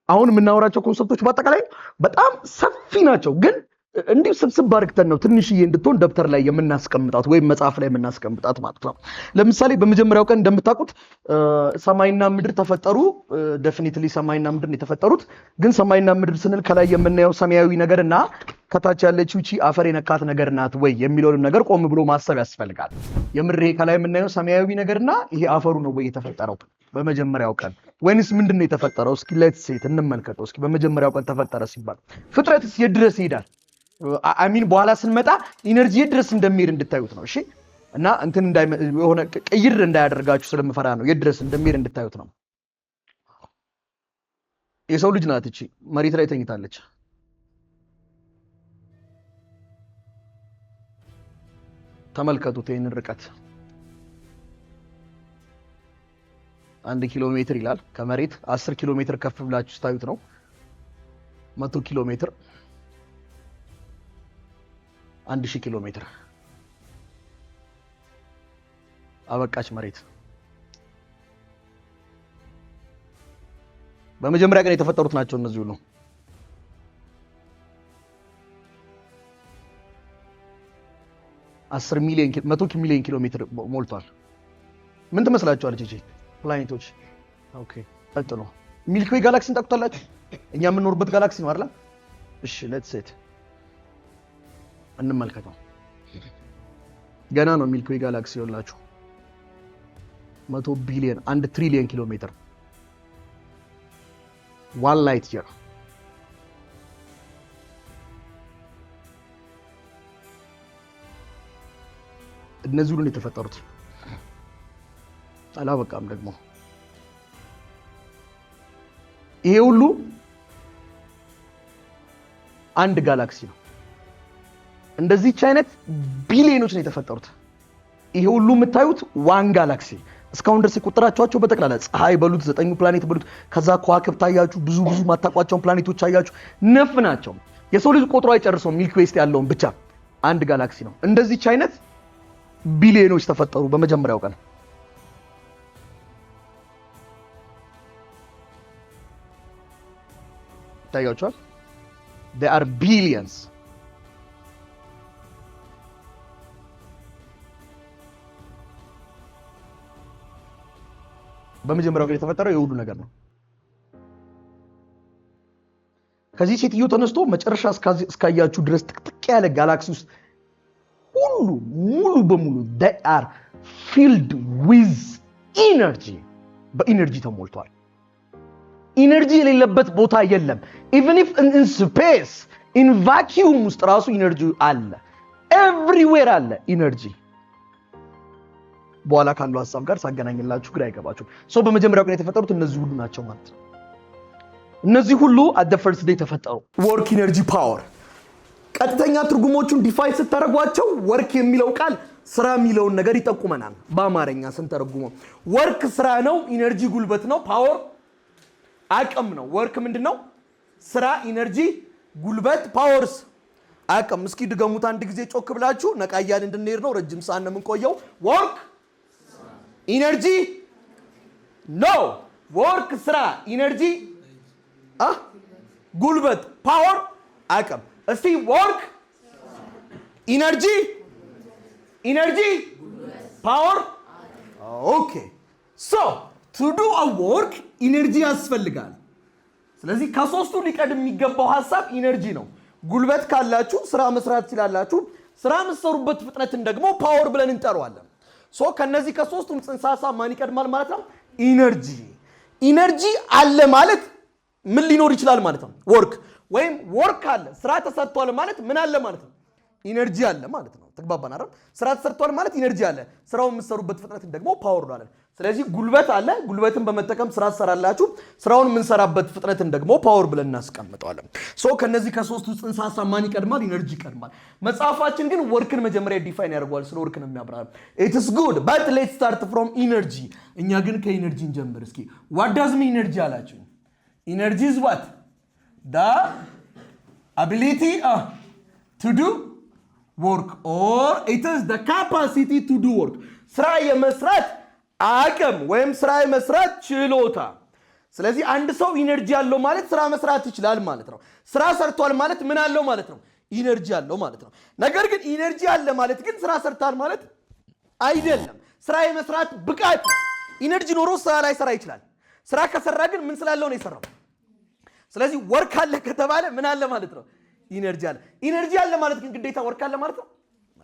አሁን የምናወራቸው ኮንሰፕቶች በአጠቃላይ በጣም ሰፊ ናቸው ግን እንዲሁ ስብስብ አድርገን ነው ትንሽዬ እንድትሆን ደብተር ላይ የምናስቀምጣት ወይም መጽሐፍ ላይ የምናስቀምጣት ማለት ነው። ለምሳሌ በመጀመሪያው ቀን እንደምታውቁት ሰማይና ምድር ተፈጠሩ። ዴፊኒትሊ ሰማይና ምድር ነው የተፈጠሩት። ግን ሰማይና ምድር ስንል ከላይ የምናየው ሰማያዊ ነገርና ከታች ያለችው እቺ አፈር የነካት ነገር ናት ወይ የሚለውን ነገር ቆም ብሎ ማሰብ ያስፈልጋል። የምድር ከላይ የምናየው ሰማያዊ ነገርና ይሄ አፈሩ ነው ወይ የተፈጠረው በመጀመሪያው ቀን ወይንስ ምንድነው የተፈጠረው? እስኪ ሌትስ ሴት እንመልከተው። እስኪ በመጀመሪያው ቀን ተፈጠረ ሲባል ፍጥረትስ የድረስ ይሄዳል? አሚን በኋላ ስንመጣ ኢነርጂ ድረስ እንደሚሄድ እንድታዩት ነው። እሺ እና እንትን የሆነ ቅይር እንዳያደርጋችሁ ስለምፈራ ነው የድረስ እንደሚሄድ እንድታዩት ነው። የሰው ልጅ ናት እቺ መሬት ላይ ተኝታለች። ተመልከቱት ይሄንን ርቀት 1 ኪሎ ሜትር ይላል ከመሬት 10 ኪሎ ሜትር ከፍ ብላችሁ ታዩት ነው 100 ኪሎ ሜትር 1000 ኪሎ ሜትር አበቃች መሬት። በመጀመሪያ ቀን የተፈጠሩት ናቸው እነዚህ ሁሉ። አስር ሚሊዮን 100 ሚሊዮን ኪሎ ሜትር ሞልቷል። ምን ትመስላችኋለች እቺ ፕላኔቶች? ኦኬ ቀጥሎ ሚልኪ ዌይ ጋላክሲን ታውቁታላችሁ? እኛ የምንኖርበት ጋላክሲ ነው አይደል? እሺ ሌትስ ሴት እንመልከተው። ገና ነው ሚልኪ ዌይ ጋላክሲ ይኸውላችሁ 100 ቢሊዮን 1 ትሪሊዮን ኪሎ ሜትር 1 ላይት ይር። እነዚህ ሁሉ የተፈጠሩት አላበቃም ደግሞ ይሄ ሁሉ አንድ ጋላክሲ ነው። እንደዚህች አይነት ቢሊዮኖች ነው የተፈጠሩት። ይሄ ሁሉ የምታዩት ዋን ጋላክሲ እስካሁን ድረስ የቆጠራችኋቸው በጠቅላላ ፀሐይ በሉት 9 ፕላኔት በሉት ከዛ ከዋክብት ታያችሁ ብዙ ማታቋቸውን ፕላኔቶች ታያችሁ ነፍ ናቸው። የሰው ልጅ ቆጥሮ አይጨርሰውም ሚልኪ ዌይ ውስጥ ያለውን ብቻ አንድ ጋላክሲ ነው። እንደዚህች አይነት ቢሊዮኖች ተፈጠሩ በመጀመሪያው ቀን። ታያችኋል they are billions በመጀመሪያው ቀን የተፈጠረው የሁሉ ነገር ነው። ከዚህ ሴትዮ ተነስቶ መጨረሻ እስካያችሁ ድረስ ጥቅጥቅ ያለ ጋላክሲ ውስጥ ሁሉ ሙሉ በሙሉ they are filled with energy በኢነርጂ ተሞልቷል። ኢነርጂ የሌለበት ቦታ የለም። even if in space in vacuum ውስጥ ራሱ ኢነርጂ አለ። everywhere አለ ኢነርጂ። በኋላ ካለው ሐሳብ ጋር ሳገናኝላችሁ ግራ አይገባችሁ። ሶ በመጀመሪያው ቀን የተፈጠሩት እነዚህ ሁሉ ናቸው ማለት ነው። እነዚህ ሁሉ at the first day ተፈጠሩ። work energy power ቀጥተኛ ትርጉሞቹን ዲፋይን ስታደርጓቸው work የሚለው ቃል ስራ የሚለውን ነገር ይጠቁመናል። በአማርኛ ስንተረጉመው work ስራ ነው፣ ኢነርጂ ጉልበት ነው፣ ፓወር አቅም ነው። ወርክ ምንድነው? ስራ፣ ኢነርጂ፣ ጉልበት፣ ፓወርስ አቅም። እስኪ ድገሙት አንድ ጊዜ ጮክ ብላችሁ ነቃያን እንድንሄድ ነው። ረጅም ሰዓት ነው የምንቆየው። ወርክ ኢነርጂ ኖ ወርክ ስራ፣ ኢነርጂ ጉልበት፣ ፓወር አቅም። እስቲ ወርክ ኢነርጂ ፓወር ኦኬ ሶ to do a work ኢነርጂ ያስፈልጋል። ስለዚህ ከሶስቱ ሊቀድም የሚገባው ሐሳብ ኢነርጂ ነው። ጉልበት ካላችሁ ስራ መስራት ትችላላችሁ። ስራ መስሩበት ፍጥነትን ደግሞ ፓወር ብለን እንጠራዋለን። ሶ ከነዚህ ከሶስቱም ጽንሰ ሐሳብ ማን ይቀድማል ማለት ነው? ኢነርጂ አለ ማለት ምን ሊኖር ይችላል ማለት ነው? ወርክ ወይም ወርክ አለ ስራ ተሰርቷል ማለት ምን አለ ማለት ነው? ኢነርጂ አለ ማለት ነው። ተግባባን አይደል? ስራ ተሰርቷል ማለት ኢነርጂ አለ። ስራውን የምትሰሩበት ፍጥነትን ደግሞ ፓወር ነው አለ። ስለዚህ ጉልበት አለ፣ ጉልበትን በመጠቀም ስራ ትሰራላችሁ። ስራውን የምንሰራበት ፍጥነትን ደግሞ ፓወር ብለን እናስቀምጠዋለን። ሶ ከነዚህ ከሶስቱ ጽንሰ ሐሳብ ማን ይቀድማል? ኢነርጂ ይቀድማል። መጽሐፋችን ግን ወርክን መጀመሪያ ዲፋይን ያደርገዋል። ስለ ወርክ ነው የሚያብራራው። it is good but let's start from energy። እኛ ግን ከኢነርጂ እንጀምር እስኪ። what does mean energy አላችሁ? energy is what? the ability to do work or it is the capacity to do work። ስራ የመስራት አቅም ወይም ስራ የመስራት ችሎታ። ስለዚህ አንድ ሰው ኢነርጂ ያለው ማለት ስራ መስራት ይችላል ማለት ነው። ስራ ሰርቷል ማለት ምን አለው ማለት ነው? ኢነርጂ ያለው ማለት ነው። ነገር ግን ኢነርጂ አለ ማለት ግን ስራ ሰርቷል ማለት አይደለም። ስራ የመስራት ብቃት ነው። ኢነርጂ ኖሮ ስራ ላይ ሰራ ይችላል። ስራ ከሰራ ግን ምን ስላለው ነው የሰራው? ስለዚህ ወርክ አለ ከተባለ ምን አለ ማለት ነው? ኢነርጂ አለ። ኢነርጂ አለ ማለት ግን ግዴታ ወርክ አለ ማለት ነው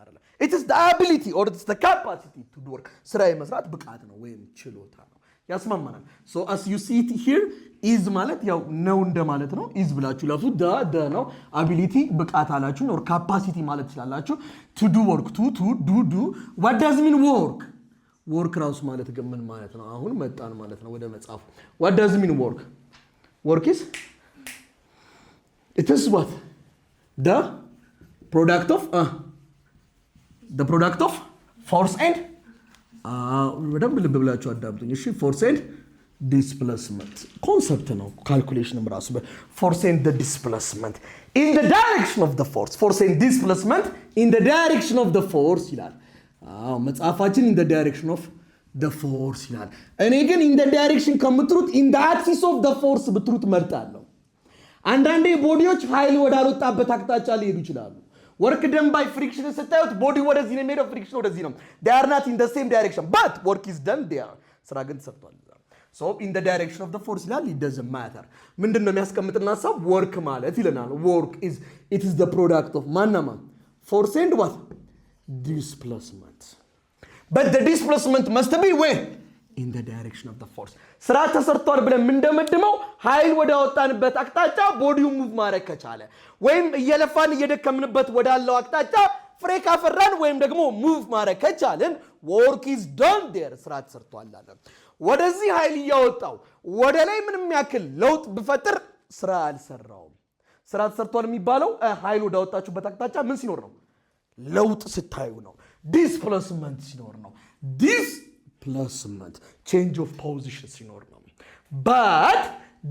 አይደለም። it is the ability or it is the capacity to do work። ስራ የመስራት ብቃት ነው ወይም ችሎታ ነው። ያስማማናል። so as you see it here is ማለት ያው ነው እንደማለት ነው። is ብላችሁ ለፉ ደ ነው። ability ብቃት አላችሁ or capacity ማለት ይችላልላችሁ። to do work to do what does mean work? work ራሱ ማለት ግን ምን ማለት ነው? አሁን መጣን ማለት ነው ወደ መጽሐፉ። what does mean work? work is it is what? the product of force and በደንብ ልብ ብላችሁ አዳምጡኝ እሺ። force and displacement ኮንሰፕት ነው። ካልኩሌሽንም ራሱ force and the displacement in the direction of the force and displacement in the direction of the force ይላል። መጽሐፋችን in the direction of the force ይላል። እኔ ግን in the direction ከምትሩት in the axis of the force ብትሩት መርጣለሁ። አንዳንዴ ቦዲዎች ኃይል ወዳልወጣበት አቅጣጫ ሊሄዱ ይችላሉ። work done by friction ስታዩት ቦዲ ወደዚህ ነው የሚሄደው፣ ፍሪክሽን ወደዚህ ነው። they are not in the same direction but work is done there። ስራ ግን ተሰርቷል። so in the direction of the force ይላል። it doesn't matter ምንድን ነው የሚያስቀምጥና ሐሳብ work ማለት ይለናል። work is it is the product of ማናማ force and what displacement but the displacement must be where in the direction of the force። ስራ ተሰርቷል ብለን እንደምንደመው ኃይል ወደ ወጣንበት አቅጣጫ ቦዲው ሙቭ ማድረግ ከቻለ ወይም እየለፋን እየደከምንበት ወዳለው አቅጣጫ ፍሬ ካፈራን ወይም ደግሞ ሙቭ ማድረግ ከቻለን work is done there ስራ ተሰርቷል አለ። ወደዚህ ኃይል እያወጣው ወደ ላይ ምንም ያክል ለውጥ ብፈጥር ስራ አልሰራውም። ስራ ተሰርቷል የሚባለው ኃይል ወደ ወጣችሁበት አቅጣጫ ምን ሲኖር ነው? ለውጥ ስታዩ ነው። ዲስፕሌስመንት ሲኖር ነው። ዲስፕሌስመንት change of position ሲኖር ነው። but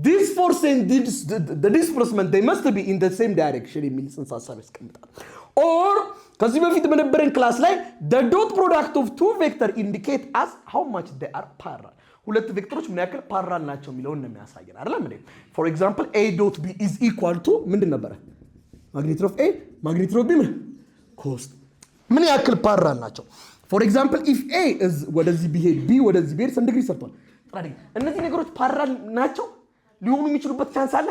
this force and the displacement they must be in the same direction የሚል ጽንሰ ሐሳብ ያስቀምጣል። or ከዚህ በፊት በነበረን ክላስ ላይ the dot product of two vector indicate us how much they are parallel። ሁለት ቬክተሮች ምን ያክል ፓራል ናቸው የሚለውን ነው የሚያሳየን አይደለም እንዴ? for example a dot b is equal to ምንድን ነበረ? magnitude of a magnitude of b cos ምን ያክል ፓራል ናቸው? for example if a is ወደዚህ ቢሄድ b ወደዚህ ቢሄድ ስንት ዲግሪ ሰርቷል? እነዚህ ነገሮች ፓራል ናቸው ሊሆኑ የሚችሉበት ቻንስ አለ?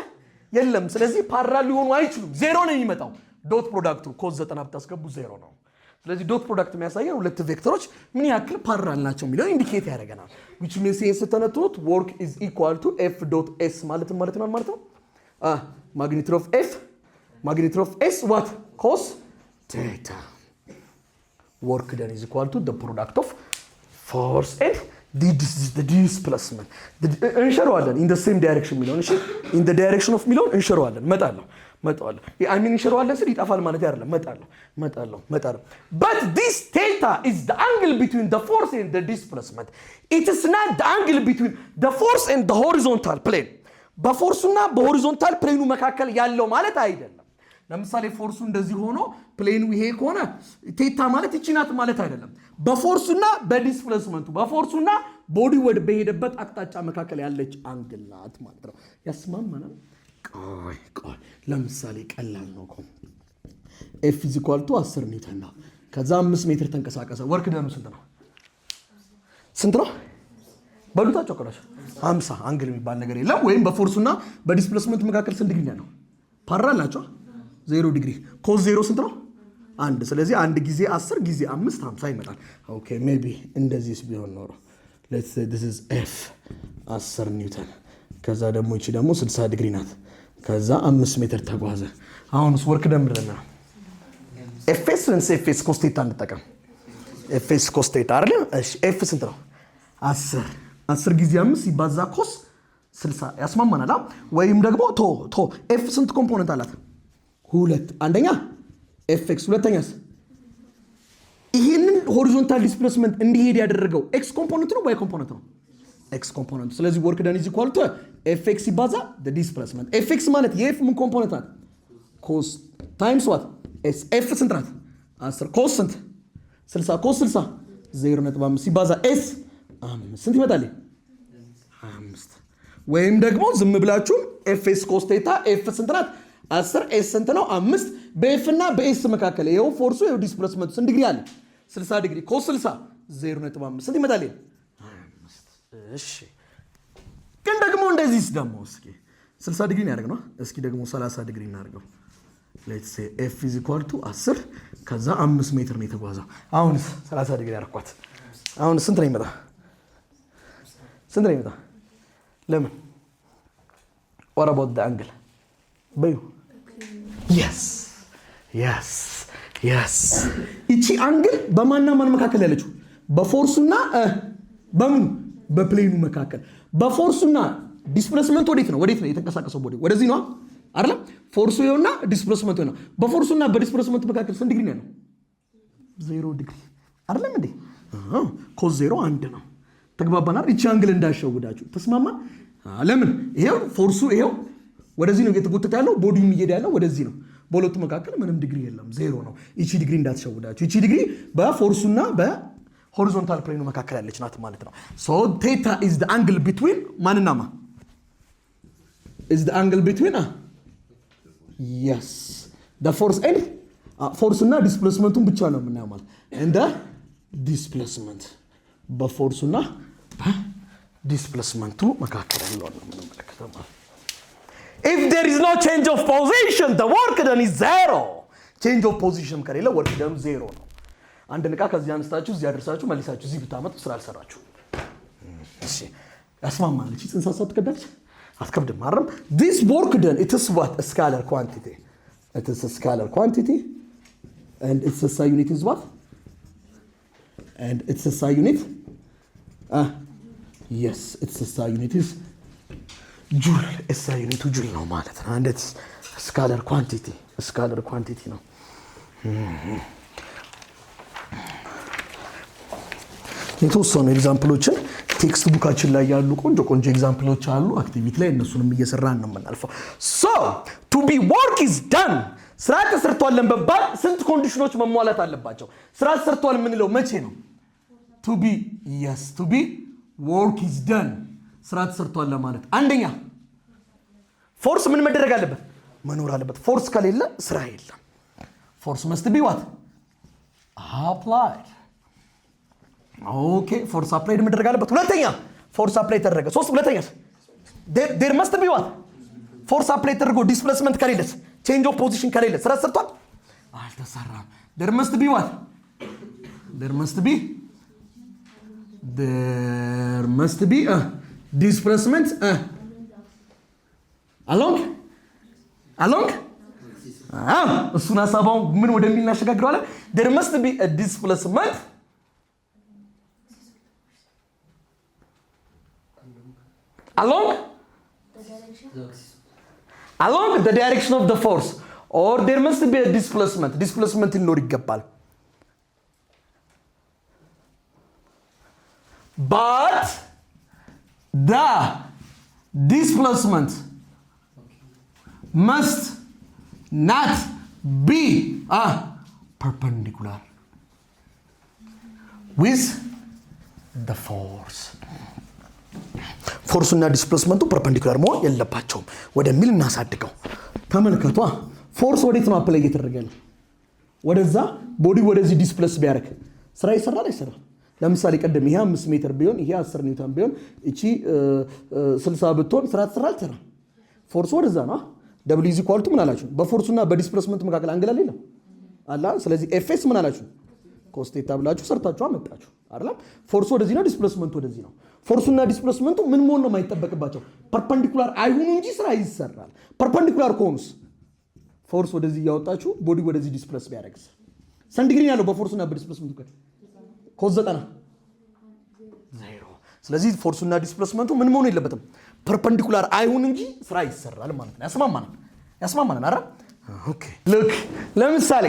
የለም። ስለዚህ ፓራል ሊሆኑ አይችሉም። ዜሮ ነው የሚመጣው። ዶት ፕሮዳክቱ ኮዝ 90 ብታስገቡ ዜሮ ነው። ስለዚህ ዶት ፕሮዳክት የሚያሳየው ሁለት ቬክተሮች ምን ያክል ፓራል ናቸው የሚለው ኢንዲኬት ያደርገናል። which means ይሄን ስተነትኑት work is equal to f dot s ማለት ነው ማለት ነው magnitude of s what cos theta work done is equal to the product of force and the displacement እንሸረዋለን in the same direction የሚለውን እሺ in the direction of የሚለውን እንሸረዋለን። መጣለሁ I mean እንሸረዋለን ስል ይጣፋል ማለት አይደለም። መጣለሁ but this theta is the angle between the force and the displacement. it is not the angle between the force and the horizontal plane በፎርሱና በሆሪዞንታል ፕሌኑ መካከል ያለው ማለት አይደለም። ለምሳሌ ፎርሱ እንደዚህ ሆኖ ፕሌኑ ይሄ ከሆነ ቴታ ማለት እቺ ናት ማለት አይደለም። በፎርሱና በዲስፕሌስመንቱ በፎርሱና ቦዲ ወደ በሄደበት አቅጣጫ መካከል ያለች አንግል ናት ማለት ነው። ያስማማናል? ቆይ ለምሳሌ ቀላል ነው እኮ F is equal to 10 ኒውተን ነው። ከዛ 5 ሜትር ተንቀሳቀሰ። ወርክ ደኑ ስንት ነው? በሉታቸው ቆራሽ 50 አንግል የሚባል ነገር የለም። ወይም በፎርሱና በዲስፕሌስመንቱ መካከል ስንት ዲግሪ ነው? ፓራል ናቸው። 0 ዲግሪ ኮዝ 0 ስንት ነው? 1 ስለዚህ 1 ጊዜ 10 ጊዜ 5 50 ይመጣል። ኦኬ ሜቢ እንደዚህስ ቢሆን ኖሮ let's say this is F 10 ኒውተን ከዛ ደግሞ እቺ ደግሞ 60 ዲግሪ ናት። ከዛ 5 ሜትር ተጓዘ። አሁንስ ወርክ ደምረና ኤፍኤስ ወይስ ኤፍኤስ ኮስቴታ እንጠቀም? ኤፍኤስ ኮስቴታ አይደል? እሺ ኤፍ ስንት ነው? 10 ጊዜ 5 ሲባዛ ኮስ 60 ያስማማናል። ወይም ደግሞ ቶ ኤፍ ስንት ኮምፖነንት አላት? 2 አንደኛ ኤፍኤክስ ሁለተኛስ ይሄንን ሆሪዞንታል ዲስፕሌስመንት እንዲሄድ ያደረገው ኤክስ ኮምፖነንት ነው ዋይ ኮምፖነንት ነው? ኤክስ ኮምፖነንት። ስለዚህ ወርክ ዳን ኢዝ ኢኳል ቱ ኤፍኤክስ ይባዛ ዘ ዲስፕሌስመንት። ኤፍኤክስ ማለት የኤፍ ምን ኮምፖነንት ናት? ኮስ ታይምስ ዋት ኤስ። ኤፍ ስንት ናት? 10 ኮስ ስንት? 60 ኮስ 60 0.5 ሲባዛ ኤስ 5 ስንት ይመጣል? 25 ወይም ደግሞ ዝም ብላችሁ ኤፍኤስ ኮስ ቴታ ኤፍ ስንት ናት 10 ኤስ ስንት ነው 5 በኤፍ እና በኤስ መካከል ይሄው ፎርሱ ይሄው ዲስፕሌስመንቱ ስንት ዲግሪ አለ 60 ዲግሪ ኮስ 60 0.5 ስንት ይመጣል 5 እሺ ግን ደግሞ እንደዚህስ ደግሞ እስኪ 60 ዲግሪ ነው ያደርገው እስኪ ደግሞ 30 ዲግሪ እናደርገው let's say f is equal to 10 ከዛ 5 ሜትር ነው የተጓዘው አሁን 30 ዲግሪ ያርኳት አሁን ስንት ነው ይመጣ ለምን what about the angle በዩ yes እቺ አንግል በማንና ማን መካከል ያለችው በፎርሱና በምን በፕሌኑ መካከል በፎርሱና ዲስፕሌስመንት ወዴት ነው የተንቀሳቀሰው ቦዲ ወደዚህ ነው አይደል ፎርሱ ይሆንና ዲስፕሌስመንት ይሆንና በፎርሱና በዲስፕሌስመንት መካከል ስንት ዲግሪ ነው 0 ዲግሪ አይደለም እንዴ ኮስ 0 1 ነው ተግባባናል እቺ አንግል እንዳሸውዳችሁ ተስማማ ለምን ይሄው ፎርሱ ይሄው ወደዚህ ነው እየተጎተተ ያለው ቦዲው እየሄደ ያለው ወደዚህ ነው በሁለቱ መካከል ምንም ዲግሪ የለም 0 ነው እቺ ዲግሪ እንዳትሸውዳችሁ እቺ ዲግሪ በፎርሱና በሆሪዞንታል ፕሌኑ መካከል ያለች ናት ማለት ነው so theta is the angle between ማንና ማ is the angle between yes the force and forceና ዲስፕሌስመንቱን ብቻ ነው የምናየው ማለት and the displacement በፎርሱና በዲስፕሌስመንቱ መካከል ያለው ነው የምንመለከተው ማለት if there is no change of position the work done is 0 change of position ከሌለ work done 0 ነው አንድ ንቃ ከዚህ አንስታችሁ እዚህ አድርሳችሁ መልሳችሁ እዚህ ብታመጡ ስራ አልሰራችሁ እሺ ያስማማል እቺ ጽንሰ ሀሳብ ትከብዳለች አትከብድም አይደል this work done it is what a scalar quantity it is a scalar quantity and its SI unit is what and its SI unit yes its SI unit is joule SI unit joule ነው ማለት ነው and it's scalar quantity ነው የተወሰኑ ኤግዛምፕሎችን ቴክስት ቡካችን ላይ ያሉ ቆንጆ ኤግዛምፕሎች አሉ አክቲቪቲ ላይ እነሱንም እየሰራን ነው የምናልፈው so to be work is done ስራ ተሰርቷል ለምባል ስንት ኮንዲሽኖች መሟላት አለባቸው ስራ ተሰርቷል የምንለው መቼ ነው to be work is done ስራ ተሰርቷል ለማለት አንደኛ ፎርስ ምን መደረግ አለበት መኖር አለበት ፎርስ ከሌለ ስራ የለም ፎርስ must be what applied okay force applied መደረግ አለበት ሁለተኛ force applied ተደረገ ሶስት ሁለተኛ there must be what force applied ተደርጎ displacement ከሌለ change of position ከሌለ ስራ ሰርቷል አልተሰራም there must be what there must be a displacement along እሱን ሐሳባው ምን ወደሚል እናሸጋግረዋለን there must be a displacement along the direction of the force or there must be a displacement ሊኖር ይገባል but the displacement must not be perpendicular with the force ፎርሱና ዲስፕሌስመንቱ ፐርፔንዲኩላር መሆን የለባቸውም ወደሚል እናሳድገው ተመልከቷ ፎርስ ወዴት ነው አፕላይ እየተደረገ ነው ወደዛ ቦዲ ወደዚህ ዲስፕሌስ ቢያደርግ ስራ ይሰራል አይሰራም ለምሳሌ ቀደም ይሄ 5 ሜትር ቢሆን ይሄ 10 ኒውተን ቢሆን እቺ 60 ብትሆን ስራ ትሰራል አይሰራም ፎርስ ወደዛ ነው w is equal to ምን አላችሁ በፎርሱና በዲስፕሌስመንቱ መካከል አንግል አለ አላ ስለዚህ fs ምን አላችሁ ኮስ ቴታ ብላችሁ ሰርታችሁ አመጣችሁ አይደል ፎርስ ወደዚህ ነው ዲስፕሌስመንቱ ወደዚህ ነው ፎርሱና ዲስፕሌስመንቱ ምን መሆን ነው የማይጠበቅባቸው ፐርፔንዲኩላር አይሁኑ እንጂ ስራ ይሰራል ፐርፔንዲኩላር ኮንስ ፎርስ ወደዚህ ያወጣችሁ ቦዲ ወደዚህ ዲስፕሌስ ቢያደርግስ ስንት ዲግሪ ያለው በፎርሱና በዲስፕሌስመንቱ ኮስ 90 0 ስለዚህ ፎርሱና ዲስፕሌስመንቱ ምን መሆን የለበትም ፐርፔንዲኩላር አይሁን እንጂ ስራ ይሰራል ማለት ነው ያስማማናል አይደል ኦኬ ሉክ ለምሳሌ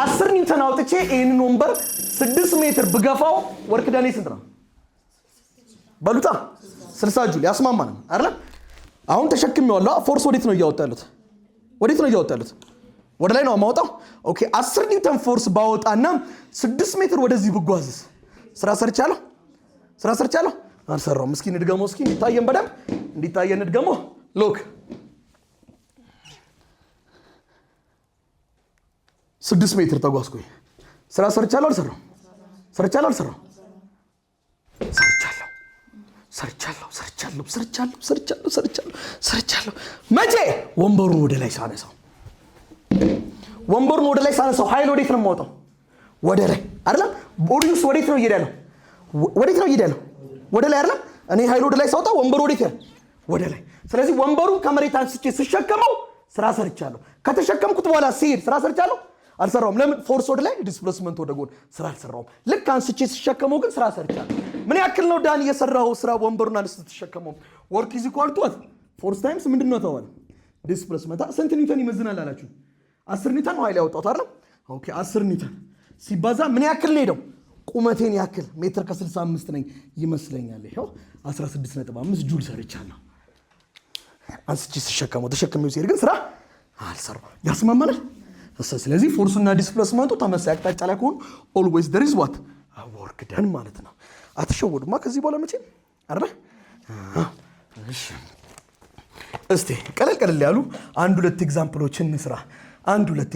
10 ኒውተን አውጥቼ ይሄንን ወንበር 6 ሜትር ብገፋው ወርክ ዳኔ ስንት ነው በሉታ 60 ጁል ያስማማናል አይደል አሁን ተሸክሜዋለሁ ፎርስ ወዴት ነው እያወጣሉት ወደ ላይ ነው ማውጣው ኦኬ 10 ኒውተን ፎርስ ባወጣና 6 ሜትር ወደዚህ ብጓዝስ ስራ ሰርቻለሁ አልሰራውም እስኪ ንድገመው እስኪ ይታየን በደም እንዲታየን ደግሞ ሎክ 6 ሜትር ተጓዝኩኝ። ስራ ሰርቻለሁ አልሰራሁም? ሰርቻለሁ አልሰራሁም? ሰርቻለሁ። መቼ? ወንበሩን ወደ ላይ ሳነሳው። ኃይል ወዴት ነው የማወጣው? ወደ ላይ አይደለም? ኦዲዩስ ወዴት ነው እየሄደ ያለው? ወደ ላይ አይደለም? እኔ ኃይል ወደ ላይ ሳውጣ ወንበሩ ወዴት ነው? ወደ ላይ። ስለዚህ ወንበሩን ከመሬት አንስቼ ስሸከመው ስራ ሰርቻለሁ። ከተሸከምኩት በኋላ ሲሄድ ስራ ሰርቻለሁ አልሰራውም? ለምን? ፎርስ ወደ ላይ፣ ዲስፕሌስመንት ወደ ጎን። ስራ አልሰራውም። ልክ አንስቼ ስሸከመው ግን ስራ ሰርቻለሁ። ምን ያክል ነው ዳን እየሰራው ስራ? ወንበሩን አንስቼ ስትሸከመው ወርክ ኢዝ ኢኳል ቱ ፎርስ ታይምስ ምንድነው ተባለ? ዲስፕሌስመንት። ስንት ኒውተን ይመዝናል አላችሁ? 10 ኒውተን ነው ኃይል ያወጣው አይደል? ኦኬ 10 ኒውተን ሲባዛ ምን ያክል ነው ሄደው? ቁመቴን ያክል ሜትር ከ65 ነኝ ይመስለኛል። ይሄው 16.5 ጁል ሰርቻለሁ። አንስቼ ስሸከመው ተሸክሜው ሲሄድ ግን ስራ አልሰራው። ያስማማናል? ስለዚህ ፎርስና ዲስፕሌስመንቱ ተመሳሳይ አቅጣጫ ላይ ከሆኑ ኦልዌይስ there is what work done ማለት ነው። አትሸወዱማ ከዚህ በኋላ መቼም አይደል? እሺ እስቲ ቀለል ያሉ አንድ ሁለት ኤግዛምፕሎችን እንስራ። አንድ ሁለት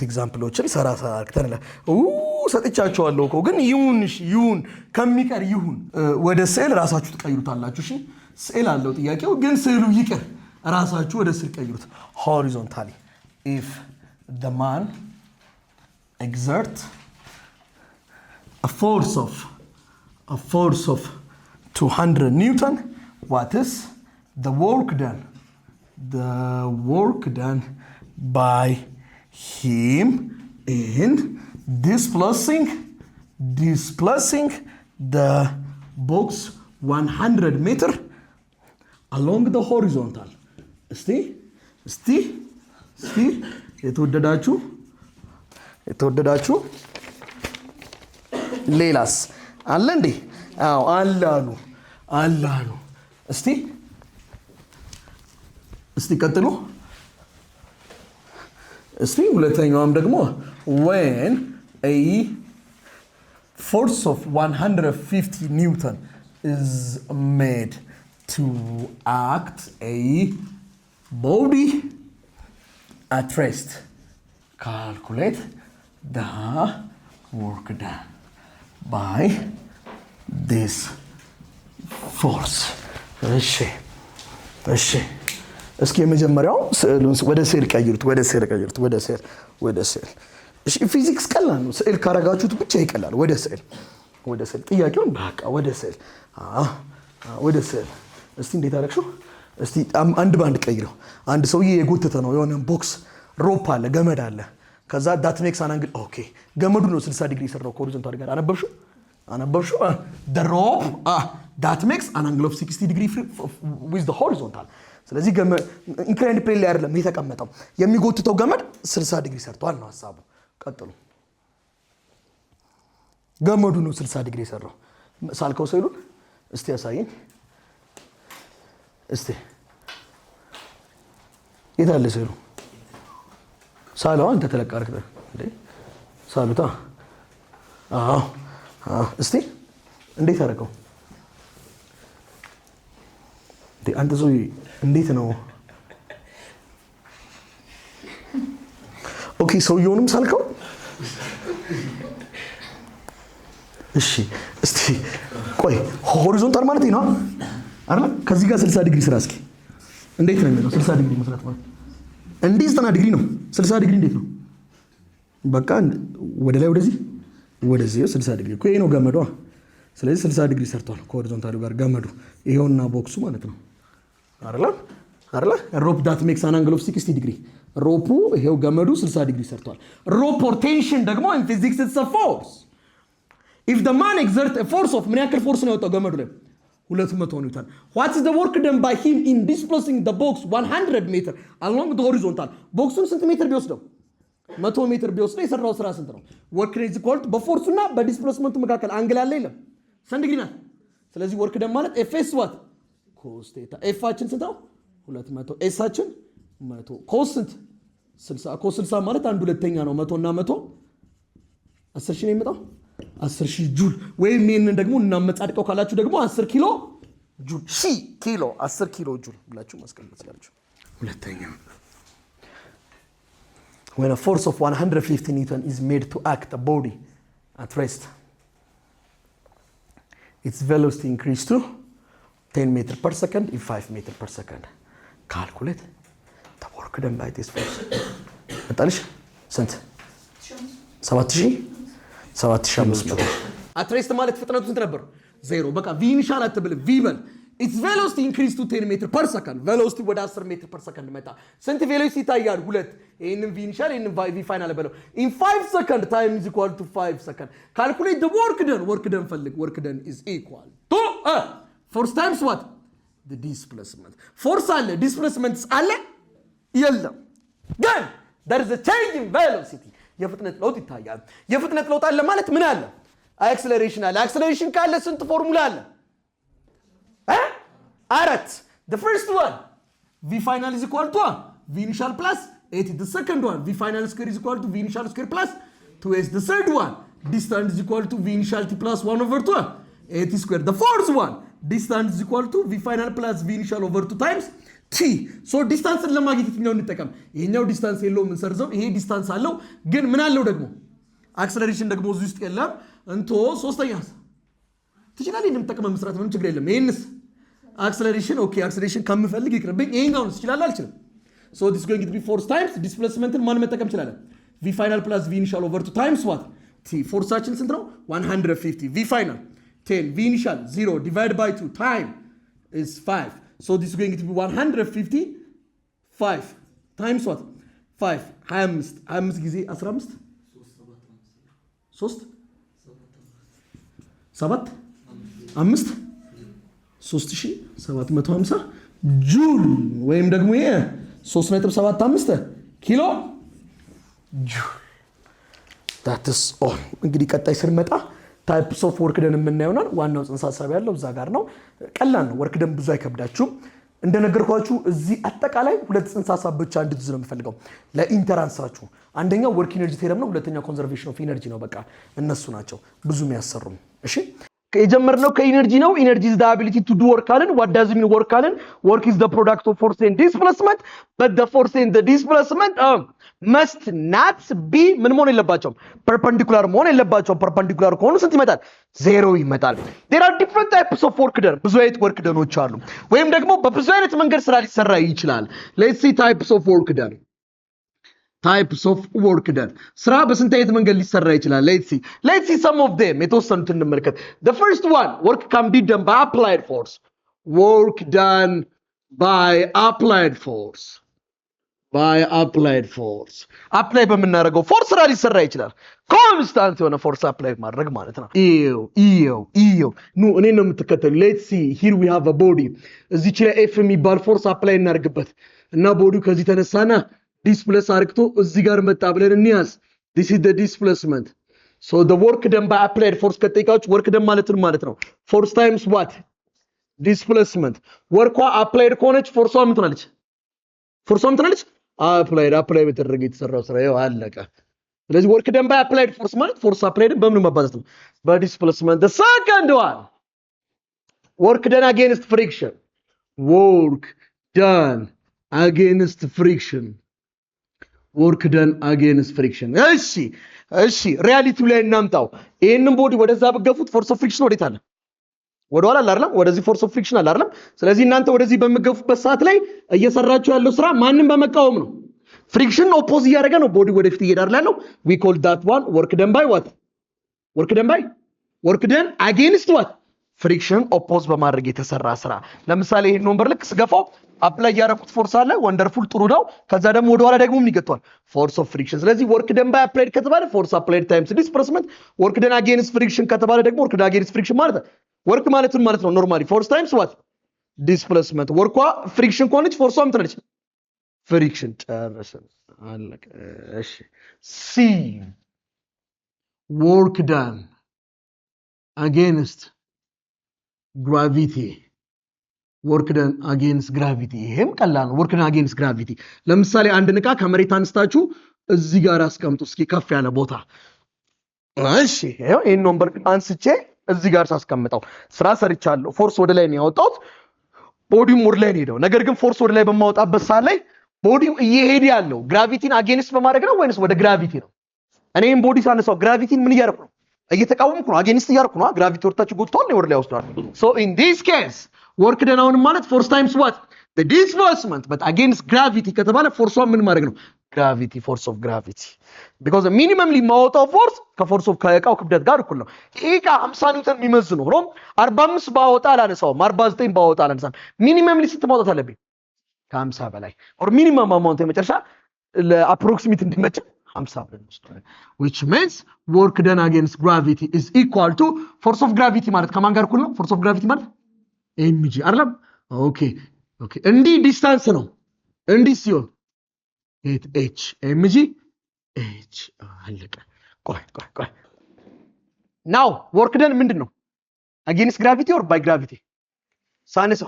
ኤግዛምፕሎችን ሰራ አርክተን ሰጥቻቸዋለሁ እኮ ግን ይሁን ከሚቀር ይሁን ወደ ስዕል ራሳችሁ ትቀይሩታላችሁ። እሺ ስዕል አለው ጥያቄው ግን ስዕሉ ይቅር ራሳችሁ ወደ ስዕል ቀይሩት። horizontally if the man exert a force of 200 newton, what is the work done by him in displacing the box 100 meter along the horizontal? እስቲ የተወደዳችሁ ሌላስ አለ እንዴ? አዎ አላሉ። እስቲ ቀጥሉ። እስቲ ሁለተኛውም ደግሞ when a force of 150 newton is made to act a body at rest, calculate the work done by this force. እሺ እስኪ የመጀመሪያው ስዕሉን ወደ ስዕል ቀይሩት። እሺ ፊዚክስ ቀላል ነው። ስዕል ካረጋችሁት ብቻ ይቀላል። ወደ ስዕል ጥያቄውን በቃ ወደ ስዕል እስቲ እንዴት አደረግሽው? እስቲ አንድ ባንድ ቀይረው። አንድ ሰውዬ የጎተተ ነው የሆነ ቦክስ ሮፕ አለ ገመድ አለ። ከዛ ዳት ሜክስ አን አንግል ኦኬ ገመዱ ነው 60 ዲግሪ ሰራው ከሆሪዞንታል ጋር አነበብሽው the rope that makes an angle of 60 degree with the horizontal። ስለዚህ ኢንክላይንድ ፕሌን ላይ አይደለም የተቀመጠው የሚጎትተው ገመድ 60 ዲግሪ ሰርቷል ነው ሐሳቡ። ቀጥሉ። ገመዱ ነው 60 ዲግሪ ሰራው። ሳልከው ስዕሉን እስቲ ያሳየኝ። እስቲ የታለ ስዕሉ? ሳለው አንተ ተለቃርክ እንዴ? ሳሉታ እስቲ እንዴት አደረገው? አንተ ሰው እንዴት ነው? ኦኬ ሰውየውንም ሳልከው። እሺ እስቲ ቆይ ሆሪዞንታል ማለት ነው አይደል? ከዚህ ጋር 60 ዲግሪ ስራ እስኪ እንዴት ነው የሚለው? 60 ዲግሪ መስራት ማለት እንዴ 90 ዲግሪ ነው። 60 ዲግሪ እንዴት ነው? በቃ ወደ ላይ ወደዚህ 60 ዲግሪ እኮ ይሄ ነው ገመዷ። ስለዚህ 60 ዲግሪ ሰርቷል ከሆሪዞንታሉ ጋር ገመዱ ይሄውና ቦክሱ ማለት ነው አይደል? ሮፕ ዳት ሜክስ አን አንግል ኦፍ 60 ዲግሪ ሮፑ ይሄው ገመዱ 60 ዲግሪ ሰርቷል። ሮፕ ሮቴሽን ደግሞ in physics it's a force. if the man exert a force of ምን ያክል ፎርስ ነው ያወጣው ገመዱ ላይ 200 ኒውተን። what is the work done by him in displacing the box 100 meter along the horizontal? ቦክሱን ስንት ሜትር ቢወስደው 100 ሜትር ቢወስደው የሰራው ስራ ስንት ነው? work is equal to በፎርሱና በዲስፕሌስመንቱ መካከል አንግል አለ የለም? ስንት ዲግሪ ናት? ስለዚህ work done ማለት fs what cos theta f አችን ስንት ነው? 200 s አችን 100 cos ስንት 60 cos 60 ማለት አንድ ሁለተኛ ነው 100 እና 100 10 ሺህ ነው የሚመጣው 10 ሺህ ጁል ወይም ይሄንን ደግሞ እናመጻድቀው ካላችሁ ደግሞ 10 ኪሎ ጁል ሺ ኪሎ 10 ኪሎ ጁል ብላችሁ ማስቀመጥ ይችላልችሁ ሁለተኛ when a force of 150 newton is made to act the body at rest its velocity increases to 10 meters per second in 5 meters per second calculate the work done by this force መጣልሽ ስንት 7500 at rest ማለት ፍጥነቱ ስንት ነበር ዜሮ በቃ v ኢኒሻል አትብል v በል its velocity increased to 10 meters per second velocity ወደ 10 meters per second መጣ ስንት velocity ታያል ሁለት ይሄንን v initial ይሄንን v final በለው in 5 seconds time is equal to 5 seconds calculate the work done ፈልግ work done is equal to force times what the displacement force አለ displacement አለ የለም ግን there is a change in velocity የፍጥነት ለውጥ ይታያል የፍጥነት ለውጥ አለ ማለት ምን አለ acceleration አለ acceleration ካለ ስንት ፎርሙላ አለ አራት the first one v final is equal to v initial plus 8 the second one v final square is equal to v initial square plus 2s the third one distance is equal to v initial t plus 1 over 2 8 square the fourth one distance is equal to v final plus v initial over 2 times t so distance ለማግኘት የትኛው እንጠቀም ይሄኛው ዲስታንስ የለው ምን ሰርዘው ይሄ ዲስታንስ አለው ግን ምን አለው ደግሞ acceleration ደግሞ እዚህ ውስጥ የለም እንቶ ሶስተኛ ትችላለህ እንደምጠቀመው መስራት ምንም ችግር የለም ይሄንስ acceleration okay acceleration ከምፈልግ ይቅርብኝ ይሄኛው ትችላለህ አልችልም so this is going to be force times displacement ማን መጠቀም ይችላል v final plus v initial over 2 times what t forceaችን ስንት ነው 150 v final 10 v initial 0 divided by 2 time is 5 so this is going to be 150 5 times what 5 25 ጊዜ 15 3 7 5 3750 ጁል ወይም ደግሞ ይሄ 3.75 ኪሎ ጁል that is all እንግዲህ ቀጣይ ስንመጣ ታይፕስ ኦፍ ወርክ ደን የምናየውናል ዋናው ጽንሰ ሐሳብ ያለው እዛ ጋር ነው ቀላል ነው ወርክ ደን ብዙ አይከብዳችሁም እንደነገርኳችሁ እዚህ አጠቃላይ ሁለት ጽንሰ ሐሳብ ብቻ እንድትይዙ ነው የምፈልገው ለኢንተራንሳችሁ አንደኛው ወርክ ኢነርጂ ቴረም ነው ሁለተኛው ኮንዘርቬሽን ኦፍ ኢነርጂ ነው በቃ እነሱ ናቸው ብዙ የሚያሰሩም እሺ ከጀመርነው ከኢነርጂ ነው ኢነርጂ is the ability to do work አለን what does it mean work አለን work is the product of force and displacement but the force and the displacement must not be ምን መሆን የለባቸውም perpendicular መሆን የለባቸውም perpendicular ከሆኑ ስንት ይመጣል ዜሮ ይመጣል there are different types of work done ብዙ አይነት work done አሉ ወይም ደግሞ በብዙ አይነት መንገድ ስራ ሊሰራ ይችላል let's see types of work done types of work done ስራ በስንት አይነት መንገድ ሊሰራ ይችላል let's see some of them የተወሰኑትን እንመልከት the first one work can be done by applied force work done by applied force apply በመናረገው ፎርስ ስራ ሊሰራ ይችላል ኮንስታንት የሆነ ፎርስ አፕላይ ማድረግ ማለት ነው ኢዮ ኑ እኔ ነው የምትከተሉ let's see here we have a body እዚች ላይ f የሚባል ፎርስ አፕላይ እናርግበት እና ቦዲው ከዚህ ተነሳና displace አርክቶ እዚህ ጋር መጣ ብለን እንያዝ this is the displacement so the work done by applied force ከጠይቃችሁ work done ማለት ነው force times what displacement ወርኳ applied ከሆነች ፎርሷ ምን ትሆናለች applied በተደረገ የተሰራው ስራ ያው አለቀ ስለዚህ work done by applied force ማለት force applied በምን ማባዛት ነው በdisplacement the second one work done against friction work done against friction እሺ ሪያሊቲው ላይ እናምጣው ይሄንን ቦዲ ወደዛ በገፉት ፎርስ ኦፍ ፍሪክሽን ወዴት አለ ወደኋላ አይደለም ወደዚህ ፎርስ ኦፍ ፍሪክሽን አለ አይደለም ስለዚህ እናንተ ወደዚህ በመገፉበት ሰዓት ላይ እየሰራችሁ ያለው ስራ ማንንም በመቃወም ነው ፍሪክሽን ኦፖዝ እያደረገ ነው ቦዲ ወደፊት እየዳር ያለው we call that one work done by what work done against what friction oppose በማድረግ የተሰራ ስራ ለምሳሌ ይሄን ነምበር ልክ ስገፋው አፕላይ ያደረኩት ፎርስ አለ ወንደርፉል ጥሩ ነው ከዛ ደግሞ ወደ ኋላ ደግሞ ምን ይገጥቷል ፎርስ ኦፍ ፍሪክሽን ስለዚህ work done by applied ከተባለ ፎርስ applied times displacement work done against friction ከተባለ ደግሞ work done against friction ማለት ወርክ ማለት ነው ኖርማሊ ፎርስ ታይምስ what displacement ወርኳ ፍሪክሽን ከሆነች ፎርሷ ምን ትላለች ፍሪክሽን ጨረሰን አለቀ እሺ ሲ work done against gravity work done against gravity ይሄም ቀላል ነው work done against gravity ለምሳሌ አንድ ንቃ ከመሬት አንስታችሁ እዚህ ጋር አስቀምጡ እስኪ ከፍ ያለ ቦታ እሺ ይሄን ነምበር አንስቼ እዚህ ጋር ሳስቀምጠው ስራ ሰርቻለሁ ፎርስ ወደ ላይ ነው ያወጣሁት ቦዲው ወደ ላይ ሄደው ነገር ግን ፎርስ ወደ ላይ በማውጣበት ሰዓት ላይ ቦዲው እየሄደ ያለው ግራቪቲን አጌንስት በማድረግ ነው ወይስ ወደ ግራቪቲ ነው እኔም ቦዲ ሳነሳው ግራቪቲን ምን እያደረኩ ነው እየተቃወምኩ ነው አጌንስት እያደረኩ ነው ግራቪቲ ወርታች ጎትቷል ነው ወደ ላይ ወስዷል so in this case work done አሁን ማለት force times what the displacement but against gravity ከተባለ ፎርሷን ምን ማድረግ ነው gravity force of gravity because the minimally ማውጣው ፎርስ ከፎርስ ኦፍ ከእቃው ክብደት ጋር እኩል ነው እቃ 50 ኒውተን የሚመዝነው ሆኖም 45 ባወጣ አላነሳው 49 ባወጣ አላነሳም ሚኒመምሊ ስንት ማውጣት አለብኝ ከ50 በላይ or minimum amount የመጨረሻ ለአፕሮክሲሜት እንዲመች 50 ብለን ወስደናል which means work done against gravity is equal to force of gravity ማለት ከማን ጋር እኩል ነው force of gravity ማለት mg አይደለም ኦኬ እንዲህ ዲስታንስ ነው እንዲህ ሲሆን h mg h አለቀ ቆይ now work done ምንድነው against gravity or by gravity ሳነሳ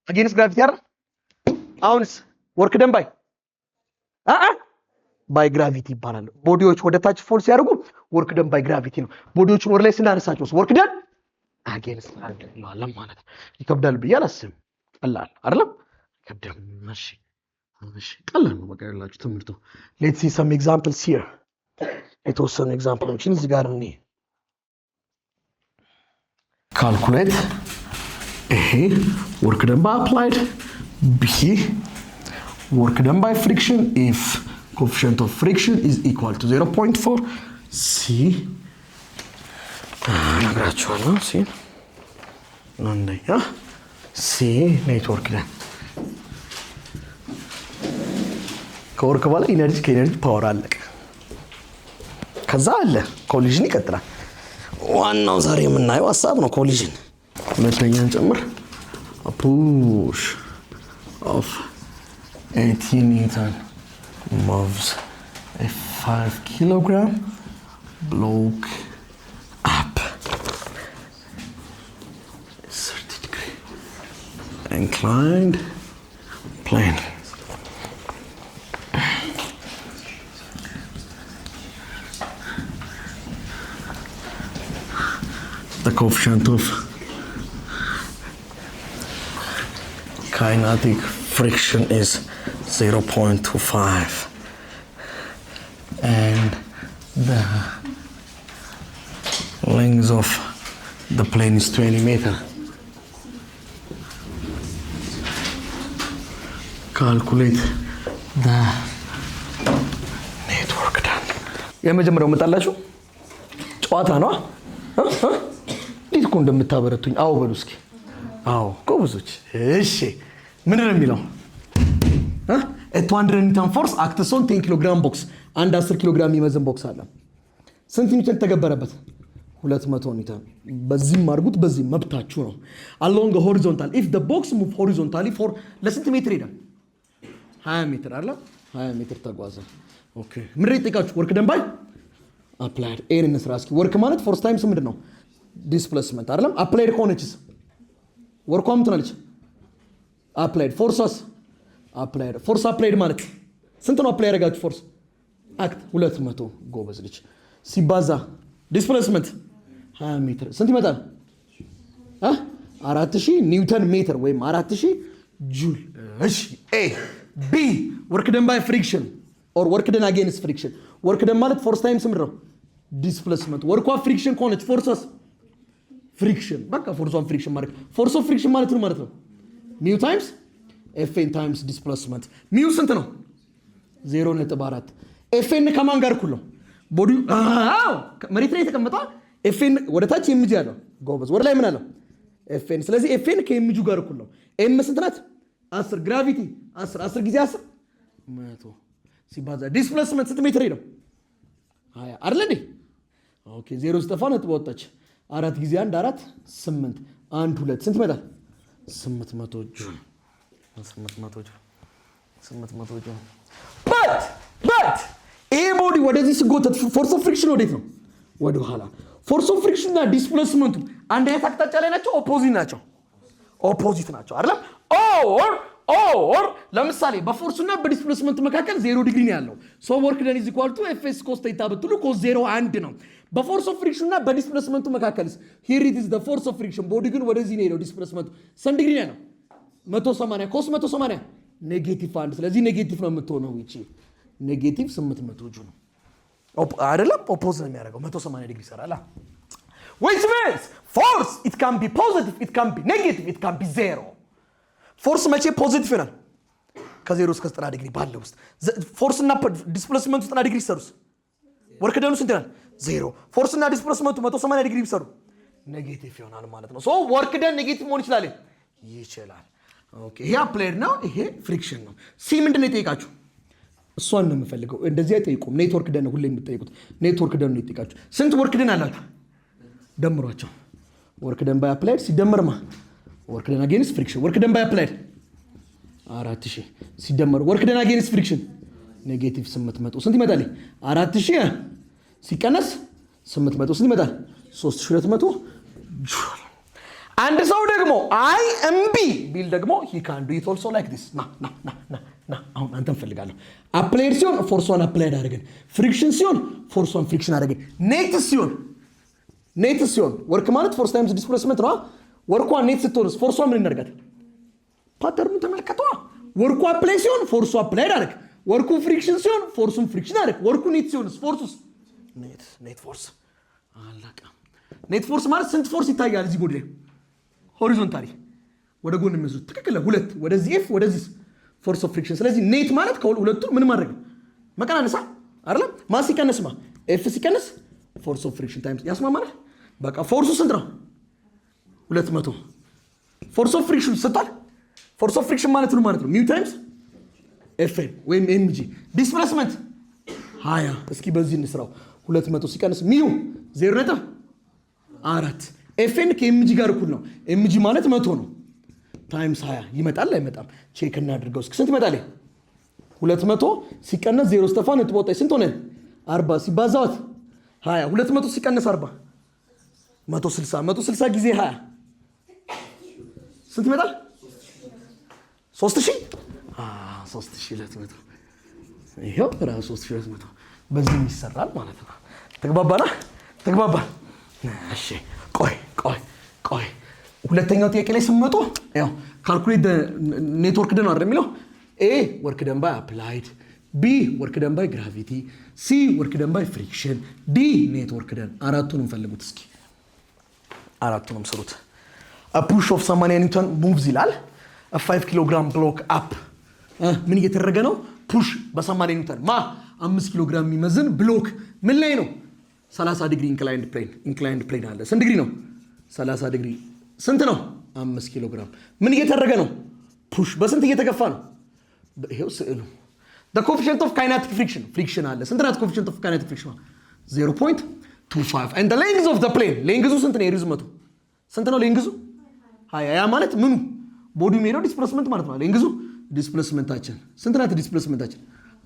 against gravity አይደል አሁንስ work done by by gravity ይባላል ቦዲዎች ወደ ታች ፎርስ ያደርጉ work done by gravity ነው ቦዲዎችን ወደ ላይ ስናነሳቸው work done against gravity ማለት ነው ይከብዳል ብያላስም ቀላል አይደለም ይከብዳል እሺ ቀላል ነው በቃ ያላችሁ ትምህርቱ let's see some examples here የተወሰኑ ኤግዛምፕሎችን እዚህ ጋር እንይ calculate a work done by applied b work done by friction if coefficient of friction is equal to 0.4 c ነግራችኋለሁ c አንደኛ c ኔትወርክ done ከወርክ በኋላ ኢነርጂ ከኢነርጂ ፓወር አለቀ ከዛ አለ ኮሊዥን ይቀጥላል ዋናው ዛሬ የምናየው ሐሳብ ነው ኮሊዥን ሁለተኛን ጨምር push of 18 newton moves a 5 kilogram block up 30 degree inclined plane the coefficient of kinetic friction is 0.25 and the length of the plane is 20 meters. Calculate the network done. የመጀመሪያው መጣላችሁ ጨዋታ ነው እንዴት እኮ እንደምታበረቱኝ አው በሉ እስኪ አው ጎበዞች እሺ ምን ነው የሚለው a 200 ኒውተን ፎርስ acts on 10 ኪሎግራም ቦክስ አንድ 10 ኪሎግራም የሚመዝን ቦክስ አለ ስንት ኒውተን ተገበረበት 200 ኒውተን በዚህም አድርጉት በዚህ መብታችሁ ነው along a horizontal if the box move horizontally for ለስንት ሜትር ሄደ 20 ሜትር አይደል 20 ሜትር ተጓዘ ኦኬ ምን ይጠይቃችሁ ወርክ ደን ባይ applied ኤር እንስራ እስኪ ወርክ ማለት ፎርስ ታይምስ ምንድነው ዲስፕሌስመንት አይደለም applied ከሆነችስ ወርኳም ትናለች applied forces applied force applied ማለት ስንት ነው apply ያደርጋችሁ ፎርስ አክት 200 ጎበዝ ልጅ ሲባዛ ዲስፕሌስመንት 20 ሜትር ስንት ይመጣል 4000 ኒውተን ሜትር ወይም 4000 ጁል እሺ ኤ ቢ work done by friction or work done against friction work done ማለት force times ምንድነው ዲስፕሌስመንት ወርኳ ፍሪክሽን ከሆነች ፎርሰስ ፍሪክሽን በቃ ፎርስ ኦፍ ፍሪክሽን ማለት ፎርስ ኦፍ ፍሪክሽን ማለት ነው ኒው ታይምስ ኤፍኤን ታይምስ ዲስፕሌስመንት ሚው ስንት ነው 0.4 ኤፍኤን ከማን ጋር እኩል ነው ቦዲ መሬት ላይ ተቀመጣ ኤፍኤን ወደ ታች ኤምጂ ያለው ጎበዝ ወደ ላይ ምን አለው ኤፍኤን ስለዚህ ኤፍኤን ከኤምጂ ጋር እኩል ነው ኤም ስንት ናት 10 ግራቪቲ 10 ጊዜ 10 100 ሲባዛ ዲስፕሌስመንት ስንት ሜትር ነው 20 አይደል እንዴ ኦኬ 0 ስጠፋ ነጥብ ወጣች 4 ጊዜ 1 4 8 1 2 ስንት መጣ 800 ጁል 800 ጁል but ኤ ቦዲ ወደዚህ ሲጎተት ፎርስ ኦፍ ፍሪክሽን ወዴት ነው ወደ ኋላ ፎርስ ኦፍ ፍሪክሽን እና ዲስፕሌስመንቱ አንድ አይነት አቅጣጫ ላይ ናቸው ኦፖዚት ናቸው አይደል ኦር ለምሳሌ በፎርሱና በዲስፕሌስመንቱ መካከል 0 ዲግሪ ነው ያለው ሶ ወርክ ደን ኢዝ ኢኳል ቱ ኤፍ ኤስ ኮስ ቴታ ብትሉ ኮስ 0 1 ነው በፎርስ ኦፍ ፍሪክሽን እና በዲስፕሌስመንቱ መካከልስ ሂር ኢት ኢዝ ዘ ፎርስ ኦፍ ፍሪክሽን ቦዲ ግን ወደዚህ ነው ዲስፕሌስመንቱ ስንት ዲግሪ ነው 180 ኮስ 180 ኔጌቲቭ 1 ስለዚህ ኔጌቲቭ ነው የምትሆነው እቺ ኔጌቲቭ 800 ጁ ነው አይደለም ኦፖዝ ነው የሚያደርገው 180 ዲግሪ ይሰራል which means force it can be positive it can be negative it can be zero ፎርስ መቼ ፖዚቲቭ ይሆናል ከ0 እስከ 90 ዲግሪ ባለው ውስጥ ፎርስ እና ዲስፕሌስመንቱ 90 ዲግሪ ይሰሩስ ወርክ ደኑ ስንት ይሆናል 0 ፎርስ እና ዲስፕሌስመንቱ 180 ዲግሪ ይሰሩ ኔጌቲቭ ይሆናል ማለት ነው ሶ ወርክ ደን ኔጌቲቭ መሆን ይችላል ኦኬ ይሄ አፕላይድ ነው ይሄ ፍሪክሽን ነው ሲ ምንድነው የጠየቃችሁ እሷን ነው የምፈልገው እንደዚህ አይጠይቁም ኔትወርክ ደን ሁሌ የምትጠይቁት ኔትወርክ ደን ነው የጠየቃችሁ ስንት ወርክ ደን አላችሁ ደምሯቸው ወርክ ደን ባይ አፕላይድ ሲደመርማ ወርክ ደን አጌንስት ፍሪክሽን ወርክ ደን ባይ አፕላይድ 4000 ሲደመር ወርክ ደን አጌንስት ፍሪክሽን ኔጌቲቭ 800 ስንት ይመጣል 4000 ሲቀነስ 800 ስንት ይመጣል 3200 ጁል አንድ ሰው ደግሞ አይ እምቢ ቢል ደግሞ he can do it also like this ና አሁን አንተን ፈልጋለሁ አፕላይድ ሲሆን ፎርሷን አፕላይድ አድርገን ፍሪክሽን ሲሆን ፎርሷን ፍሪክሽን አድርገን ኔት ሲሆን ወርክ ማለት ፎርስ ታይምስ ዲስፕሌስመንት ነው ወርኳ ኔት ስትሆንስ ፎርሷ ምን እናደርጋት ፓተርኑን ተመልከቷ ወርኩ አፕላይ ሲሆን ፎርሱ አፕላይድ አድርግ ወርኩ ፍሪክሽን ሲሆን ፎርሱን ፍሪክሽን አድርግ ወርኩ ኔት ሲሆንስ ፎርሱስ ኔት ፎርስ አላቃ ኔት ፎርስ ማለት ስንት ፎርስ ይታያል እዚህ ቦዲ ላይ ሆሪዞንታሊ ወደ ጎን የሚያዙት ትክክለ ሁለት ወደዚህ ኤፍ ወደዚህ ፎርስ ኦፍ ፍሪክሽን ስለዚህ ኔት ማለት ከሁለቱ ምን ማድረግ መቀናነሳ አይደል ማስ ሲቀነስማ ኤፍ ሲቀነስ ፎርስ ኦፍ ፍሪክሽን ታይምስ ያስማማል በቃ ፎርሱ ስንት ነው 200 ፎርስ ኦፍ ፍሪክሽን ስንት ፎርስ ኦፍ ፍሪክሽን ማለት ነው ሚው ታይምስ ኤፍ ወይም ኤምጂ ዲስፕሌስመንት 20 እስኪ በዚህ እንስራው 200 ሲቀነስ ሚው 0.4 ኤፍኤን ከኤምጂ ጋር እኩል ነው ኤምጂ ማለት 100 ነው ታይምስ 20 ይመጣል አይመጣም ቼክ እናድርገው እስኪ ስንት ይመጣል 200 ሲቀነስ 0 ስቴፋን እንትወጣይ ስንት ሆነ 40 ሲባዛት 20 200 ሲቀነስ 40 160 ጊዜ 20 ስንት ይመጣል 3000 3200 ይሄው ራሱ 3200 በዚህ ይሰራል ማለት ነው ተግባባና እሺ ቆይ ሁለተኛው ጥያቄ ላይ ስመጡ ያው ካልኩሌት ኔትወርክ ደን አይደል የሚለው ኤ ወርክ ደን ባይ አፕላይድ ቢ ወርክ ደን ባይ ግራቪቲ ሲ ወርክ ደን ባይ ፍሪክሽን ዲ ኔትወርክ ደን አራቱንም ፈልጉት እስኪ አራቱንም ስሩት a push of 80 ኒውተን moves ይላል a 5 ኪሎግራም ብሎክ አፕ ምን እየተደረገ ነው ፑሽ በ80 ኒውተን 5 ኪሎግራም የሚመዝን ብሎክ ምን ላይ ነው 30 ዲግሪ ኢንክላይንድ ፕሌን አለ ስንት ዲግሪ ነው 30 ዲግሪ ስንት ነው 5 ኪሎግራም ምን እየተደረገ ነው ፑሽ በስንት እየተገፋ ነው ይሄው ስዕሉ the coefficient of kinetic friction አለ ስንት ናት coefficient of kinetic friction 0.25 and the length of the plane ሌንግዙ ስንት ነው ሪዝመቱ ስንት ነው ሌንግዙ ያ ማለት ምኑ ቦዲ ሜሮ ዲስፕሌስመንት ማለት ነው ሌንግዙ ዲስፕሌስመንታችን ስንት ናት ዲስፕሌስመንታችን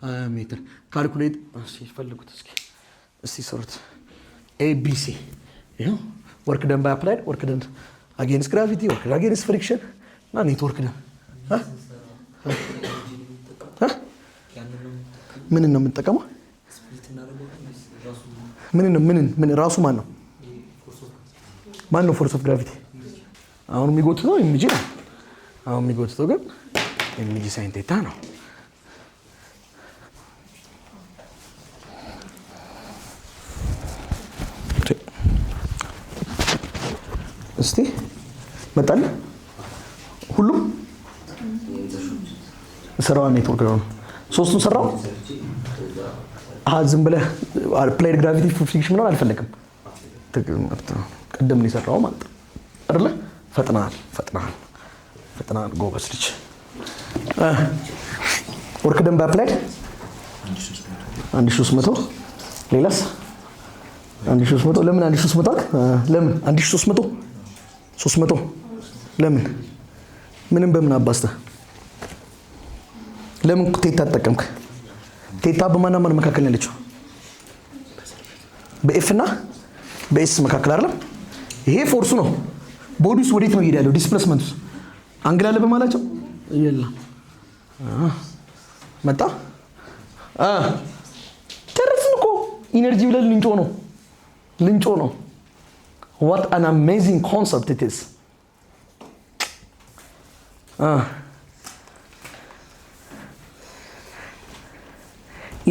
20 ሜትር ካልኩሌት ሲፈልጉት እስኪ ሰሩት ABC ይሄው ወርክ ደን ባይ አፕላይድ ወርክ ደን አጌንስት ግራቪቲ ወርክ አጌንስት ፍሪክሽን እና ኔትወርክ ደን ምን ነው የምንጠቀመው ምን ራሱ ማን ነው ፎርስ ኦፍ ግራቪቲ አሁን የሚጎትተው ኤምጂ ነው አሁን የሚጎትተው ግን ኤምጂ ሳይን ቴታ ነው እስቲ መጣል ሁሉም ሰራው ኔትወርክ ነው ሶስቱን ሰራው ዝም ብለህ አፕላይድ ግራቪቲ ፍሪክሽን ምናምን አልፈለግም ቀደም ነው የሰራው ማለት አይደለ ፈጥናል ጎበዝ ልጅ ወርክ ደን ባይ አፕላይድ 1300 ሌላስ 1300 ለምን 1300 ለምን 1300 ለምን ምንም በምን አባስተ ለምን ቴታ ተጠቀምክ ቴታ በማና ማን መካከል ነው ያለችው በኤፍ እና በኤስ መካከል አይደል ይሄ ፎርሱ ነው ቦዲስ ወዴት ነው ይሄዳለው ዲስፕሌስመንቱስ አንግል አለ በማላቸው የለም መጣ ጨረስን እኮ ኢነርጂ ብለን ልንጮ ነው what an amazing concept it is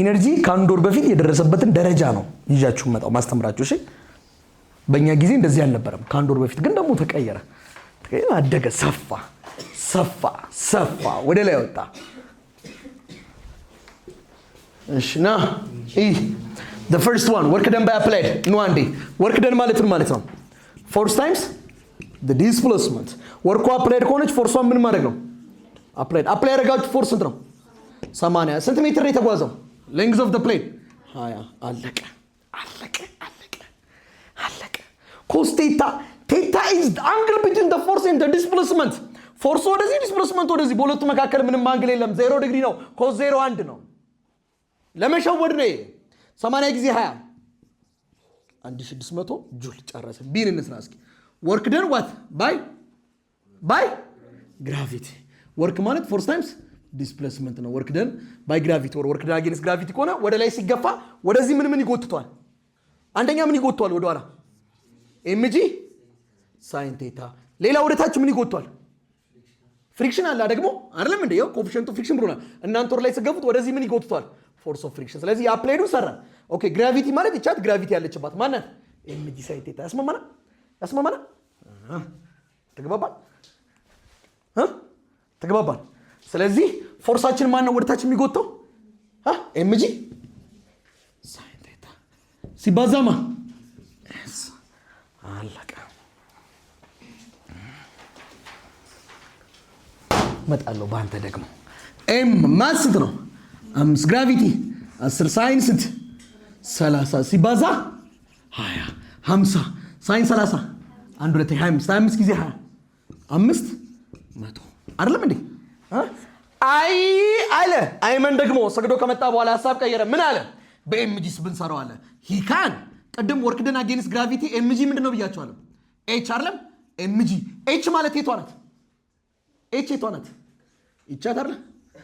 ኢነርጂ ከአንድ ወር በፊት የደረሰበትን ደረጃ ነው ይዣችሁ መጣው ማስተምራችሁ እሺ በእኛ ጊዜ እንደዚህ አልነበረም ከአንድ ወር በፊት ግን ደግሞ ተቀየረ አደገ ሰፋ ወደ ላይ ወጣ እሺ ና the first one work done by applied no አንዴ work done ማለት ነው force times the displacement work applied ከሆነች force ምን ማድረግ ነው applied apply ያደረጋችሁ force ስንት ነው 80 ስንት ሜትር ነው የተጓዘው length of the plane 20 አለቀ cos theta is the angle between the force and the displacement force ወደዚህ displacement ወደዚህ በሁለቱ መካከል ምንም አንግል የለም 0 ዲግሪ ነው cos 0 1 ነው ለመሸወድ ነው 80 ጊዜ 20 1600 ጁል ጨረሰ ቢን እንስራ እስኪ work done what by gravity work ማለት force times displacement ነው work done by gravity or work done against gravity ከሆነ ወደ ላይ ሲገፋ ወደዚህ ምን ይጎትቷል አንደኛ ምን ይጎትቷል ወደ ኋላ mg sin theta ሌላ ወደ ታች ምን ይጎትቷል ፍሪክሽን አለ ደግሞ አይደለም እንዴ ያው ኮኤፊሺየንቱ ፍሪክሽን ብሎናል እናንተ ወር ላይ ሲገፉት ወደዚህ ምን ይጎትቷል ፎርስ ኦፍ ፍሪክሽን ስለዚህ አፕላይዱ ሰራ ኦኬ ግራቪቲ ማለት ይቻት ግራቪቲ ያለችባት ማናት mg sin theta ያስማማና ተግባባን ስለዚህ ፎርሳችን ማን ነው ወደ ታች የሚጎተው mg sin theta ሲባዛማ አለቀ መጣለው ባንተ ደግሞ m ማስ ስንት ነው 5 ግራቪቲ 10 ሳይን ስንት 30 ሲባዛ 20 50 ሳይን 30 1 2 25 ጊዜ 20 5 100 አይደለም እንዴ አለ አይመን ደግሞ ሰግዶ ከመጣ በኋላ ሐሳብ ቀየረ ምን አለ በኤምጂስ ብንሰራው አለ ሂካን ቀደም ወርክ ደን አጌንስት ግራቪቲ ኤምጂ ምንድነው ብያቸዋለሁ ኤች አይደለም ኤምጂ ኤች ማለት የቷ ናት ኤች የቷ ናት ይቻት አይደል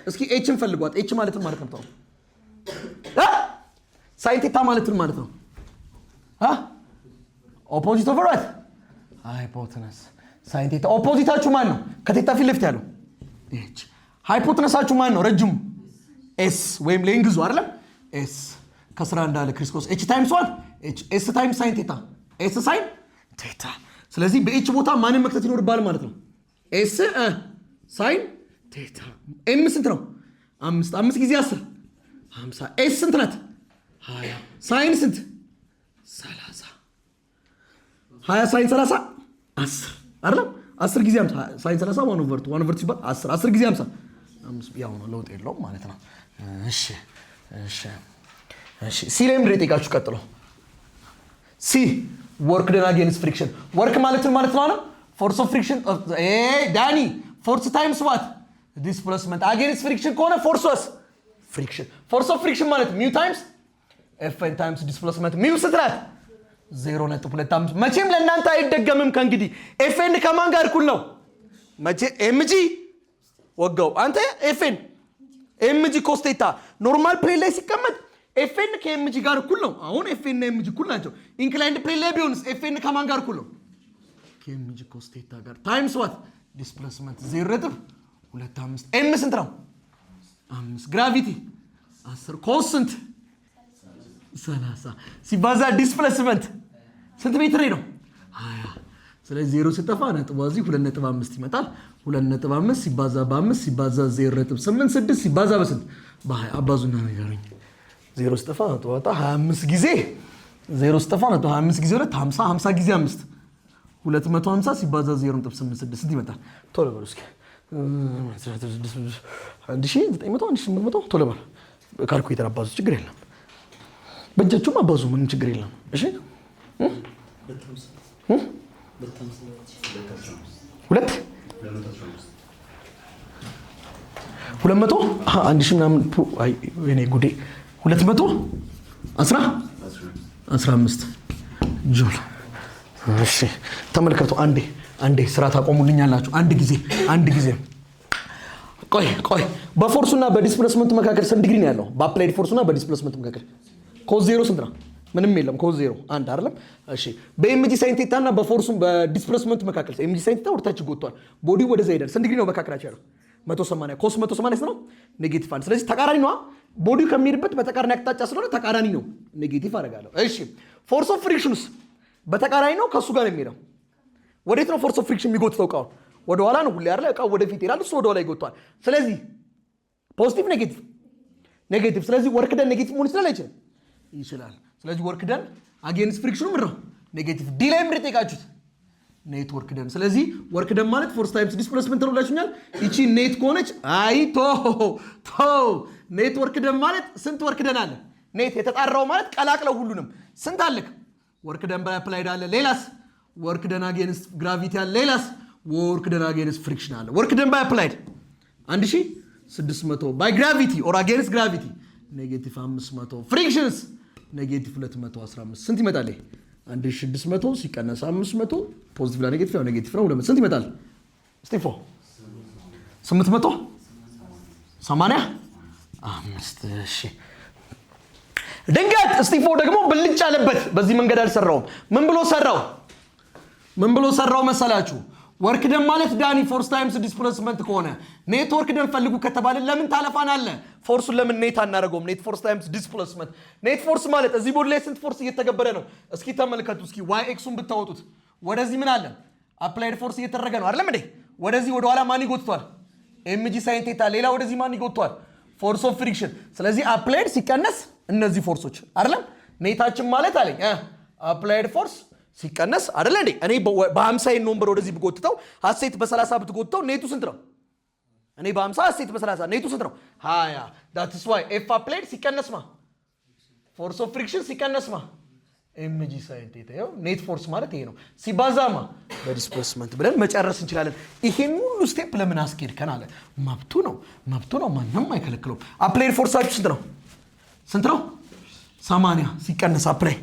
እስኪ ኤችን ፈልጓት ኤች ማለት ምን ማለት ነው ሳይን ቴታ ማለት ምን ማለት ነው ኦፖዚት ኦፍ ዋት ሃይፖቴነስ ሳይን ቴታ ኦፖዚታችሁ ማን ነው ከቴታ ፊት ለፊት ያለው ኤች ሃይፖቴነሳችሁ ማን ነው ረጅሙ ኤስ ወይም ሌንግዙ አይደለም ኤስ ከስራ እንዳለ ክሪስኮስ ኤች ታይምስ ዋት ኤች ኤስ ታይምስ ሳይን ቴታ ኤስ ሳይን ቴታ ስለዚህ በኤች ቦታ ማንን መክተት ይኖርባል ማለት ነው ኤስ ሳይን ቴታ ኤም ስንት ነው 5 ጊዜ 10 50 ኤስ ስንት ናት 20 ሳይን ስንት 30 20 ሳይን 30 10 አይደለም 10 ጊዜ 50 ሳይን 30 1 ኦቨር 2 ሲባል 10 ጊዜ 50 5 ያው ነው ለውጥ የለውም ማለት ነው እሺ ሲ ላይ ምንድን ጠይቃችሁ ቀጥሎ ሲ ወርክ ደን አጌንስት ፍሪክሽን ወርክ ማለት ነው ፎርስ ኦፍ ፍሪክሽን ዳኒ ፎርስ ታይምስ ዋት ዲስፕሌስመንት አጌንስት ፍሪክሽን ከሆነ ፎርስ ኦፍ ፍሪክሽን ማለት ሚው ታይምስ ኤፍኤን ታይምስ ዲስፕሌስመንት ሚው ስትላት 0.25 መቼም ለእናንተ አይደገምም ከእንግዲህ ኤፍኤን ከማን ጋር እኩል ነው መቼ ኤምጂ ወጋው አንተ ኤፍኤን ኤምጂ ኮስ ቴታ ኖርማል ፕሌን ላይ ሲቀመጥ ኤፍኤን ከኤምጂ ጋር እኩል ነው አሁን ኤፍኤን እና ኤምጂ እኩል ናቸው ኢንክላይንድ ፕሌን ላይ ቢሆንስ ኤፍኤን ከማን ጋር እኩል ነው ከኤምጂ ኮስ ቴታ ጋር ታይምስ ዋት ዲስፕሌስመንት 0.25 ኤም ስንት ነው 5 ግራቪቲ 10 ኮስ ስንት 30 ሲባዛ ዲስፕሌስመንት ስንት ሜትር ነው 20 ስለዚህ 0 ሲጠፋ ነጥብ እዚህ 2.5 ይመጣል 2.5 ሲባዛ በ5 ሲባዛ 0.86 ሲባዛ በስንት በ20 አባዙና ነገሩኝ 0 ሲጠፋ ነጥብ 25 ጊዜ 0 ሲጠፋ ነጥብ 25 ጊዜ 2 50 50 ጊዜ 5 250 ሲባዛ 0.86 ስንት ይመጣል ቶሎ በሉ እስኪ 1900 ቶሎ በሉ ካልኩሌተር አባዙ ችግር የለም በእጃችሁም አባዙ ምን ችግር የለም እሺ ሁለት 200 አንድ ሺህ ምናምን አይ እኔ ጉዴ 215 ጁል እሺ ተመልከቱ አንዴ ስራ ታቆሙልኛላችሁ አንድ ጊዜ ቆይ በፎርሱና በዲስፕሌስመንቱ መካከል ስንት ዲግሪ ነው ያለው? በአፕላይድ ፎርሱና በዲስፕሌስመንቱ መካከል ኮዝ 0 ስንት ነው? ምንም የለም። ኮዝ 0 አንድ አይደለም። እሺ በኤምጂ ሳይን ቴታ እና በፎርሱ በዲስፕሌስመንቱ መካከል ኤምጂ ሳይን ቴታ ወደ ታች ጎቷል፣ ቦዲው ወደዛ ይሄዳል። ስንት ዲግሪ ነው መካከላቸው ያለው? 180 ኮስ 180 ነው ኔጌቲቭ አንድ። ስለዚህ ተቃራኒ ነው። ቦዲው ከሚሄድበት በተቃራኒ አቅጣጫ ስለሆነ ተቃራኒ ነው፣ ኔጌቲቭ አደርጋለሁ። እሺ ፎርስ ኦፍ ፍሪክሽንስ በተቃራኒ ነው፣ ከሱ ጋር ነው የሚሄደው። ወዴት ነው ፎርስ ኦፍ ፍሪክሽን የሚጎትተው? እቃው ወደ ኋላ ነው ሁሌ አይደል? እቃው ወደፊት ይሄዳል፣ እሱ ወደ ኋላ ይጎትቷል። ስለዚህ ፖዚቲቭ ኔጌቲቭ። ስለዚህ ወርክ ደን ኔጌቲቭ መሆን ይችላል። ስለዚህ ወርክ ደን አጌንስት ፍሪክሽኑ ምንድን ነው? ኔጌቲቭ። ዲ ላይ ምንድን ጠይቃችሁት? ኔት ወርክ ደን። ስለዚህ ወርክ ደን ማለት ፎርስ ታይምስ ዲስፕሌስመንት ነው ብላችሁኛል። ይቺ ኔት ከሆነች ኔት ወርክ ደን ማለት ስንት ወርክ ደን አለ? ኔት የተጣራው ማለት ቀላቅለው ሁሉንም ስንት አለክ? ወርክ ደን ባይ አፕላይድ አለ። ሌላስ? ወርክ ደን አጌንስት ግራቪቲ አለ። ሌላስ? ወርክ ደን አጌንስት ፍሪክሽን አለ። ወርክ ደን ባይ አፕላይድ 1600 ባይ ግራቪቲ ኦር አጌንስት ግራቪቲ ኔጌቲቭ 500 ፍሪክሽንስ ኔጌቲቭ 215 ስንት ይመጣል? 1600 ሲቀነስ 500 ፖዚቲቭ ላይ ኔጌቲቭ ነው፣ ኔጌቲቭ ነው። ስንት ይመጣል? ስቲፎ 885። እሺ ድንገት ስቲፎ ደግሞ ብልጭ አለበት። በዚህ መንገድ አልሰራውም። ምን ብሎ ሰራው መሰላችሁ? ወርክ ደን ማለት ዳኒ ፎርስ ታይምስ ዲስፕሌስመንት ከሆነ ኔት ወርክ ደን ፈልጉ ከተባለ ለምን ታለፋናለ? ፎርሱን ለምን ኔት አናደርገውም? ኔት ፎርስ ታይምስ ዲስፕሌስመንት። ኔት ፎርስ ማለት እዚህ ቦዲ ላይ ስንት ፎርስ እየተገበረ ነው? እስኪ ተመልከቱ። እስኪ ዋይ ኤክሱን ብታወጡት ወደዚህ ምን አለ? አፕላይድ ፎርስ እየተደረገ ነው አይደለም እንዴ? ወደዚህ ወደ ኋላ ማን ይጎትቷል? ኤምጂ ሳይን ቴታ። ሌላ ወደዚህ ማን ይጎትቷል? ፎርስ ኦፍ ፍሪክሽን። ስለዚህ አፕላይድ ሲቀነስ እነዚህ ፎርሶች አይደለም ኔታችን ማለት አለኝ አፕላይድ ፎርስ ሲቀነስ አይደለ እንዴ? እኔ በ50 ነምበር ወደዚህ ብጎትተው ሀሴት በ30 ብትጎትተው ኔቱ ስንት ነው? እኔ በ50 ሀሴት በ30 ኔቱ ስንት ነው? 20 that is why ኤፍ አፕላይድ ሲቀነስማ ፎርስ ኦፍ ፍሪክሽን ሲቀነስማ ኤምጂ ሳይን ቴታ። ይኸው ኔት ፎርስ ማለት ይሄ ነው። ሲባዛማ በዲስፕሌስመንት ብለን መጨረስ እንችላለን። ይሄን ሁሉ ስቴፕ ለምን አስኬድከን አለ። መብቱ ነው፣ ማንም አይከለክለውም። አፕላይድ ፎርሳችሁ ስንት ነው? 80 ሲቀነስ አፕላይ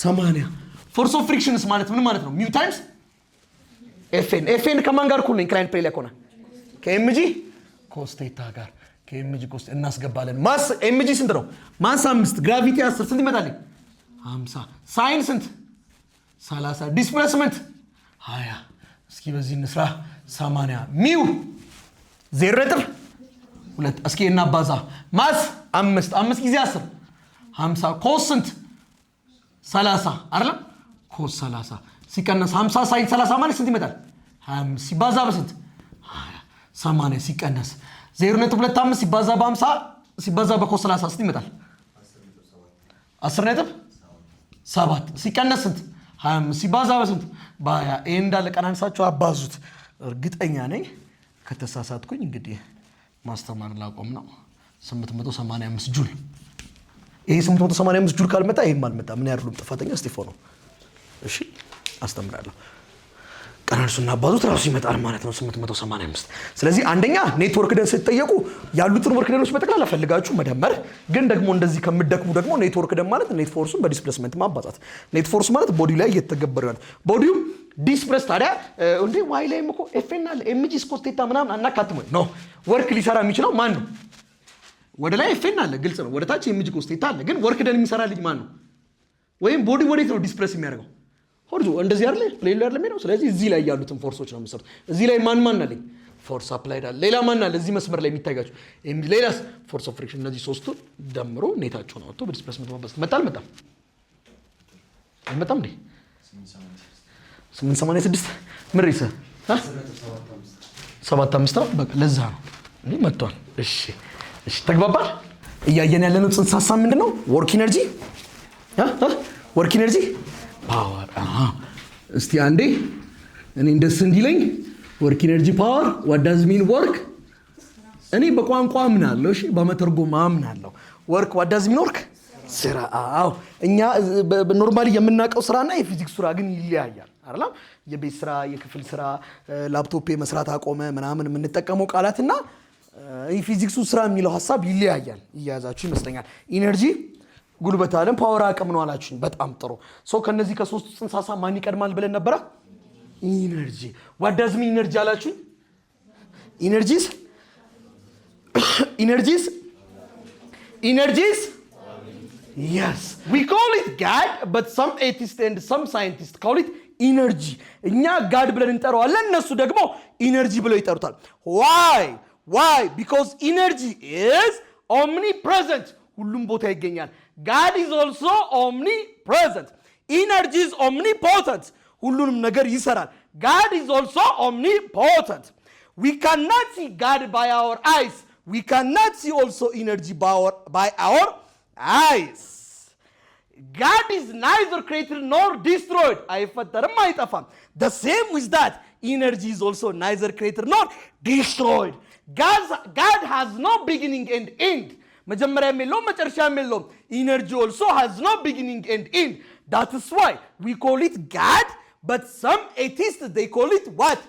80። ፎርስ ኦፍ ፍሪክሽንስ ማለት ምን ማለት ነው? ሚው ታይምስ ኤፍኤን ከማን ጋር እኩል ነው? ኢንክላይንድ ፕሌን ላይ ከሆነ ከኤምጂ ኮስ ቴታ ጋር ከኤምጂ ኮስ እናስገባለን። ማስ ኤምጂ ስንት ነው? ማስ 5 ግራቪቲ 10 ስንት ይመጣል? 50 ሳይን ስንት? 30 ዲስፕሌስመንት 20። እስኪ በዚህ እንስራ 80 ሚው 0.2 እስኪ እናባዛ። ማስ 5 ጊዜ 10 50 ኮስ ስንት? 30 አይደለም? ኮስ 30 ሲቀነስ 50 ሳይን 30 ማለት ስንት ይመጣል? 25 ሲባዛ በስንት? 80 ሲቀነስ 0.25 ሲባዛ በ50 ሲባዛ በኮስ 30 ስንት ይመጣል? 10.7 ሲቀነስ ስንት? 25 ሲባዛ በስንት? በ20። ይሄ እንዳለ ቀናንሳችሁ አባዙት። እርግጠኛ ነኝ ከተሳሳትኩኝ እንግዲህ ማስተማር ላቆም ነው። 885 ጁል። ይሄ 885 ጁል ካልመጣ ይሄም አልመጣ። ምን ያርሉም ጥፋተኛ ስቲፎ ነው። እሺ አስተምራለሁ። ቀናንሱና አባዙት ራሱ ይመጣል ማለት ነው 885። ስለዚህ አንደኛ ኔትወርክ ደን ስትጠየቁ ያሉትን ወርክ ደኖች በጠቅላላ ፈልጋችሁ መደመር፣ ግን ደግሞ እንደዚህ ከምትደክሙ ደግሞ ኔትወርክ ደን ማለት ኔት ፎርሱን በዲስፕሌስመንት ማባዛት። ኔት ፎርስ ማለት ቦዲ ላይ እየተገበረ ያለ ቦዲው ዲስፕሌስ። ታዲያ እንዴ ዋይ ላይም እኮ ኤፍኤን አለ ኤምጂ ስኮስ ቴታ ምናምን አናካትም ነው። ወርክ ሊሰራ የሚችለው ማን ነው? ወደ ላይ ኤፍኤን አለ ግልጽ ነው። ወደ ታች ኤምጂ ኮስ ቴታ አለ። ግን ወርክ ደን የሚሰራ ልጅ ማን ነው? ወይም ቦዲ ወዴት ነው ዲስፕሌስ የሚያደርገው? ሆርዞ እንደዚህ አይደል? ፕሌን ላይ አይደል የሚለው። ስለዚህ እዚህ ላይ ያሉትን ፎርሶች ነው የሚሰሩት። እዚህ ላይ ማን አለኝ? ፎርስ አፕላይድ አለ። ሌላ ማን አለ? እዚህ መስመር ላይ የሚታያችሁ ሌላስ? ፎርስ ኦፍ ፍሪክሽን። እነዚህ ሶስቱ ደምሮ ኔታቸው ነው ወጥቶ በዲስፕሌስመንት ማባዛት። መጣል አልመጣም እንዴ? 886 ምሪሰ 75 ነው። በቃ ለዛ ነው እንዴ መጥቷል። እሺ ተግባባል። እያየን ያለነው ጽንሰ ሐሳብ ምንድነው? ወርክ ኢነርጂ ፓወር። እስቲ አንዴ እኔ እንደስ እንዲለኝ ወርክ ኢነርጂ ፓወር what does mean work? እኔ በቋንቋ አምናለሁ። እሺ በመተርጎም አምናለሁ። ወርክ what does mean work? ስራ። አዎ እኛ ኖርማሊ የምናውቀው ስራና የፊዚክስ ስራ ግን ይለያያል አይደል? የቤት ስራ፣ የክፍል ስራ፣ ላፕቶፕ መስራት አቆመ ምናምን የምንጠቀመው ቃላትና የፊዚክሱ ስራ የሚለው ሐሳብ ይለያያል። እያያዛችሁ ይመስለኛል። ኢነርጂ ጉልበት አለን፣ ፓወር አቅም ነው አላችሁኝ። በጣም ጥሩ። ከነዚህ ከሶስቱ ጽንሰ ሐሳብ ማን ይቀድማል ብለን ነበረ? ኢነርጂ። what does mean ኢነርጂ አላችሁኝ? ኢነርጂስ Energies? Yes. We call it God, but some atheists and some scientists call it energy. እኛ God ብለን እንጠራዋለን እነሱ ደግሞ energy ብለው ይጠሩታል. Why? Because energy is omnipresent. ሁሉም ቦታ ይገኛል. God is also omnipresent. Energy is omnipotent. ሁሉንም ነገር ይሰራል. God is also omnipotent. We cannot see God by our eyes. We cannot see also energy by our eyes. God is neither created nor destroyed. አይፈጠርም አይጠፋም. The same with that. Energy is also neither created nor destroyed. God has no beginning and end. መጀመሪያም የለውም መጨረሻም የለውም. Energy also has no beginning and end. That is why we call it God, but some atheists they call it what?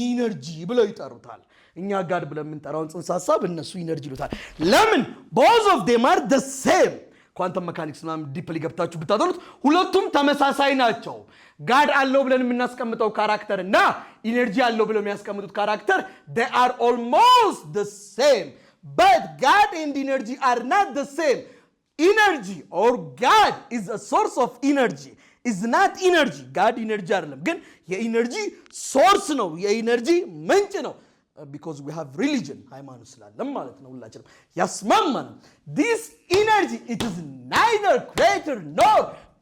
Energy ብለው ይጠሩታል. እኛ ጋድ ብለን የምንጠራውን ጽንሰ ሐሳብ እነሱ ኢነርጂ ይሉታል. ለምን? both of them are the same. ኳንተም መካኒክስ ምናምን ዲፕሊ ገብታችሁ ብታጠኑት ሁለቱም ተመሳሳይ ናቸው. ጋድ አለው ብለን የምናስቀምጠው ካራክተር እና ኢነርጂ አለው ብለው የሚያስቀምጡት ካራክተር they are almost the same, but God and energy are not the same. Energy or God is a source of energy, is not energy. God energy አይደለም ግን የኢነርጂ ሶርስ ነው, የኢነርጂ ምንጭ ነው. Because we have religion, ሃይማኖት ስላለም ማለት ነው ሁላችንም ያስማማን. This energy, it is neither created nor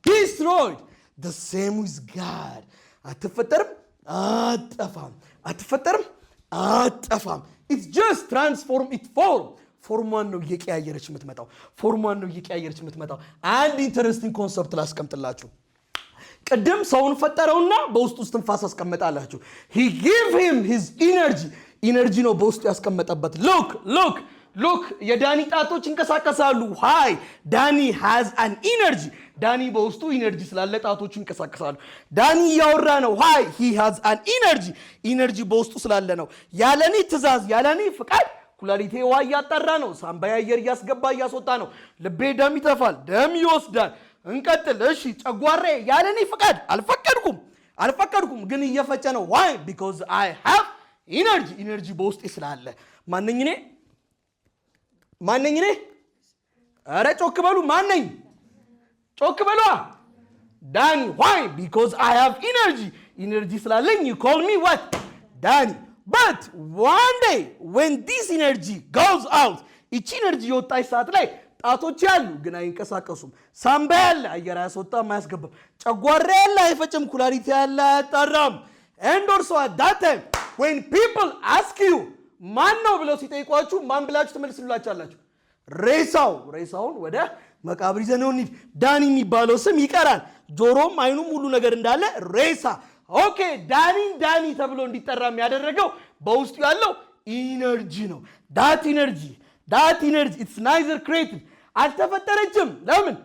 destroyed. The same with God. አትፈጠርም አትጠፋም. It's just transform it form. ፎርሟን ነው እየቀያየረች የምትመጣው. አንድ ኢንተረስቲንግ ኮንሰፕት ላስቀምጥላችሁ. ቅድም ሰውን ፈጠረውና በውስጡ ትንፋስ አስቀመጣላችሁ. He gave him his energy. ኢነርጂ ነው በውስጡ ያስቀመጠበት. look የዳኒ ጣቶች ይንቀሳቀሳሉ. why? ዳኒ has an energy. ዳኒ በውስጡ ኢነርጂ ስላለ ጣቶቹ ይንቀሳቀሳሉ. ዳኒ ያወራ ነው. why? he has an energy. ኢነርጂ በውስጡ ስላለ ነው. ያለኔ ትእዛዝ ያለኔ ፍቃድ ኩላሊቴ ውሃ እያጠራ ነው. ሳምባዬ አየር እያስገባ እያስወጣ ነው. ልቤ ደም ይተፋል፣ ደም ይወስዳል። እንቀጥል። እሺ ጨጓሬ ያለኔ ፍቃድ አልፈቀድኩም ግን እየፈጨ ነው. why? because I have ኢነርጂ በውስጤ ስላለ። ማነኝ እኔ? ኧረ ጮክ በሉ። ማነኝ? ጮክ በሉ። ዳኒ. why? because I have ኢነርጂ ስላለኝ you call me what? ዳኒ. but one day when this energy goes out, እቺ ኢነርጂ የወጣች ሰዓት ላይ ጣቶች ያሉ ግን አይንቀሳቀሱም። ሳምባ ያለ አየር አያስወጣም አያስገባም። ጨጓራ ያለ አይፈጭም። ኩላሊት ያለ አያጣራም. and also at that time when people ask you ማን ነው ብለው ሲጠይቋችሁ ማን ብላችሁ ትመልሱላችኋላችሁ? ሬሳውን ወደ መቃብር ይዘነው እንሂድ። ዳኒ የሚባለው ስም ይቀራል። ጆሮም አይኑም ሁሉ ነገር እንዳለ ሬሳ። ኦኬ ዳኒ ተብሎ እንዲጠራ የሚያደረገው በውስጡ ያለው ኢነርጂ ነው. that energy it's neither created. አልተፈጠረችም። ለምን?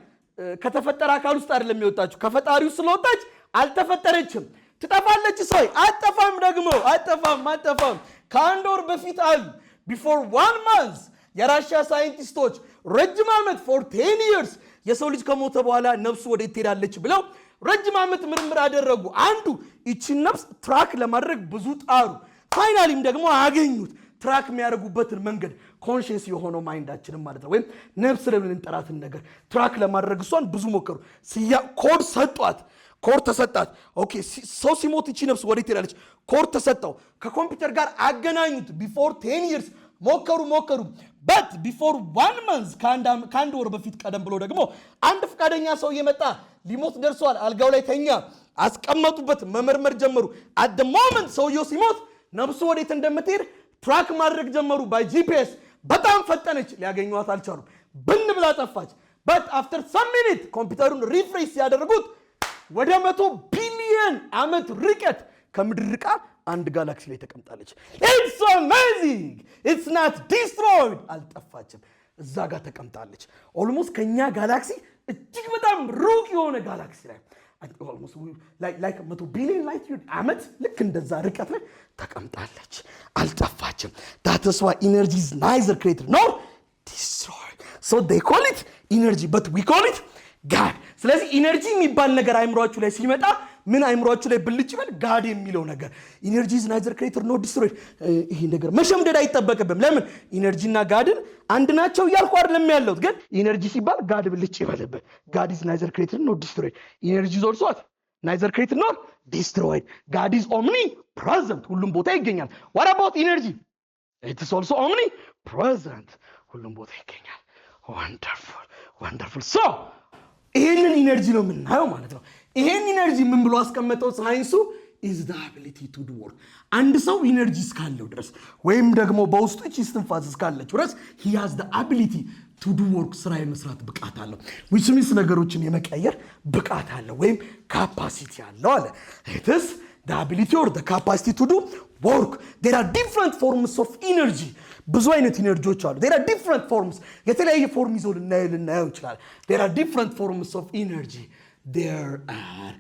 ከተፈጠረ አካል ውስጥ አይደለም የሚወጣችሁ፣ ከፈጣሪው ስለወጣች አልተፈጠረችም። ትጠፋለች ሰው አጠፋም። ደግሞ አጠፋም። ከአንድ ወር በፊት አሉ before 1 month የራሽያ ሳይንቲስቶች ረጅም ዓመት for 10 years የሰው ልጅ ከሞተ በኋላ ነፍሱ ወዴት ትሄዳለች ብለው ረጅም ዓመት ምርምር አደረጉ። አንዱ እቺን ነፍስ ትራክ ለማድረግ ብዙ ጣሩ። ፋይናሊም ደግሞ አገኙት። ትራክ የሚያደርጉበትን መንገድ ኮንሽስ የሆነው ማይንዳችንን ማለት ነው፣ ወይም ነፍስ ለምን እንጠራትን ነገር ትራክ ለማድረግ እሷን ብዙ ሞከሩ። ኮድ ተሰጣት። ኦኬ ሰው ሲሞት እቺ ነፍስ ወዴት ትሄዳለች? ኮድ ተሰጣው። ከኮምፒውተር ጋር አገናኙት። before 10 years ሞከሩ but before 1 month ከአንድ ወር በፊት ቀደም ብሎ ደግሞ አንድ ፈቃደኛ ሰው የመጣ ሊሞት ደርሷል። አልጋው ላይ ተኛ። አስቀመጡበት። መመርመር ጀመሩ። at the moment ሰውየው ሲሞት ነፍሱ ወዴት እንደምትሄድ ትራክ ማድረግ ጀመሩ by GPS። በጣም ፈጠነች። ሊያገኙት አልቻሉም። ብን ብላ ጠፋች። but after some minute ኮምፒውተሩን ሪፍሬሽ ያደረጉት ወደ 100 ቢሊዮን ዓመት ርቀት ከምድር ርቃ አንድ ጋላክሲ ላይ ተቀምጣለች። it's so amazing, it's not destroyed. አልጠፋችም፣ እዛ ጋር ተቀምጣለች። ኦልሞስት ከኛ ጋላክሲ እጅግ በጣም ሩቅ የሆነ ጋላክሲ ላይ ኦልሞስት like 100 ቢሊዮን ላይት ይር ዓመት ልክ እንደዛ ርቀት ላይ ተቀምጣለች። አልጠፋችም። that is why energy is neither created nor destroyed. so they call it energy but we call it God. ስለዚህ ኢነርጂ የሚባል ነገር አይምሯችሁ ላይ ሲመጣ ምን አይምሮአችሁ ላይ ብልጭ ይበል ጋድ የሚለው ነገር ኢነርጂ ኢዝ ናይዘር ክሬተር ኖር ዲስትሮይድ ይሄ ነገር መሸምደድ አይጠበቅብም ለምን ኢነርጂና ጋድን አንድ ናቸው እያልኩ አይደለም ያለሁት ግን ኢነርጂ ሲባል ጋድ ብልጭ ይበልበት ጋድ ኢዝ ናይዘር ክሬተር ኖር ዲስትሮይድ ኢነርጂ ኢዝ ኦልሶ ናይዘር ክሬተር ኖር ዲስትሮይድ ጋድ ኢዝ ኦምኒ ፕሬዘንት ሁሉም ቦታ ይገኛል what about energy it is also omni present ሁሉም ቦታ ይገኛል wonderful so ይሄንን ኢነርጂ ነው የምናየው ማለት ነው ይሄን ኢነርጂ ምን ብሎ አስቀመጠው ሳይንሱ is the ability to do work አንድ ሰው ኢነርጂ እስካለው ድረስ ወይም ደግሞ በውስጡ እስትንፋስ እስካለች ድረስ he has the ability to do work ስራ የመስራት ብቃት አለው which means ነገሮችን የመቀየር ብቃት አለው ወይም ካፓሲቲ አለው አለ it is the ability or the capacity to do work there are different forms of energy ብዙ አይነት ኢነርጂዎች አሉ there are different forms የተለያየ ፎርም ይዞ ልናየው ይችላል there are different forms of energy there are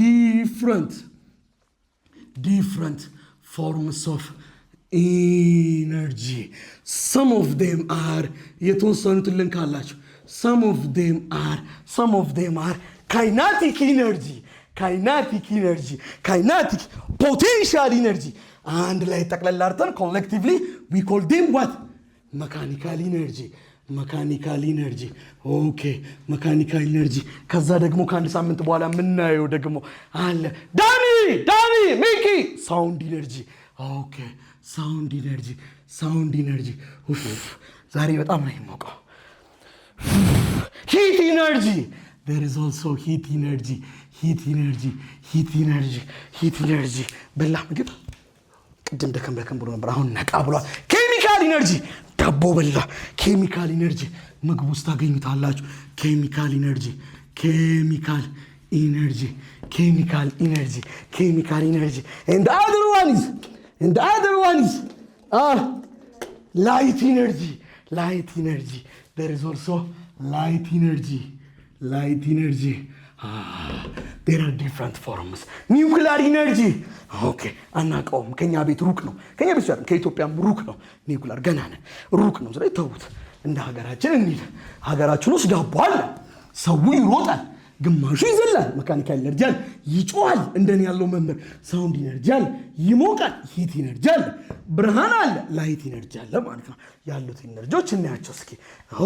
different forms of energy some of them are የተወሰኑትን ልንካላችሁ some of them are kinetic energy potential energy and ላይ ተቀላላርተን collectively we call them what mechanical energy okay mechanical energy ከዛ ደግሞ ከአንድ ሳምንት በኋላ ምናየው ደግሞ አለ ዳኒ ሚኪ sound energy okay sound energy ዛሬ በጣም ነው የሞቀው heat energy there is also heat energy በላ ምግብ ቅድም ደከም ብሎ ነበር አሁን ነቃ ብሏል ኬሚካል ኢነርጂ ዳቦ በላ ኬሚካል ኢነርጂ ምግብ ውስጥ ታገኙታላችሁ ኬሚካል ኢነርጂ and the other one is light energy there is also light energy there are different forms nuclear energy okay አናቀውም ከኛ ቤት ሩቅ ነው ከኛ ቤት አይደለም ከኢትዮጵያም ሩቅ ነው ኒውክሊየር ገና ነው ሩቅ ነው ስለዚህ ተውት እንደ ሀገራችን እንሂድ ሀገራችን ውስጥ ዳቦ አለ ሰው ይሮጣል ግማሹ ይዘላል መካኒካል ኢነርጂ አለ ይጮሃል እንደኔ ያለው መምህር ሳውንድ ኢነርጂ አለ ይሞቃል ሂት ኢነርጂ አለ ብርሃን አለ ላይት ኢነርጂ አለ ማለት ነው ያሉት ኢነርጂዎች እናያቸው እስኪ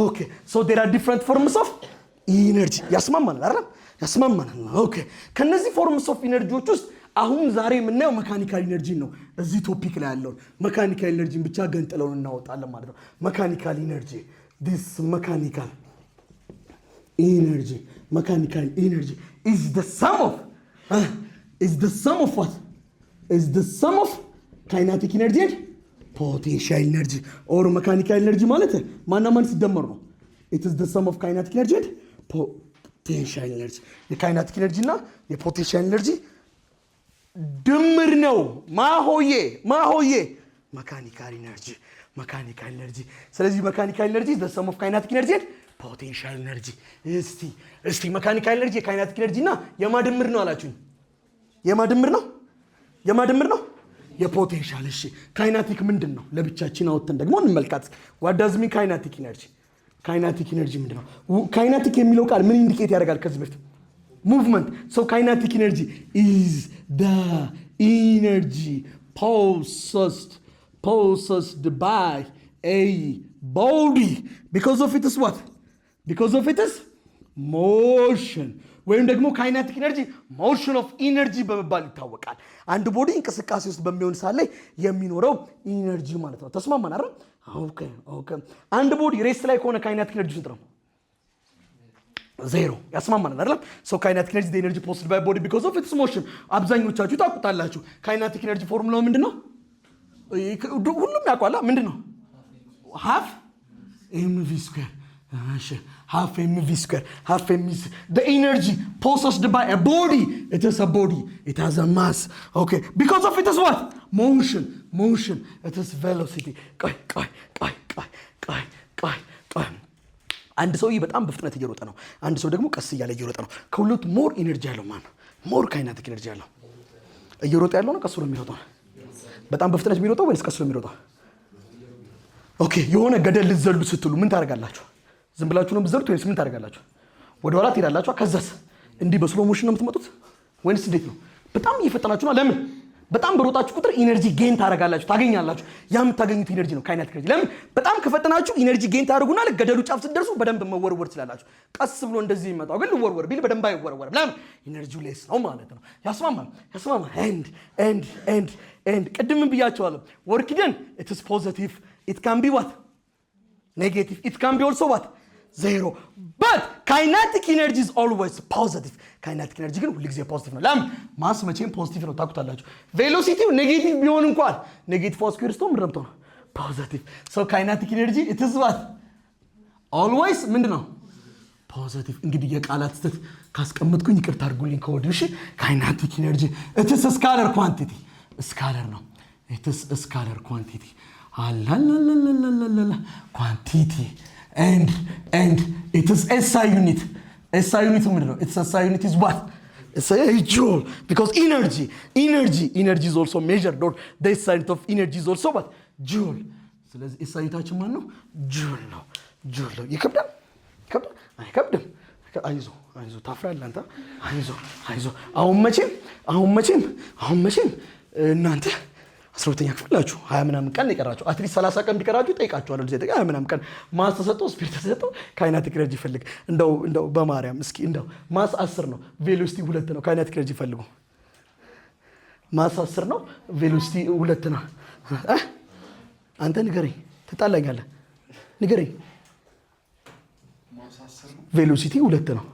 ኦኬ so there are different forms of energy ያስማማናል አይደል ኦኬ ከነዚህ ፎርምስ ኦፍ ኢነርጂዎች ውስጥ አሁን ዛሬ የምናየው መካኒካል ኢነርጂ ነው እዚህ ቶፒክ ላይ ያለው መካኒካል ኢነርጂን ብቻ ገንጥለውን እናወጣለን ማለት ነው መካኒካል ኢነርጂ this mechanical energy is the sum of what is the sum of kinetic energy and potential energy or mechanical energy ማለት ማናማን ሲደመር ነው it is the sum of kinetic energy and potential energy የካይናቲክ ኤነርጂ እና የፖቴንሻል ኤነርጂ ድምር ነው ማሆዬ መካኒካል ኤነርጂ ስለዚህ መካኒካል ኤነርጂ the sum of kinetic energy and potential energy እስቲ መካኒካል ኤነርጂ የካይናቲክ ኤነርጂ እና የማድምር ነው አላችሁኝ የማድምር ነው የፖቴንሻል እሺ ካይናቲክ ምንድነው ለብቻችን አውጥተን ደግሞ እንመልከት what does mean kinetic energy kinetic energy ምንድነው kinetic የሚለው ቃል ምን ኢንዲኬት ያደርጋል ከዚህ በፊት movement so kinetic energy is the energy possessed by a body because of its what motion ወይም ደግሞ kinetic energy motion of energy በመባል ይታወቃል አንድ ቦዲ እንቅስቃሴ ውስጥ በሚሆን ሰዓት ላይ የሚኖረው ኢነርጂ ማለት ነው ተስማማን አይደል ኦኬ አንድ ቦዲ ሬስት ላይ ከሆነ kinetic energy ስንት ነው ዜሮ ያስማማናል አይደል so kinetic energy the energy possessed by body because of its motion አብዛኞቻችሁ ታውቁታላችሁ kinetic energy ፎርሙላው ምንድነው ሁሉም ያውቃላ ምንድነው half mv square half mv square the energy possessed by a body it is a body it has a mass okay because of it is what motion it is velocity አንድ ሰው በጣም በፍጥነት እየሮጠ ነው አንድ ሰው ደግሞ ቀስ እያለ እየሮጠ ነው ከሁለቱ ሞር ኢነርጂ ያለው ማን ነው ሞር ካይናቲክ ኢነርጂ ያለው እየሮጠ ያለው ነው ቀስ ብሎ የሚሮጠው በጣም በፍጥነት የሚሮጠው ወይስ ቀስ ብሎ የሚሮጠው ኦኬ የሆነ ገደል ልዘሉ ስትሉ ምን ታደርጋላችሁ ዝም ብላችሁ ነው የምትዘሉት ወይስ ምን ታደርጋላችሁ ወደ ኋላ ትሄዳላችሁ ከዛስ እንዲህ በስሎ ሞሽን ነው የምትመጡት ወይንስ እንዴት ነው? በጣም እየፈጠናችሁ ነው። ለምን? በጣም በሮጣችሁ ቁጥር ኢነርጂ ጌን ታገኛላችሁ። ያ የምታገኙት ኢነርጂ ነው ካይናቲክ ኢነርጂ። ለምን? በጣም ከፈጠናችሁ ኢነርጂ ጌን ታደርጉና ለገደሉ ጫፍ ስትደርሱ በደንብ መወርወር ትችላላችሁ። ቀስ ብሎ እንደዚህ ይመጣው ግን ልወርወር ቢል በደንብ አይወርወርም። ለምን? ኢነርጂው ሌስ ነው ማለት ነው። ያስማማል። ኤንድ ቅድምም ብያቸዋለሁ። ወርክ ደን it is positive, it can be what? Negative, it can be also what? Zero. But kinetic energy is always positive. Kinetic energy ግን ሁሉ ጊዜ ፖዚቲቭ ነው። ለምን? ማስ መቼም ፖዚቲቭ ነው ታውቁታላችሁ። ቬሎሲቲው ኔጌቲቭ ቢሆን እንኳን ኔጌቲቭ ፎር ስኩዌር ስቶ ምንድነው ነው? ፖዚቲቭ። ሶ ካይናቲክ ኤነርጂ it is what? always ምንድነው? ፖዚቲቭ። እንግዲህ የቃላት ስህተት ካስቀመጥኩኝ ይቅርታ አድርጉልኝ ከወዲሁ። እሺ ካይናቲክ ኤነርጂ it is a scalar quantity. ስካለር ነው። it is a scalar quantity. አላላላላላላ quantity and it is SI unit. SI unit ምንድን ነው? it's SI unit is what? it's a joule because energy is also measured, or the SI unit of energy is also what? joule. ስለዚህ SI unitaችን ማን ነው? joule ነው። ይከብዳል? አይከብድም። አይዞ ታፍራለህ አንተ። አይዞ አሁን መቼም እናንተ 12ኛ ክፍል ናችሁ። 20 ምናምን ቀን ይቀራችሁ። አትሊስት 30 ቀን ቢቀራችሁ ጠይቃችኋለሁ። ለዚህ 20 ምናምን ቀን ማስ ተሰጥቶ ስፒሪት ተሰጥቶ ካይናቲክ ኤነርጂ ፈልግ። እንደው በማርያም እስኪ እንደው ማስ 10 ነው፣ ቬሎሲቲ 2 ነው። ካይናቲክ ኤነርጂ ፈልጉ። ማስ 10 ነው፣ ቬሎሲቲ 2 ነው። አንተ ንገረኝ፣ ትጣላኛለህ። ንገረኝ። ማስ 10 ነው፣ ቬሎሲቲ 2 ነው።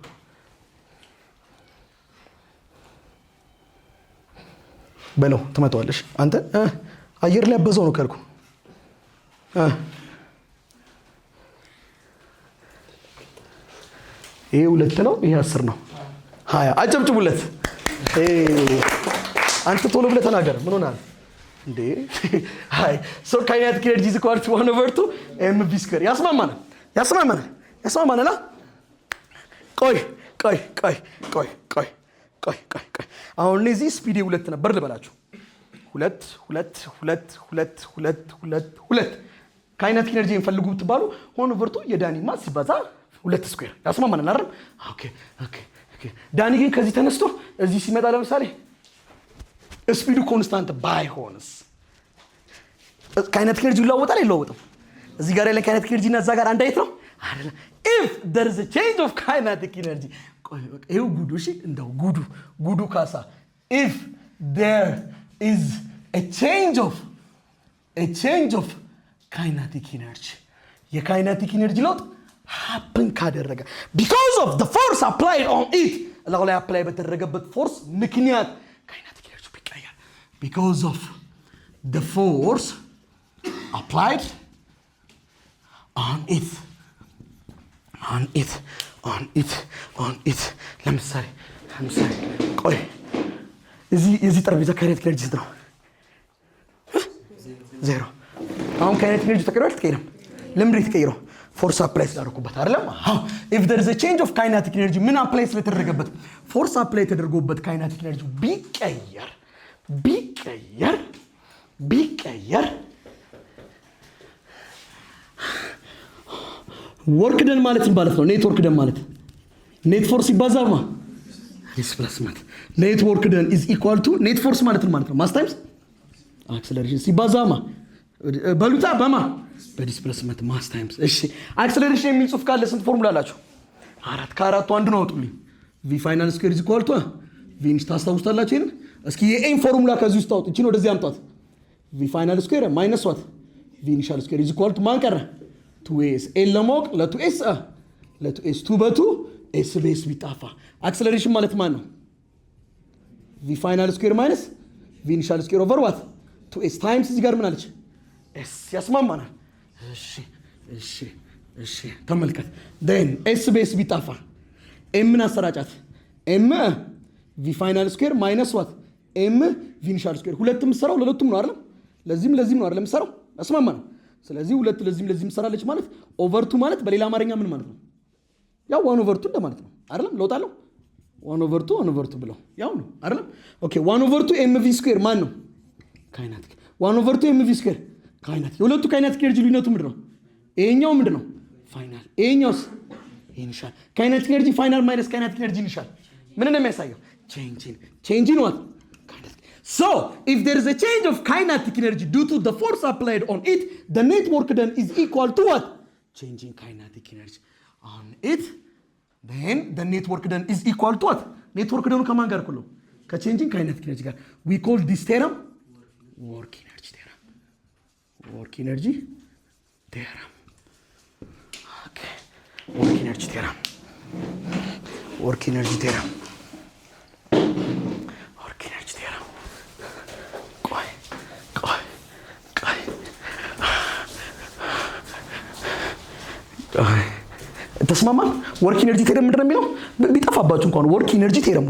በለው ትመጣዋለሽ። አንተ አየር ላይ አበዛው ነው ካልኩ ይሄ 2 ነው፣ ይሄ 10 ነው። 20 አጨብጭቡለት። አንተ ቶሎ ብለህ ተናገር። ምን ሆናል እንዴ? አይ ሶ ካይናቲክ ኤነርጂ is equal to 1/2 mv ስኩዌር። ያስማማናል። ቆይ አሁን እዚህ ስፒድ 2 ነበር ልበላችሁ። 2 ካይናቲክ ኤነርጂ እንፈልጉ ብትባሉ 1/2 የዳኒ ማስ ሲባዛ 2 ስኩዌር ያስማማናል አይደል? ኦኬ ዳኒ ግን ከዚህ ተነስቶ እዚህ ሲመጣ ለምሳሌ ስፒዱ ኮንስታንት ባይሆንስ ካይናቲክ ኤነርጂ ይለዋወጣል አይለዋወጥም? እዚህ ጋር ያለ ካይናቲክ ኤነርጂ እና እዛ ጋር አንድ አይነት ነው አይደል? if there is a change of kinetic energy ይሄው ጉዱ። እሺ እንደው ጉዱ ካሳ if there is a change of kinetic energy የካይናቲክ ኤነርጂ ለውጥ happen ካደረገ because of the force applied on it ላይ አፕላይ በተደረገበት ፎርስ ምክንያት ካይናቲክ ኤነርጂ ቢቀየር because of the force applied on it ለምሳሌ ቆይ እዚህ ጠረጴዛ ካይናቲክ ኤነርጂ ስንት ነው? 0። አሁን ካይናቲክ ኤነርጂ ተቀይሯል? ለምንድን ነው የተቀየረው? ፎርስ አፕላይ ስላደረኩበት አይደለም? if there is a change of kinetic energy ምን አፕላይ ስለተደረገበት? ፎርስ አፕላይ የተደረገበት ካይናቲክ ኤነርጂ ቢቀየር ወርክ ደን ማለት ነው። ኔትወርክ ደን ማለት ኔት ፎርስ ይባዛማ ዲስፕሌስመንት። ኔት ወርክ ደን is equal to ኔት ፎርስ ማለት ነው ማስ ታይምስ አክሰለሬሽን ሲባዛማ በሉታ በማ በዲስፕሌስመንት ማስ ታይምስ። እሺ አክሰለሬሽን የሚል ጽሁፍ ካለ ስንት ፎርሙላ አላችሁ? 4 ከአራቱ አንዱ ነው አውጡልኝ። v ፋይናል ስኩዌር is equal to v ኢንሽ ታስታውስታላችሁ ይሄን? እስኪ የኤን ፎርሙላ ከዚህ ውስጥ አውጡ። እቺን ወደዚህ አምጣት። v ፋይናል ስኩዌር ማይነስ ዋት v ኢኒሻል ስኩዌር is equal to ማን ቀረ? 2s ኤል ለማወቅ ለ2s 2 በ2 s በs ቢጣፋ አክሰለሬሽን ማለት ማን ነው? v ፋይናል ስኩዌር ማይነስ v ኢኒሻል ስኩዌር ኦቨር ዋት 2s ታይምስ እዚህ ጋር ምን አለች? s ያስማማናል። እሺ ተመልከት። then s በs ቢጣፋ m ምን አሰራጫት? m v ፋይናል ስኩዌር ማይነስ ዋት m v ኢኒሻል ስኩዌር ሁለቱም ሰራው ለሁለቱም ነው አይደል? ለዚህም ነው አይደል የምሰራው? ያስማማናል። ስለዚህ ሁለት ለዚህም ሰራለች ማለት ኦቨር 2 ማለት በሌላ አማርኛ ምን ማለት ነው? ያው 1 ኦቨር 2 እንደማለት ነው አይደል? ለውጥ አለው 1 ኦቨር 2 ብለው ያው ነው አይደል? ኦኬ 1 ኦቨር 2 ኤምቪ ስኩዌር ማን ነው? ካይናቲክ 1 ኦቨር 2 ኤምቪ ስኩዌር ካይናቲክ። የሁለቱ ካይናቲክ ኤነርጂ ልዩነቱ ምንድነው? ይሄኛው ምንድነው? ፋይናል። ይሄኛውስ ኢኒሻል። ካይናቲክ ኤነርጂ ፋይናል ማይነስ ካይናቲክ ኤነርጂ ኢኒሻል ምን ነው የሚያሳየው? Change in what? Kinetic. So, if there is a change of kinetic energy due to the force applied on it, the net work done is equal to what? Change in kinetic energy on it. Then the net work done is equal to what? Net work done ከማን ጋር እኩል ነው? ከቼንጅ ኢን ካይኔቲክ ኤነርጂ ጋር. We call this theorem work energy theorem. Work energy theorem. Okay. Work energy theorem. Work energy theorem. Work energy theorem. ቆይ ተስማማን? ወርክ ኢነርጂ ቴረም ምንድነው የሚለው? ቢጠፋባችሁ እንኳን ወርክ ኢነርጂ ቴረም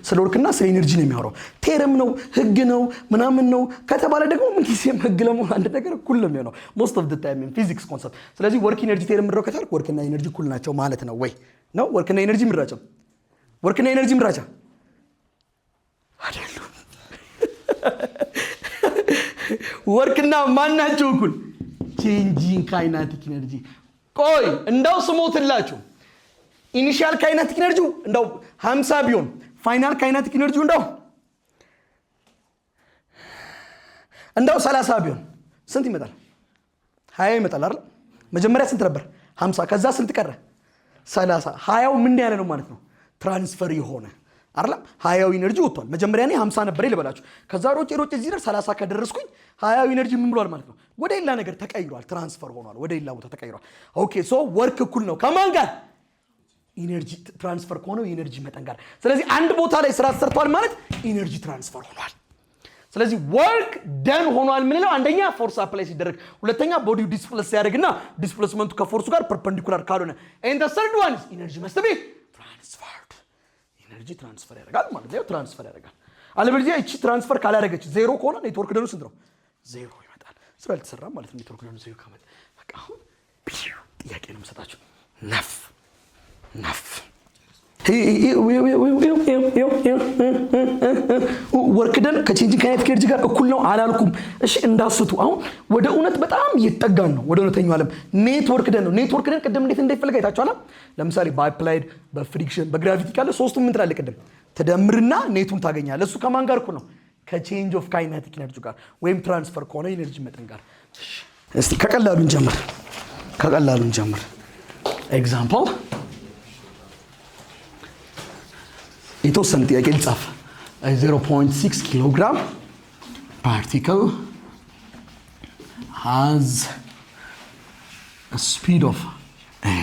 ስለ ወርክና ስለ ኢነርጂ ነው የሚያወራው። ቴረም ነው፣ ህግ ነው፣ ምናምን ነው ከተባለ ደግሞ ምን ጊዜም ህግ ለመሆን አንድ ነገር እኩል ነው የሚሆነው most of the time in physics concept። ስለዚህ ወርክ ኢነርጂ ቴረም ምንድነው ከተባለ ወርክና ኢነርጂ እኩል ናቸው ማለት ነው ወይ? ነው ወርክና ኢነርጂ ምንድናቸው? ወርክና ኢነርጂ ምንድናቸው? አይደሉም። ወርክና ማን ናቸው እኩል? ቼንጂንግ ካይናቲክ ኢነርጂ። ቆይ እንዳው ስሞትላችሁ ኢኒሺያል ካይናቲክ ኢነርጂው እንዳው 50 ቢሆን ፋይናል ካይናቲክ ኢነርጂው እንዳው 30 ቢሆን ስንት ይመጣል? 20 ይመጣል አይደል? መጀመሪያ ስንት ነበር? 50 ከዛ ስንት ቀረ? 30 20ው ምን ያለ ነው ማለት ነው? ትራንስፈር የሆነ አይደለም? 20ው ኢነርጂ ወጥቷል። መጀመሪያ እኔ 50 ነበር ይልበላችሁ። ከዛ ሮጬ እዚህ ድረስ 30 ከደረስኩኝ 20ው ኢነርጂ ምን ብሏል ማለት ነው? ወደ ሌላ ነገር ተቀይሯል፣ ትራንስፈር ሆኗል፣ ወደ ሌላ ቦታ ተቀይሯል። ኦኬ ሶ ወርክ እኩል ነው ከማን ጋር? ኢነርጂ ትራንስፈር ከሆነው ኢነርጂ መጠን ጋር። ስለዚህ አንድ ቦታ ላይ ስራ ተሰርቷል ማለት ኢነርጂ ትራንስፈር ሆኗል። ስለዚህ ወርክ ደን ሆኗል ምንለው አንደኛ ፎርስ አፕላይ ሲደረግ፣ ሁለተኛ ቦዲው ዲስፕሌስ ያደርግና ዲስፕሌስመንቱ ከፎርሱ ጋር ፐርፔንዲኩላር ካልሆነ ኤንድ ዘ ሰርድ ዋን ኢዝ ኢነርጂ መስት ቢ ትራንስፈርድ። ኢነርጂ ትራንስፈር ያደርጋል ማለት ነው። ትራንስፈር ያደርጋል። አለበለዚያ እቺ ትራንስፈር ካላደረገች ዜሮ ከሆነ ኔትወርክ ደኑ ስንት ነው? ዜሮ ይመጣል። ስራ አልተሰራም ማለት ነው። ኔትወርክ ደኑ ዜሮ ከመጣ በቃ አሁን ጥያቄ ነው የምሰጣችሁ። ነፍ ወርክ ደን ከቼንጂንግ ካይኔቲክ ኤነርጂ ጋር እኩል ነው አላልኩም። እሺ እንዳስቱ አሁን ወደ እውነት በጣም እየተጠጋን ነው፣ ወደ እውነተኛው ዓለም። ኔትወርክ ደን ነው። ኔትወርክ ደን ቅድም እንዴት እንደሚፈልግ አይታችኋል። ለምሳሌ በአፕላይድ፣ በፍሪክሽን፣ በግራቪቲ ካለ ሶስቱም ምን ትላለህ? ቅድም ተደምርና ኔቱን ታገኛለህ። እሱ ከማን ጋር እኩል ነው? ከቼንጅ ኦፍ ካይኔቲክ ኤነርጂ ጋር ወይም ትራንስፈር ከሆነ ኢነርጂ መጠን ጋር። እስቲ ከቀላሉ እንጀምር። ኤግዛምፕል የተወሰነ ጥያቄ ልጻፍ። 0.6 kilogram particle has a speed of a.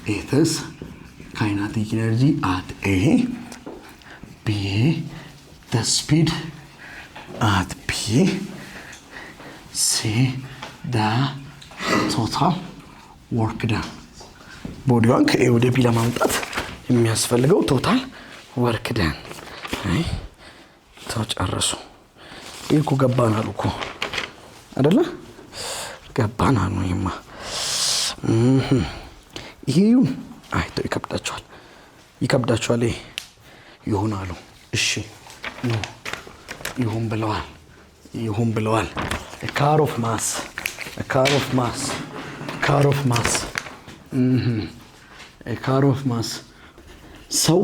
It is kinetic energy at a. B, the speed at B. C, the total work done. ቦዲዋን ከኤ ወደ ቢ ለማምጣት የሚያስፈልገው ቶታል ወርክ ደን ተጨረሱ። ይሄ ገባን አሉ እኮ አይደለ? ገባን አሉ። ይሄው አይቶ ይከብዳቸዋል። ይሁን አሉ። እሺ ነው ይሁን ብለዋል። a car of mass a car of mass ሰው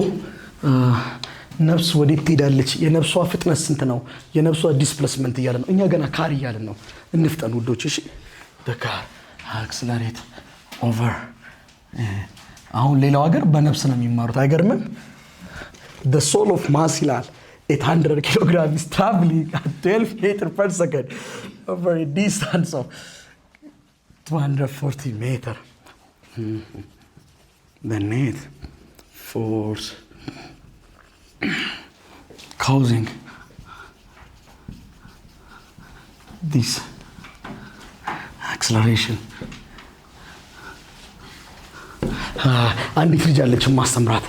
ነፍስ ወዴት ትሄዳለች? የነፍሷ ፍጥነት ስንት ነው? የነፍሷ ዲስፕሌስመንት እያለ ነው። እኛ ገና ካር እያለን ነው። እንፍጠን ውዶች። እሺ the car accelerate over አሁን ሌላው ሀገር በነፍስ ነው የሚማሩት። አይገርምም? the soul of mass ይላል 800 kilogram is traveling at 12 meters per second over a distance of 240 meters. The net force causing this acceleration. አንዲት ልጅ አለች ማስተምራት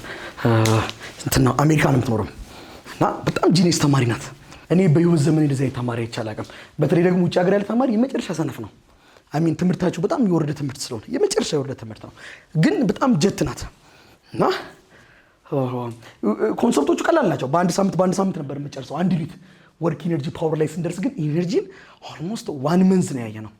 እንትና አሜሪካ ነው የምትኖረው እና በጣም ጂኒየስ ተማሪ ናት። እኔ በህይወት ዘመኔ እንደዚህ አይነት ተማሪ አይቻላቅም። በተለይ ደግሞ ውጭ ሀገር ያለ ተማሪ የመጨረሻ ሰነፍ ነው። አሚን ትምህርታቸው በጣም የወረደ ትምህርት ስለሆነ የመጨረሻ የወረደ ትምህርት ነው፣ ግን በጣም ጀት ናት እና ኮንሰፕቶቹ ቀላል ናቸው። በአንድ ሳምንት ነበር የምጨርሰው አንድ ዩኒት ወርክ ኢነርጂ ፓወር ላይ ስንደርስ ግን ኢነርጂን ኦልሞስት 1 መንዝ ነው ያየነው።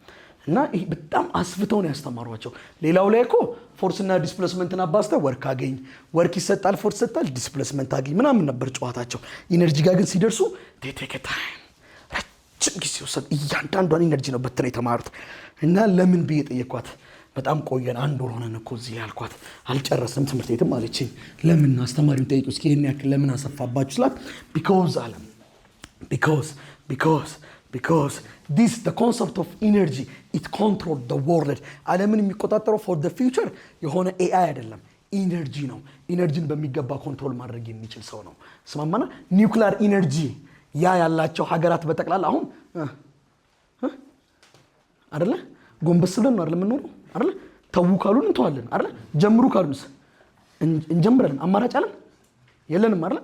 እና ይሄ በጣም አስፍተው ነው ያስተማሯቸው። ሌላው ላይ እኮ ፎርስና ዲስፕሌስመንትን አባዝተህ ወርክ አገኝ፣ ወርክ ይሰጣል፣ ፎርስ ይሰጣል፣ ዲስፕሌስመንት አገኝ ምናምን ነበር ጨዋታቸው። ኢነርጂ ጋር ግን ሲደርሱ ቴክ ታይም ረጅም ጊዜ ወሰዱ። እያንዳንዷን ኢነርጂ ነው በተለይ የተማሩት። እና ለምን ብዬ ጠየኳት። በጣም ቆየን፣ 1 ወር ሆነን እኮ እዚህ ያልኳት። አልጨረስንም ትምህርት ቤትም አለችኝ። ለምን አስተማሪውን ጠይቁ እስኪ ይሄን ያክል ለምን አሰፋባችሁ ስላት ቢኮዝ አለም because this the concept of energy it control the world ዓለምን የሚቆጣጠረው for the future የሆነ AI አይደለም ኢነርጂ ነው። ኢነርጂን በሚገባ ኮንትሮል ማድረግ የሚችል ሰው ነው። ስማማና ኒውክሊየር ኢነርጂ ያ ያላቸው ሀገራት በጠቅላላ አሁን አይደለ ጎንበስ ብለን ነው አይደለ የምንኖረው አይደለ ተው ካሉን እንተዋለን አይደለ ጀምሩ ካሉንስ እንጀምራለን። አማራጭ አለን የለንም አይደለ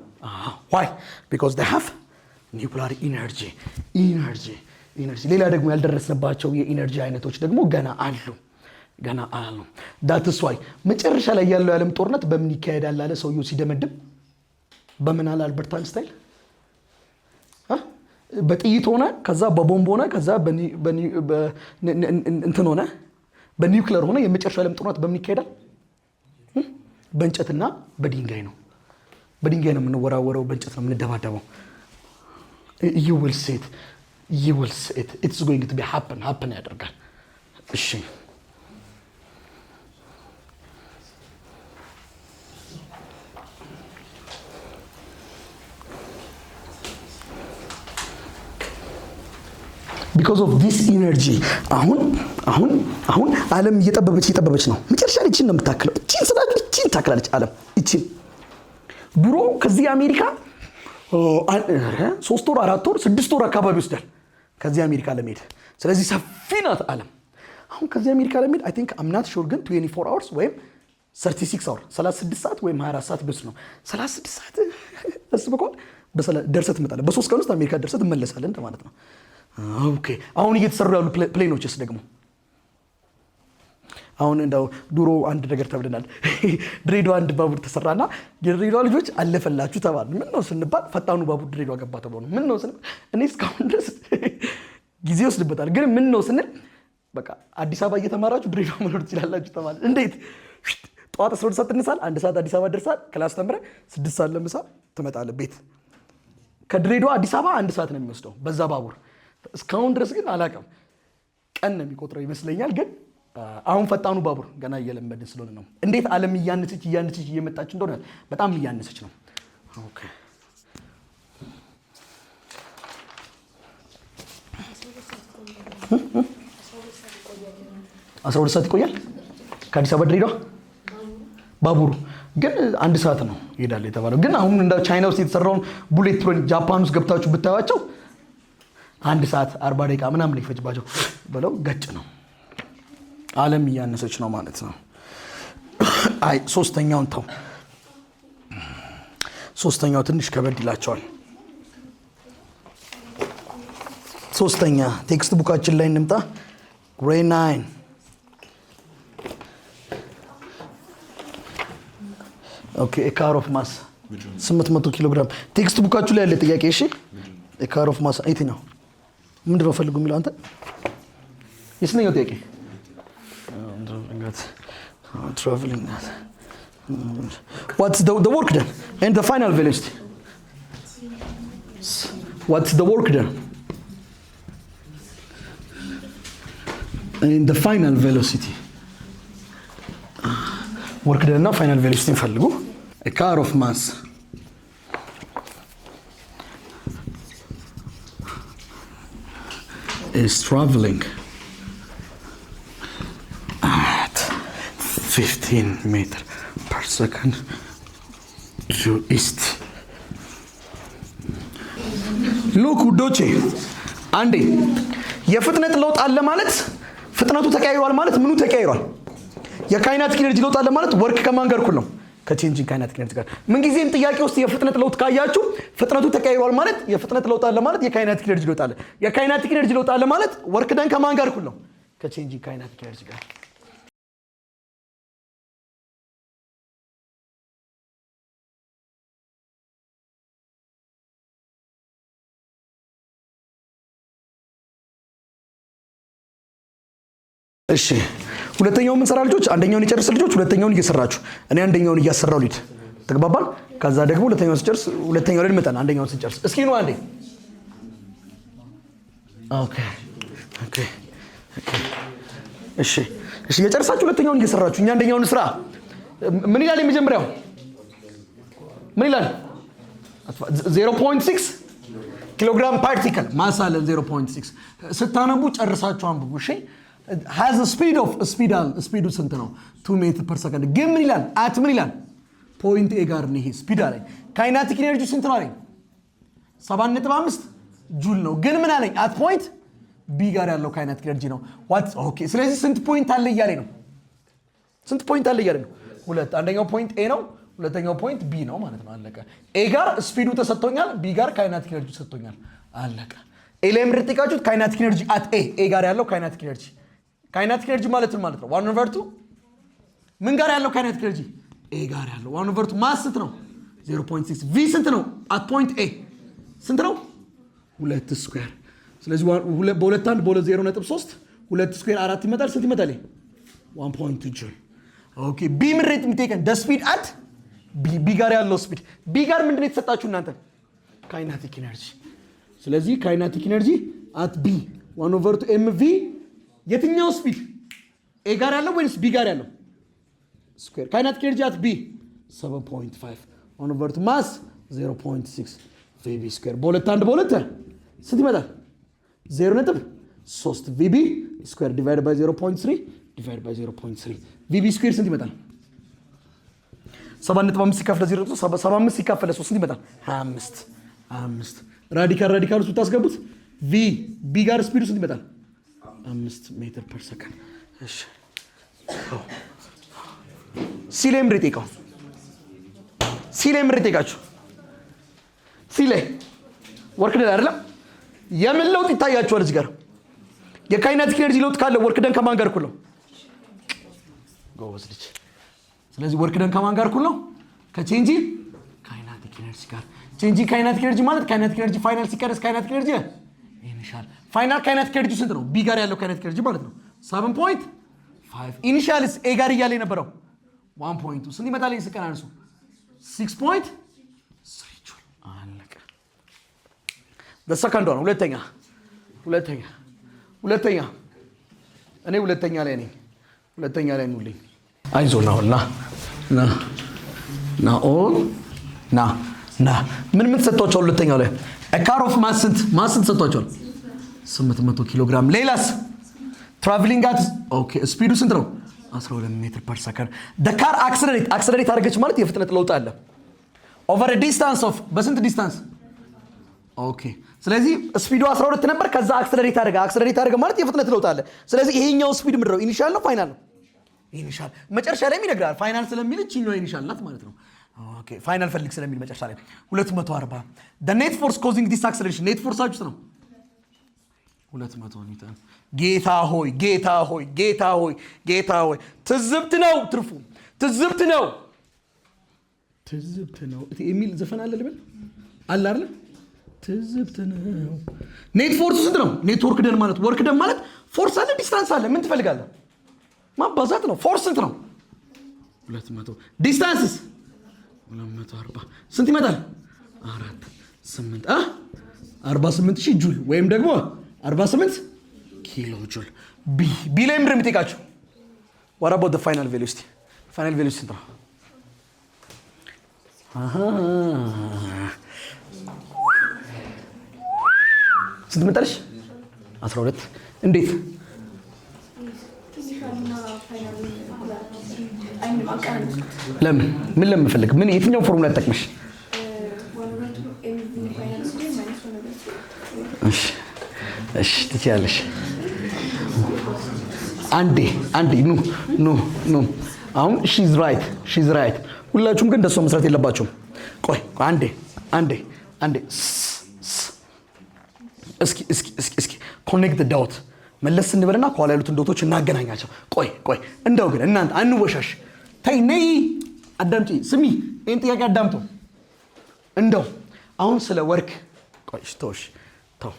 why because they have ኒውክሊየር ኢነርጂ። ሌላ ደግሞ ያልደረስንባቸው የኢነርጂ አይነቶች ደግሞ ገና አሉ። ዳትስ ዋይ መጨረሻ ላይ ያለው የዓለም ጦርነት በምን ይካሄዳል አለ ሰውየው ሲደመድም። በምን አለ አልበርት አንስታይን? በጥይት ሆነ፣ ከዛ በቦምብ ሆነ፣ ከዛ እንትን ሆነ፣ በኒውክሊየር ሆነ። የመጨረሻ የዓለም ጦርነት በምን ይካሄዳል? በእንጨትና በድንጋይ ነው። በድንጋይ ነው የምንወራወረው፣ በእንጨት ነው የምንደባደበው። you will see it it's going to be happen ያደርጋል። እሺ because of this energy አሁን ዓለም እየጠበበች ነው። መጨረሻ ላይ እቺን ነው የምታክለው። እቺን ታክላለች ዓለም። እቺን ድሮ ከዚህ አሜሪካ 3 ወር 4 ወር 6 ወር አካባቢ ይወስዳል ከዚህ አሜሪካ ለመሄድ። ስለዚህ ሰፊ ናት ዓለም። አሁን ከዚህ አሜሪካ ለመሄድ I think I'm not sure ግን 24 hours ወይም 36 hours 36 ሰዓት ወይም 24 ሰዓት ብስ ነው። 36 ሰዓት አስበቆል ደርሰህ ትመጣለህ። በ3 ቀን ውስጥ አሜሪካ ደርሰህ ትመለሳለህ ማለት ነው። ኦኬ አሁን እየተሰሩ ያሉ ፕሌኖችስ ደግሞ አሁን እንደው ድሮ አንድ ነገር ተብለናል። ድሬዳዋ አንድ ባቡር ተሰራና የድሬዳዋ ልጆች አለፈላችሁ ተባሉ። ምን ነው ስንባል ፈጣኑ ባቡር ድሬዳዋ ገባ ተብሎ ነው። ምን ነው ስንል እኔ እስካሁን ድረስ ጊዜ ወስድበታል። ግን ምን ነው ስንል በቃ አዲስ አበባ እየተማራችሁ ድሬዳዋ መኖር ትችላላችሁ ተባለ። እንዴት? ጠዋት 12 ሰዓት ትነሳለህ፣ 1 ሰዓት አዲስ አበባ ደርሳለህ፣ ክላስ ተምረህ 6 ሰዓት ለምሳ ትመጣለህ ቤት። ከድሬዳዋ አዲስ አበባ 1 ሰዓት ነው የሚወስደው በዛ ባቡር። እስካሁን ድረስ ግን አላውቅም፣ ቀን ነው የሚቆጥረው ይመስለኛል። ግን አሁን ፈጣኑ ባቡር ገና እየለመድን ስለሆነ ነው። እንዴት ዓለም እያነሰች እየመጣች እንደሆነ በጣም እያነሰች ነው። ኦኬ 12 ሰዓት ይቆያል ከአዲስ አበባ ድሬዳዋ ባቡሩ። ግን 1 ሰዓት ነው ይሄዳል የተባለው። ግን አሁን እንደ ቻይና ውስጥ የተሰራውን ቡሌት ትሬን ጃፓን ውስጥ ገብታችሁ ብታዩዋቸው 1 ሰዓት 40 ደቂቃ ምናምን ይፈጅባቸው ብለው ገጭ ነው። ዓለም እያነሰች ነው ማለት ነው። አይ ሶስተኛውን ተው፣ ሶስተኛው ትንሽ ከበድ ይላቸዋል። ሶስተኛ ቴክስት ቡካችን ላይ እንምጣ። ግሬድ 9 ኦኬ a car of mass 800 ኪሎ ግራም ቴክስት ቡካችሁ ላይ ያለ ጥያቄ። እሺ a car of mass የትኛው ምንድነው ፈልጉ የሚለው አንተ? የስንተኛው ጥያቄ? traveling what's the work done and the final velocity? What's the work done and the final velocity? work done እና final velocity ፈልጉ። a car of mass is traveling at 15 meters per second to east. ሉክ ውዶቼ አንዴ የፍጥነት ለውጥ አለ ማለት ፍጥነቱ ተቀያይሯል ማለት ምኑ ተቀያይሯል? የካይናቲክ ኢነርጂ ለውጥ አለ ማለት ወርክ ከማን ጋር እኩል ነው? ከቼንጂንግ ካይናቲክ ኢነርጂ ጋር። ምን ጊዜም ጥያቄ ውስጥ የፍጥነት ለውጥ ካያችሁ ፍጥነቱ ተቀያይሯል ማለት የፍጥነት ለውጥ አለ ማለት የካይናቲክ ኢነርጂ ለውጥ አለ። የካይናቲክ ኢነርጂ ለውጥ አለ ማለት ወርክ ደን ከማን ጋር እኩል ነው? ከቼንጂንግ ካይናቲክ ኢነርጂ ጋር። እሺ ሁለተኛው ምን ሰራ ልጆች አንደኛውን ይጨርስ ልጆች ሁለተኛውን እየሰራችሁ እኔ አንደኛውን እያሰራው ልጅ ተግባባል ከዛ ደግሞ ሁለተኛውን ሲጨርስ ሁለተኛው ላይ እንመጣና አንደኛውን ሲጨርስ እስኪ ነው አንዴ ኦኬ እሺ እየጨርሳችሁ ሁለተኛውን እየሰራችሁ እኛ አንደኛውን ስራ ምን ይላል የመጀመሪያው ምን ይላል 0.6 ኪሎግራም ፓርቲክል ማስ አለ 0.6 ስታነቡ ጨርሳችሁ አንብቡ እሺ has a speed of speed ስንት ነው 2 ሜትር ፐር ሰከንድ ግን ምን ይላል አት ምን ይላል ፖይንት ኤ ጋር ነው ይሄ ስፒድ አለኝ ካይናቲክ ኢነርጂ ስንት ነው አለኝ 7.5 ጁል ነው ግን ምን አለኝ አት ፖይንት ቢ ጋር ያለው ካይናቲክ ኢነርጂ ነው ዋት ኦኬ ስለዚህ ስንት ፖይንት አለ እያለኝ ነው ስንት ፖይንት አለ እያለኝ ነው ሁለት አንደኛው ፖይንት ኤ ነው ሁለተኛው ፖይንት ቢ ነው ማለት ነው አለቀ ኤ ጋር ስፒዱ ተሰጥቶኛል ቢ ጋር ካይናቲክ ኢነርጂ ተሰጥቶኛል አለቀ ኤ ላይ ምርጥቃችሁት ካይናቲክ ኢነርጂ አት ኤ ጋር ያለው ካይናቲክ ኢነርጂ ማለት ነው 1/2 ምን ጋር ያለው ካይናቲክ ኢነርጂ ኤ ጋር ያለው 1/2 ማስ ስንት ነው 0.6 ቪ ስንት ነው አት ፖይንት ኤ ስንት ነው 2 ስኩዌር ስለዚህ በሁለት አንድ በሁለት 0.3 2 ስኩዌር 4 ይመጣል ስንት ይመጣል 1.2 ጁል ኦኬ ቢ ምን ሬት የሚጠይቀን ደ ስፒድ አት ቢ ጋር ያለው ስፒድ ቢ ጋር ምንድነው የተሰጣችሁ እናንተ ካይናቲክ ኢነርጂ ስለዚህ ካይናቲክ ኢነርጂ አት ቢ 1/2 mv የትኛው ስፒድ ኤ ጋር ያለው ወይስ ቢ ጋር ያለው ስኩዌር ካይናቲክ ኢነርጂ አት ቢ 7.5 1/2 ማስ 0.6 ቪቢ ስኩዌር በሁለት አንድ በሁለት ስንት ይመጣል 0.3 ቪቢ ስኩዌር ዲቫይድ ባይ 0.3 ቪቢ ስኩዌር ስንት ይመጣል 7.5 ሲካፈል 0.75 ሲካፈል 3 ስንት ይመጣል 25 ራዲካል ውስጥ ታስገቡት ቪ ቢ ጋር ስፒዱ ስንት ይመጣል 5 ሜትር ፐር ሰከንድ እሺ ሲሌም ሪቴካው ሲሌም ሪቴካችሁ ሲሌ ወርክ ደን አይደለም የምን ለውጥ ይታያችኋል እዚህ ጋር የካይናቲክ ኢነርጂ ለውጥ ካለ ወርክ ደን ከማን ጋር እኩል ነው ጎበዝ ልጅ ስለዚህ ወርክ ደን ከማን ጋር እኩል ነው ከቼንጂ ካይናቲክ ኢነርጂ ጋር ቼንጂ ካይናቲክ ኢነርጂ ማለት ካይናቲክ ኢነርጂ ፋይናል ሲቀርስ ካይናቲክ ኢነርጂ ኢኒሻል ፋይናል ካይናቲክ ኢነርጂ ስንት ነው ቢ ጋር ያለው ካይናቲክ ኢነርጂ ማለት ነው 7.5 ኢኒሻልስ ኤ ጋር እያለ የነበረው 1.2 ስንት ይመጣልኝ ስቀናንሱ 6.3 ጁል አለቀ በሰከንድ ነው ሁለተኛ እኔ ሁለተኛ ላይ ነኝ ሁለተኛ ላይ ነው ልኝ አይዞህ ና ምን ተሰጥቷቸዋል ሁለተኛው ላይ ካር ኦፍ ማስ ስንት ተሰጥቷቸዋል 800 ኪሎ ግራም ሌላስ ትራቨሊንግ አት ኦኬ ስፒዱ ስንት ነው 12 ሜትር ፐር ሰከንድ the car accelerate አደረገች ማለት የፍጥነት ለውጥ አለ over a distance of በስንት ዲስታንስ ኦኬ ስለዚህ ስፒዱ 12 ነበር ከዛ አክሰለሬት አደረገ ማለት የፍጥነት ለውጥ አለ ስለዚህ ይሄኛው ስፒድ ምንድነው ኢኒሻል ነው ፋይናል ነው ኢኒሻል መጨረሻ ላይ ይነግራል ፋይናል ስለሚል እቺኛው ኢኒሻል ናት ማለት ነው ኦኬ ፋይናል ፈልግ ስለሚል መጨረሻ ላይ 240 the net force causing this acceleration net force አጭስ ነው 200 ኒውተን ጌታ ሆይ ትዝብት ነው ትርፉ ትዝብት ነው የሚል ዘፈን አለ ልበል አለ አይደል ትዝብት ነው ኔት ፎርስ ስንት ነው ኔትወርክ ደን ማለት ወርክ ደን ማለት ፎርስ አለ ዲስታንስ አለ ምን ትፈልጋለህ ማባዛት ነው ፎርስ ስንት ነው 200 ዲስታንስስ 240 ስንት ይመጣል 48000 ጁል ወይም ደግሞ 48 ኪሎ ጁል ቢ ላይ ምንድን የምትጠይቃቸው what about the final velocity ስንት ነው ስንት መጣልሽ 12 እንዴት ለምን ፈልግ ምን የትኛው ፎርሙላ ተጠቅመሽ እሺ ትችያለሽ አንዴ ኑ አሁን she's right ሁላችሁም ግን እንደሷ መስራት የለባችሁም ቆይ አንዴ እስኪ ኮኔክት ዳውት መለስ እንበልና ኋላ ያሉትን ዶቶች እናገናኛቸው ቆይ እንደው ግን እናንተ አንወሻሽ ተይ ነይ አዳምጪ ስሚ ይሄን ጥያቄ አዳምጡ እንደው አሁን ስለ ወርክ ቆይ ተው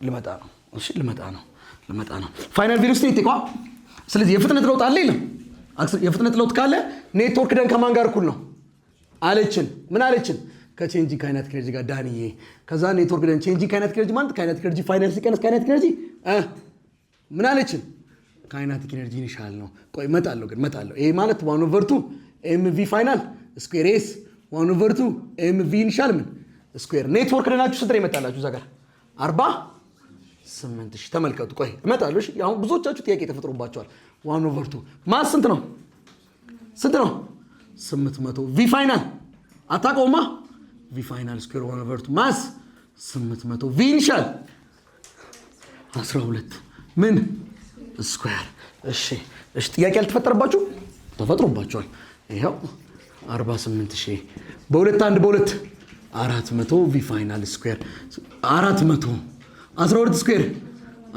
ልመጣ ነው ለመጣ ነው ፋይናል ቬሎሲቲ ይጥቋ ስለዚህ የፍጥነት ለውጥ አለ የለም የፍጥነት ለውጥ ካለ ኔትወርክ ደን ከማን ጋር እኩል ነው አለችን ምን አለችን ከቼንጂንግ ካይናቲክ ኤነርጂ ጋር ዳንዬ ከዛ ኔትወርክ ደን ቼንጂንግ ካይናቲክ ኤነርጂ ማለት ካይናቲክ ኤነርጂ ፋይናል ሲቀነስ ካይናቲክ ኤነርጂ ምን አለችን ካይናቲክ ኤነርጂ ኢኒሻል ነው ቆይ መጣለው ይሄ ማለት 1/2 ኤምቪ ፋይናል ስኩዌር ኤስ 1/2 ኤምቪ ኢኒሻል ምን ስኩዌር ኔትወርክ ደናችሁ ስንት ይመጣላችሁ እዛ ጋር 48000 ተመልከቱ ቆይ እመጣለሁ እሺ አሁን ብዙዎቻችሁ ጥያቄ ተፈጥሮባቸዋል 1/2 ማስ ስንት ነው 800 ቪ ፋይናል አታውቀውማ ቪ ፋይናል ስኩዌር 1/2 ማስ 800 ቪ ኢኒሻል 12 ምን ስኩዌር እሺ ጥያቄ አልተፈጠረባችሁ ተፈጥሮባችኋል ይሄው 48000 በ2 400 ቪ ፋይናል ስኩዌር 400 12 ስኩዌር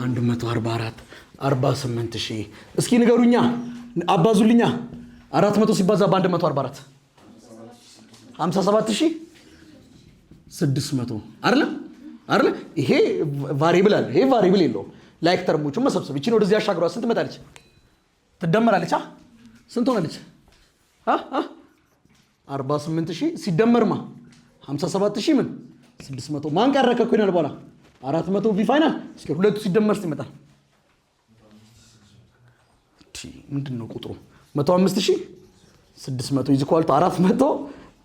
144 48000 እስኪ ንገሩኛ አባዙልኛ 400 ሲባዛ በ144 57600 አይደል ይሄ ቫሪብል አለ ይሄ ቫሪብል የለውም ላይክ ተርሞቹን መሰብሰብ እቺ ነው ወደዚህ ያሻግሯ ስንት መጣለች ትደመራለች ስንት ሆነለች 48000 ሲደመርማ 57000 ምን 600 ማን ቀረከ እኮ ይናል በኋላ 400 ቪ ፋይናል እስኪ ሁለቱ ሲደመር ይመጣል ምንድነው ቁጥሩ 105600 is equal to 400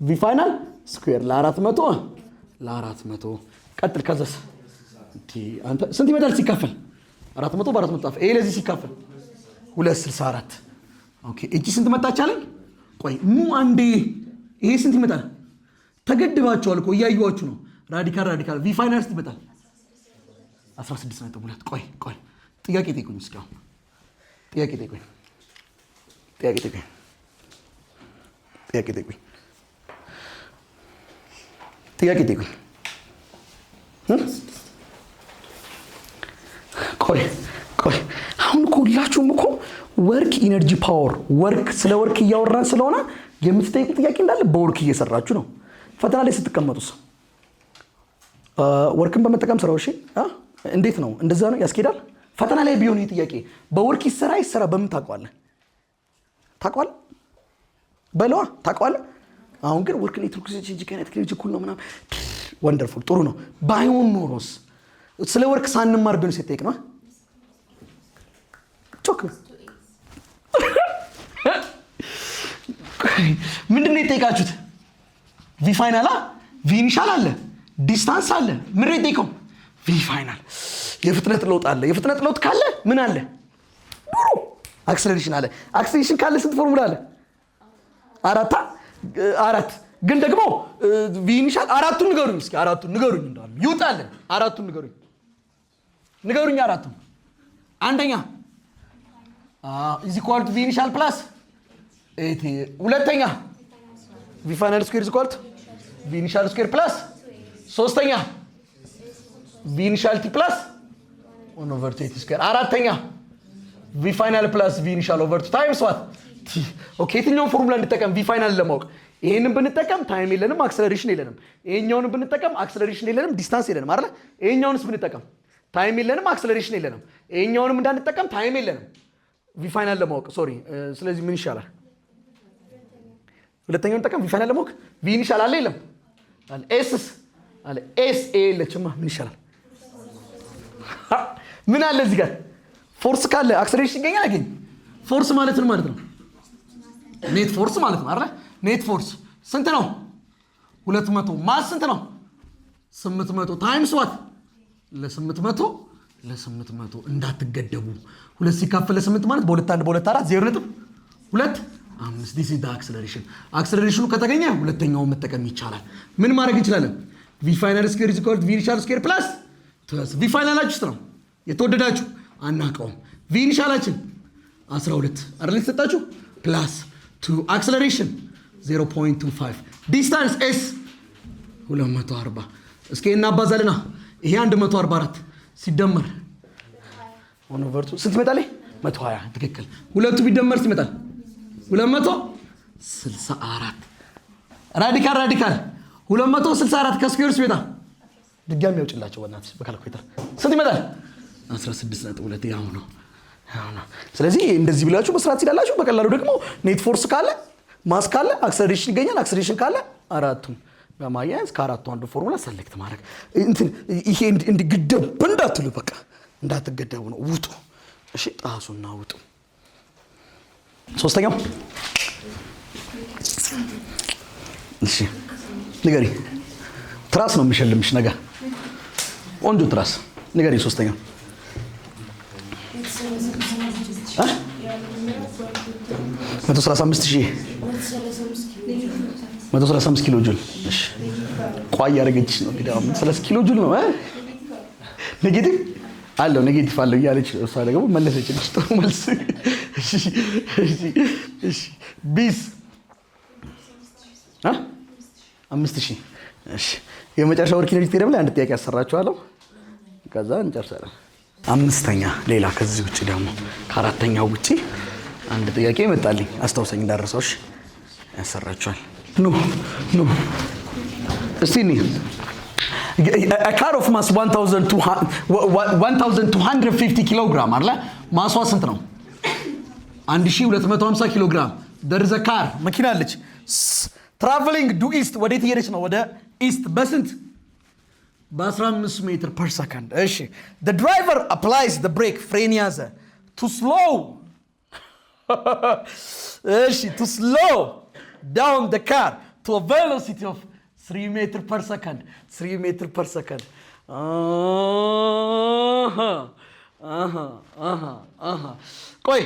ቪ ፋይናል ስኩዌር ለ400 ቀጥል ከዛስ አንተ ስንት ይመጣል ሲካፈል 400 በ400 ጣፍ ይሄ ለዚህ ሲካፈል 264 ኦኬ እቺ ስንት መጣች አለኝ ቆይ ኑ አንዴ ይሄ ስንት ይመጣል ተገድባቸዋል እኮ እያዩዋችሁ ነው ራዲካል ቪ ፋይናል ስንት ይመጣል 16.2 ቆይ ጥያቄ ጠይቁኝ እስኪ አሁን ጥያቄ ጠይቁኝ ቆይ አሁን ሁላችሁም እኮ ወርክ ኢነርጂ ፓወር ስለ ወርክ እያወራን ስለሆነ የምትጠይቁ ጥያቄ እንዳለ በወርክ እየሰራችሁ ነው ፈተና ላይ ስትቀመጡስ ወርክን በመጠቀም ስራው እሺ እንዴት ነው እንደዛ ነው ያስኬዳል ፈተና ላይ ቢሆን ይሄ ጥያቄ በወርክ ይሰራ በምን ታቋል በለዋ ታቋል አሁን ግን ወርክ ኔትወርክ ቼንጅ ካይናቲክ ኤነርጂ እኩል ነው ምናምን ወንደርፉል ጥሩ ነው ባይሆን ኖሮስ ስለ ወርክ ሳንማር ቢሆን ሲጠይቅ ነው ቾክ ምንድነው የጠይቃችሁት ቪ ፋይናል ቪ ኢኒሻል አለ ዲስታንስ አለ ምን ይጠይቀው ቪ ፋይናል የፍጥነት ለውጥ አለ የፍጥነት ለውጥ ካለ ምን አለ አክሰለሬሽን አለ አክሰለሬሽን ካለ ስንት ፎርሙላ አለ አራት ግን ደግሞ ቪ ኢኒሻል አራቱን ንገሩኝ እስኪ ንገሩኝ እንዳሉ ይውጣልን አራቱን ንገሩኝ አራቱን አንደኛ is equal to v initial plus 8 ሁለተኛ v final square is equal to v initial square plus ሶስተኛ v initial t plus 1 over 8 square አራተኛ v final plus v initial over 2 times what t ኦኬ የትኛውን ፎርሙላ እንጠቀም v final ለማወቅ ይሄንን ብንጠቀም ታይም የለንም አክሰለሬሽን የለንም ይሄኛውን ብንጠቀም አክሰለሬሽን የለንም ዲስታንስ የለንም አይደል ይሄኛውንስ ብንጠቀም ታይም የለንም አክሰለሬሽን የለንም ይሄኛውንም እንዳንጠቀም ታይም የለንም ቪ ፋይናል ለማወቅ ሶሪ ስለዚህ ምን ይሻላል ሁለተኛውን ተቀም ቪ ፋይናል ለማወቅ ቪ ኢኒሻል አለ የለም አለ ኤስ ለችማ ምን ይሻላል ምን አለ እዚህ ጋር ፎርስ ካለ አክሰለሬሽን ይገኛል አይገኝ ፎርስ ማለት ነው ኔት ፎርስ ማለት ነው አይደል ኔት ፎርስ ስንት ነው 200 ማስ ስንት ነው 800 ታይምስ ዋት ለ800 እንዳትገደቡ 2 ሲካፈል ለ8 ማለት በ2 4 0.2 5 this is the acceleration ከተገኘ ሁለተኛውን መጠቀም ይቻላል ምን ማድረግ እንችላለን v final square is equal to v initial square plus v final አችሁ ነው የተወደዳችሁ አናቀውም v initialአችን 12 አይደል ተሰጣችሁ plus 2 acceleration 0.25 distance s 240 እስኪ እናባዛልና ይሄ 144 ሲደመር 1 over 2 ስንት ይመጣል 120 ትክክል ሁለቱ ቢደመር ይመጣል 264 ራዲካል 264 ከስኩዌር ሲመጣ ድጋሚ ያውጭላችሁ ወናት በካልኩሌተር ስንት ይመጣል 16.2 ያው ነው። ስለዚህ እንደዚህ ብላችሁ መስራት ይችላልላችሁ። በቀላሉ ደግሞ ኔት ፎርስ ካለ ማስ ካለ አክሰለሬሽን ይገኛል። አክሰለሬሽን ካለ አራቱን በማያያዝ ከአራቱ አንዱ ፎርሙላ ሰሌክት ማድረግ እንትን ይሄ እንዲገደብ እንዳትሉ በቃ እንዳትገደቡ ነው። ውጡ እሺ ጣሱና ውጡ። ሶስተኛው እሺ ንገሪ ትራስ ነው የሚሸልምሽ ነገር ቆንጆ ትራስ ንገሪ። ሶስተኛው 135 ኪሎ ጁል። እሺ ቋይ ያረጋግጥሽ ነው እንግዲህ 30 ኪሎ ጁል ነው ኔጌቲቭ አለው ኔጌቲቭ አለው እያለች እሷ ደግሞ መለሰችልሽ። ጥሩ መልስ። እሺ ቢስ 5000። እሺ የመጨረሻው ወርክ ኢነርጂ ቴብል ላይ አንድ ጥያቄ ያሰራችኋለሁ ከዛ እንጨርሳለን። አምስተኛ ሌላ ከዚህ ውጪ ደግሞ ከአራተኛው ውጪ አንድ ጥያቄ መጣልኝ አስታውሰኝ እንዳረሳውሽ ያሰራችኋል። ኑ እስቲ a car of mass 1250 ኪሎግራም አለ። ማሷ ስንት ነው? 1250 ኪሎግራም። there is a car መኪና አለች traveling due east ወዴት እየሄደች ነው? ወደ ኢስት በስንት? በ15 ሜትር ፐር ሰከንድ። እሺ the driver applies the brake ፍሬን ያዘ to slow እሺ to slow down the car to a velocity of 3 meter per second 3 meter per second ቆይ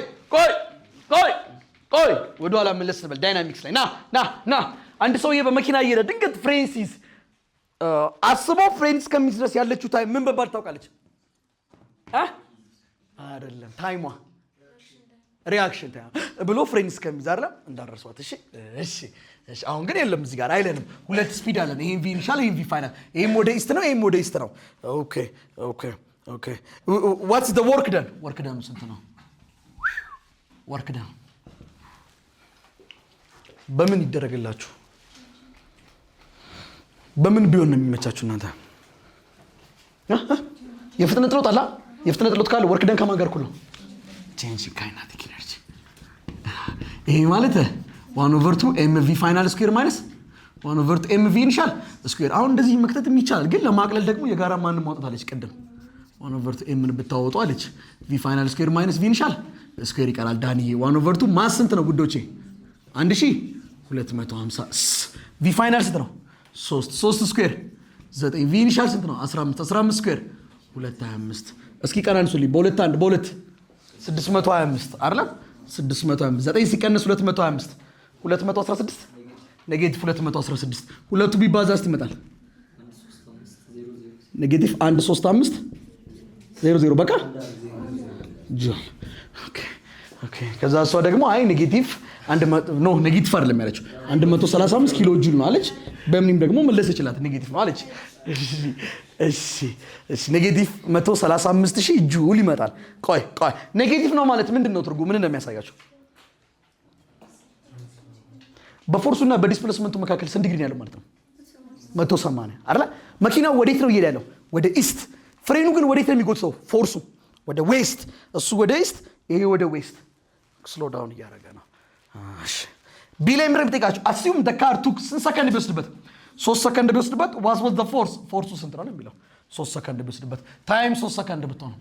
ወደ ኋላ መለስ በል ዳይናሚክስ ላይ ና አንድ ሰውዬ በመኪና እየሄደ ድንገት ፍሬን ሲይዝ አስበው ፍሬን እስከሚይዝ ድረስ ያለችው ታይም ምን በባል ታውቃለች? አይደለም ታይሟ ሪአክሽን ታይም ብሎ ፍሬን እስከሚይዝ አይደለም እንዳረሷት። እሺ አሁን ግን የለም እዚህ ጋር አይለንም። ሁለት ስፒድ አለን። ይሄን ቪ ኢኒሻል ይሄን ቪ ፋይናል። ይሄም ወደ ኢስት ነው ይሄም ወደ ኢስት ነው። ኦኬ ዋትስ ዘ ወርክ ደን? ወርክ ደን ስንት ነው? ወርክ ደን በምን ይደረግላችሁ? በምን ቢሆን ነው የሚመቻችሁ እናንተ? የፍጥነት ለውጥ አለ። የፍጥነት ለውጥ ካለ ወርክ ደን ከማን ጋር እኩል ነው? ቼንጅ ካይናቲክ ኢነርጂ። ይሄ ማለት 1/2 mv ፋይናል ስኩዌር ማይነስ 1/2 mv ኢኒሻል ስኩዌር። አሁን እንደዚህ መክተት ይቻላል፣ ግን ለማቅለል ደግሞ የጋራ ማን ማውጣት አለች? ቅድም 1/2 m ብታወጡ አለች v ፋይናል ስኩዌር ማይነስ v ኢኒሻል ስኩዌር ይቀራል። ዳንዬ 1/2 ማስ ስንት ነው ጉዶቼ? 1250 v ፋይናል ስንት ነው? 3 ስኩዌር 9 v ኢኒሻል ስንት ነው? 15 ስኩዌር 225። እስኪ ቀናንሱልኝ በሁለት 625 አይደለም 625 9 ሲቀነስ 225 216 ኔጌቲቭ 216 ሁለቱ ቢባዛ እስቲ ይመጣል ኔጌቲቭ 135 00 በቃ ጁል። ኦኬ ከዛ እሷ ደግሞ አይ ኔጌቲቭ ኔጌቲቭ አይደለም ያለችው 135 ኪሎ ጁል ነው አለች። በምንም ደግሞ መለስ ይችላል ኔጌቲቭ ነው አለች። እሺ ኔጌቲቭ 135000 ጁል ይመጣል። ቆይ ኔጌቲቭ ነው ማለት ምንድነው ትርጉሙ? ምን እንደሚያሳያችሁ በፎርሱና በዲስፕሌስመንቱ መካከል ስንት ዲግሪ ነው ያለው ማለት ነው? 180 አይደል? መኪናው ወዴት ነው እየሄደ ያለው? ወደ ኢስት። ፍሬኑ ግን ወዴት ነው የሚጎትተው? ፎርሱ ወደ ዌስት፣ እሱ ወደ ኢስት፣ ይሄ ወደ ዌስት። ስሎ ዳውን እያደረገ ነው። እሺ ቢላይ ምንም ጠይቃችሁ አሲዩም the car took ስንት ሰከንድ ቢወስድበት? 3 ሰከንድ ቢወስድበት what was the force? ፎርሱ ስንት ነው የሚለው 3 ሰከንድ ቢወስድበት ታይም 3 ሰከንድ ብትሆን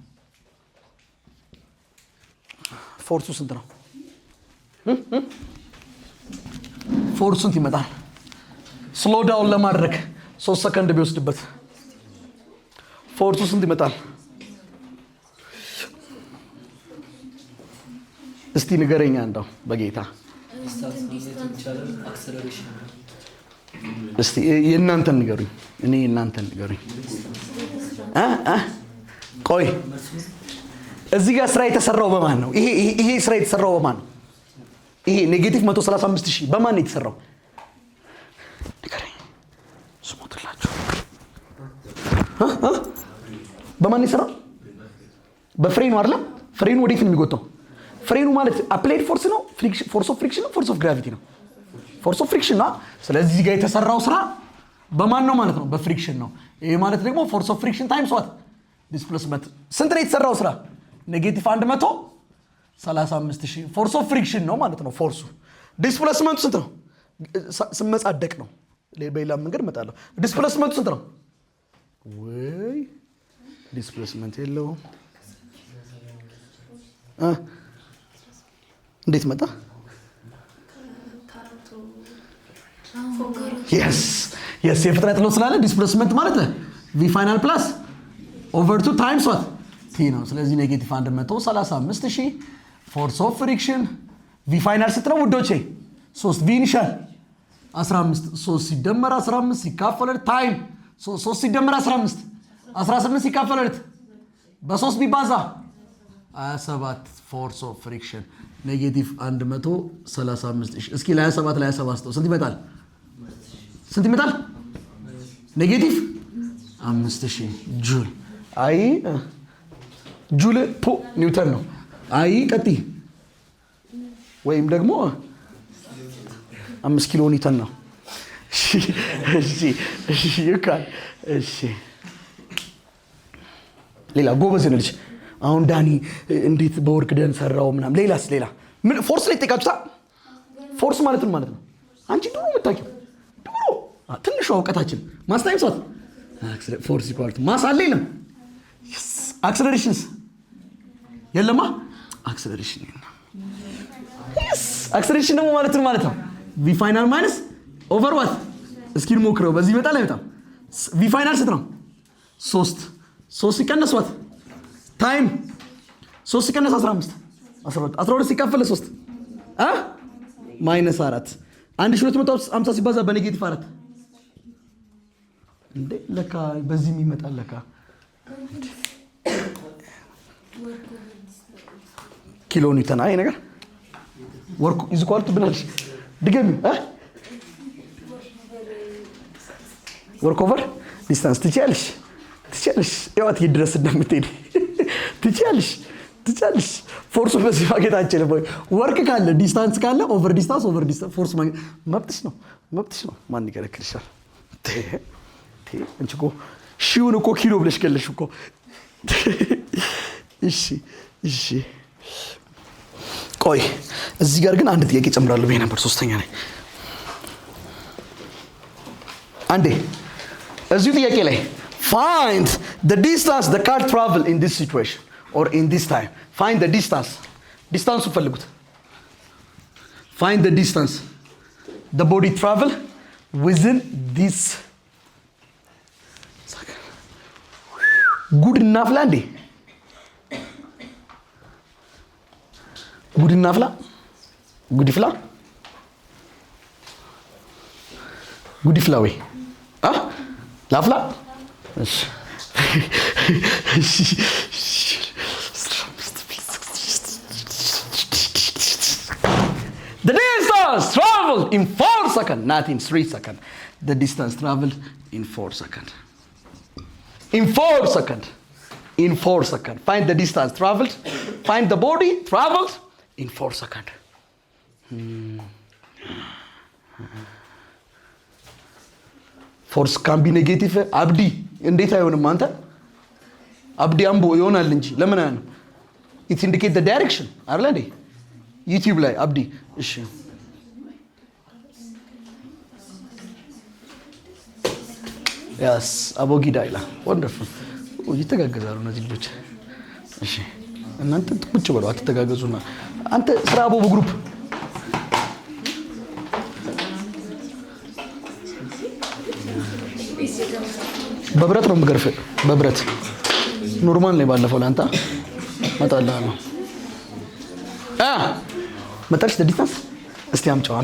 ፎርሱ ስንት ነው? ፎርሱ ስንት ይመጣል? ስሎ ዳውን ለማድረግ 3 ሰከንድ ቢወስድበት ፎርሱ ስንት ይመጣል? እስቲ ንገረኛ እንደው በጌታ እስቲ የእናንተን ንገሩኝ። እኔ የእናንተን ንገሩኝ። ቆይ እዚህ ጋር ስራ የተሰራው በማን ነው? ይሄ ስራ የተሰራው በማን ነው? ይሄ ኔጌቲቭ 135000 በማን ነው የተሰራው? ንገረኝ። ስሞትላችሁ በማን ነው የተሰራው? በፍሬኑ አይደለም? ፍሬኑ ወዴት ነው የሚጎተው? ፍሬኑ ማለት አፕላይድ ፎርስ ነው? ፎርስ ኦፍ ፍሪክሽን ነው? ፎርስ ኦፍ ግራቪቲ ነው? ፎርስ ኦፍ ፍሪክሽን ነው። ስለዚህ እዚህ ጋር የተሰራው ስራ በማን ነው ማለት ነው? በፍሪክሽን ነው። ይሄ ማለት ደግሞ ፎርስ ኦፍ ፍሪክሽን ታይምስ ዋት ዲስፕሌስመንት ስንት ነው የተሰራው ስራ? ኔጌቲቭ 135,000 ፎርስ ኦፍ ፍሪክሽን ነው ማለት ነው ፎርሱ። ዲስፕሌስመንቱ ስንት ነው? ስመጻደቅ ነው። በሌላ መንገድ እመጣለሁ። ዲስፕሌስመንቱ ስንት ነው? ወይ ዲስፕሌስመንት የለውም። እንዴት መጣ? የስ የፍጥነት ነው ስላለ ዲስፕሌስመንት ማለት ቪ ፋይናል ፕላስ ኦቨር 2 ታይምስ ዋት ቲ ነው። ስለዚህ ኔጌቲቭ 135,000 ፎርስ ኦፍ ፍሪክሽን ቪ ፋይናል ስንት ነው ውዶቼ? 3 ቪ ኢኒሻል 15 3 ሲደመር 15 ሲካፈል ታይም 3 ሲደመር 15 18 ሲካፈል በ3 ቢባዛ 27 ፎርስ ኦፍ ፍሪክሽን ኔጌቲቭ 135,000 እስኪ ለ27 ለ27 ስንት ይመጣል? ስንት ይመጣል? ኔጌቲቭ 5,000 ጁል። አይ ጁል ኒውተን ነው። አይ ቀጥይ ወይም ደግሞ 5 ኪሎ ኒውተን ነው። እሺ ይካል። እሺ ሌላ ጎበዝ ልጅ አሁን ዳኒ እንዴት በወርቅ ደን ሰራው ምናምን። ሌላ ምን ፎርስ ላይ ተቃጭታ ፎርስ ማለት ነው አንቺ ድሮ የምታውቂው ድሮ ትንሿ እውቀታችን ማስታይም ሰዓት ፎርስ ኢኳል ቱ ማስ አለ የለም? yes አክሰለሬሽንስ የለማ? አክሰለሬሽን የለም። yes አክሰለሬሽን ደግሞ ማለት ነው ቪ ፋይናል ማይነስ ኦቨር ዋት። እስኪ እንሞክረው። በዚህ ይመጣል አይመጣም? ቪ ፋይናል ስንት ነው? 3 ሲቀነስ ዋት ታይም 3 ሲቀነስ 15 12 ሲካፈል 3 ማይነስ 4 1250 ሲባዛ በኔጌቲቭ 4 እንዴ ለካ በዚህም ይመጣል ለካ። ኪሎ ኒውተን አይ ነገር ወርክ ኢዝ ኢኳል ቱ ብላለሽ። ድገሚ ወርክ ኦቨር ዲስታንስ ትችያለሽ ያዋት ይድረስ እንደምትሄድ ትችያለሽ። ፎርሱ በዚህ ማግኘት አንችልም ወይ? ወርክ ካለ ዲስታንስ ካለ ኦቨር ዲስታንስ ፎርስ ማግኘት መብትሽ ነው። ማን ይከለክልሻል? አንቺ እኮ ሺውን እኮ ኪሎ ብለሽ ገለሽ እኮ። እሺ ቆይ እዚህ ጋር ግን አንድ ጥያቄ ጨምራለሁ ብዬ ነበር። ሶስተኛ ላይ አንዴ እዚሁ ጥያቄ ላይ find the distance the car travel in this situation or in this time. Find the distance ፈልጉት። find the distance the body travel within this ጉድ እናፍላ እንዴ ጉድ እናፍላ ጉድ ይፍላ ወይ ላፍላ The distance traveled in 4 seconds, not in 3 seconds. The distance traveled in 4 seconds. In 4 seconds. Find the distance traveled. Find the body traveled in 4 seconds. Force can be negative. Abdi. እንዴት አይሆንም? አንተ አብዲ አምቦ ይሆናል እንጂ ለምን አይሆንም? it indicate the direction አይደል እንዴ? ዩቲዩብ ላይ አብዲ እሺ yes አቦጊዳ ይላል። ወንደርፉል ይተጋገዛሉ እነዚህ ልጆች። እሺ እናንተ ቁጭ በሉ አትተጋገዙና አንተ ስራ አቦ በግሩፕ በብረት ነው የምገርፍ። በብረት ኖርማል ላይ ባለፈው ላንተ መጣላ ነው መጣች ዲስታንስ እስቲ አምጪው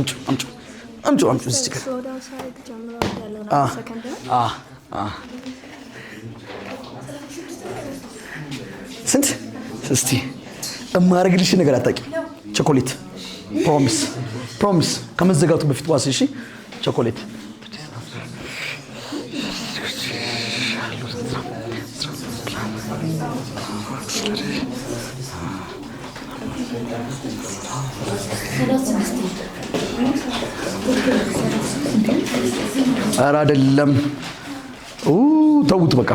እዚህ ጋር ስንት እስቲ እማረግልሽ ነገር አታውቂም። ቸኮሌት ፕሮሚስ ከመዘጋቱ በፊት ዋስ እሺ ቸኮሌት ኧረ አይደለም ተውት በቃ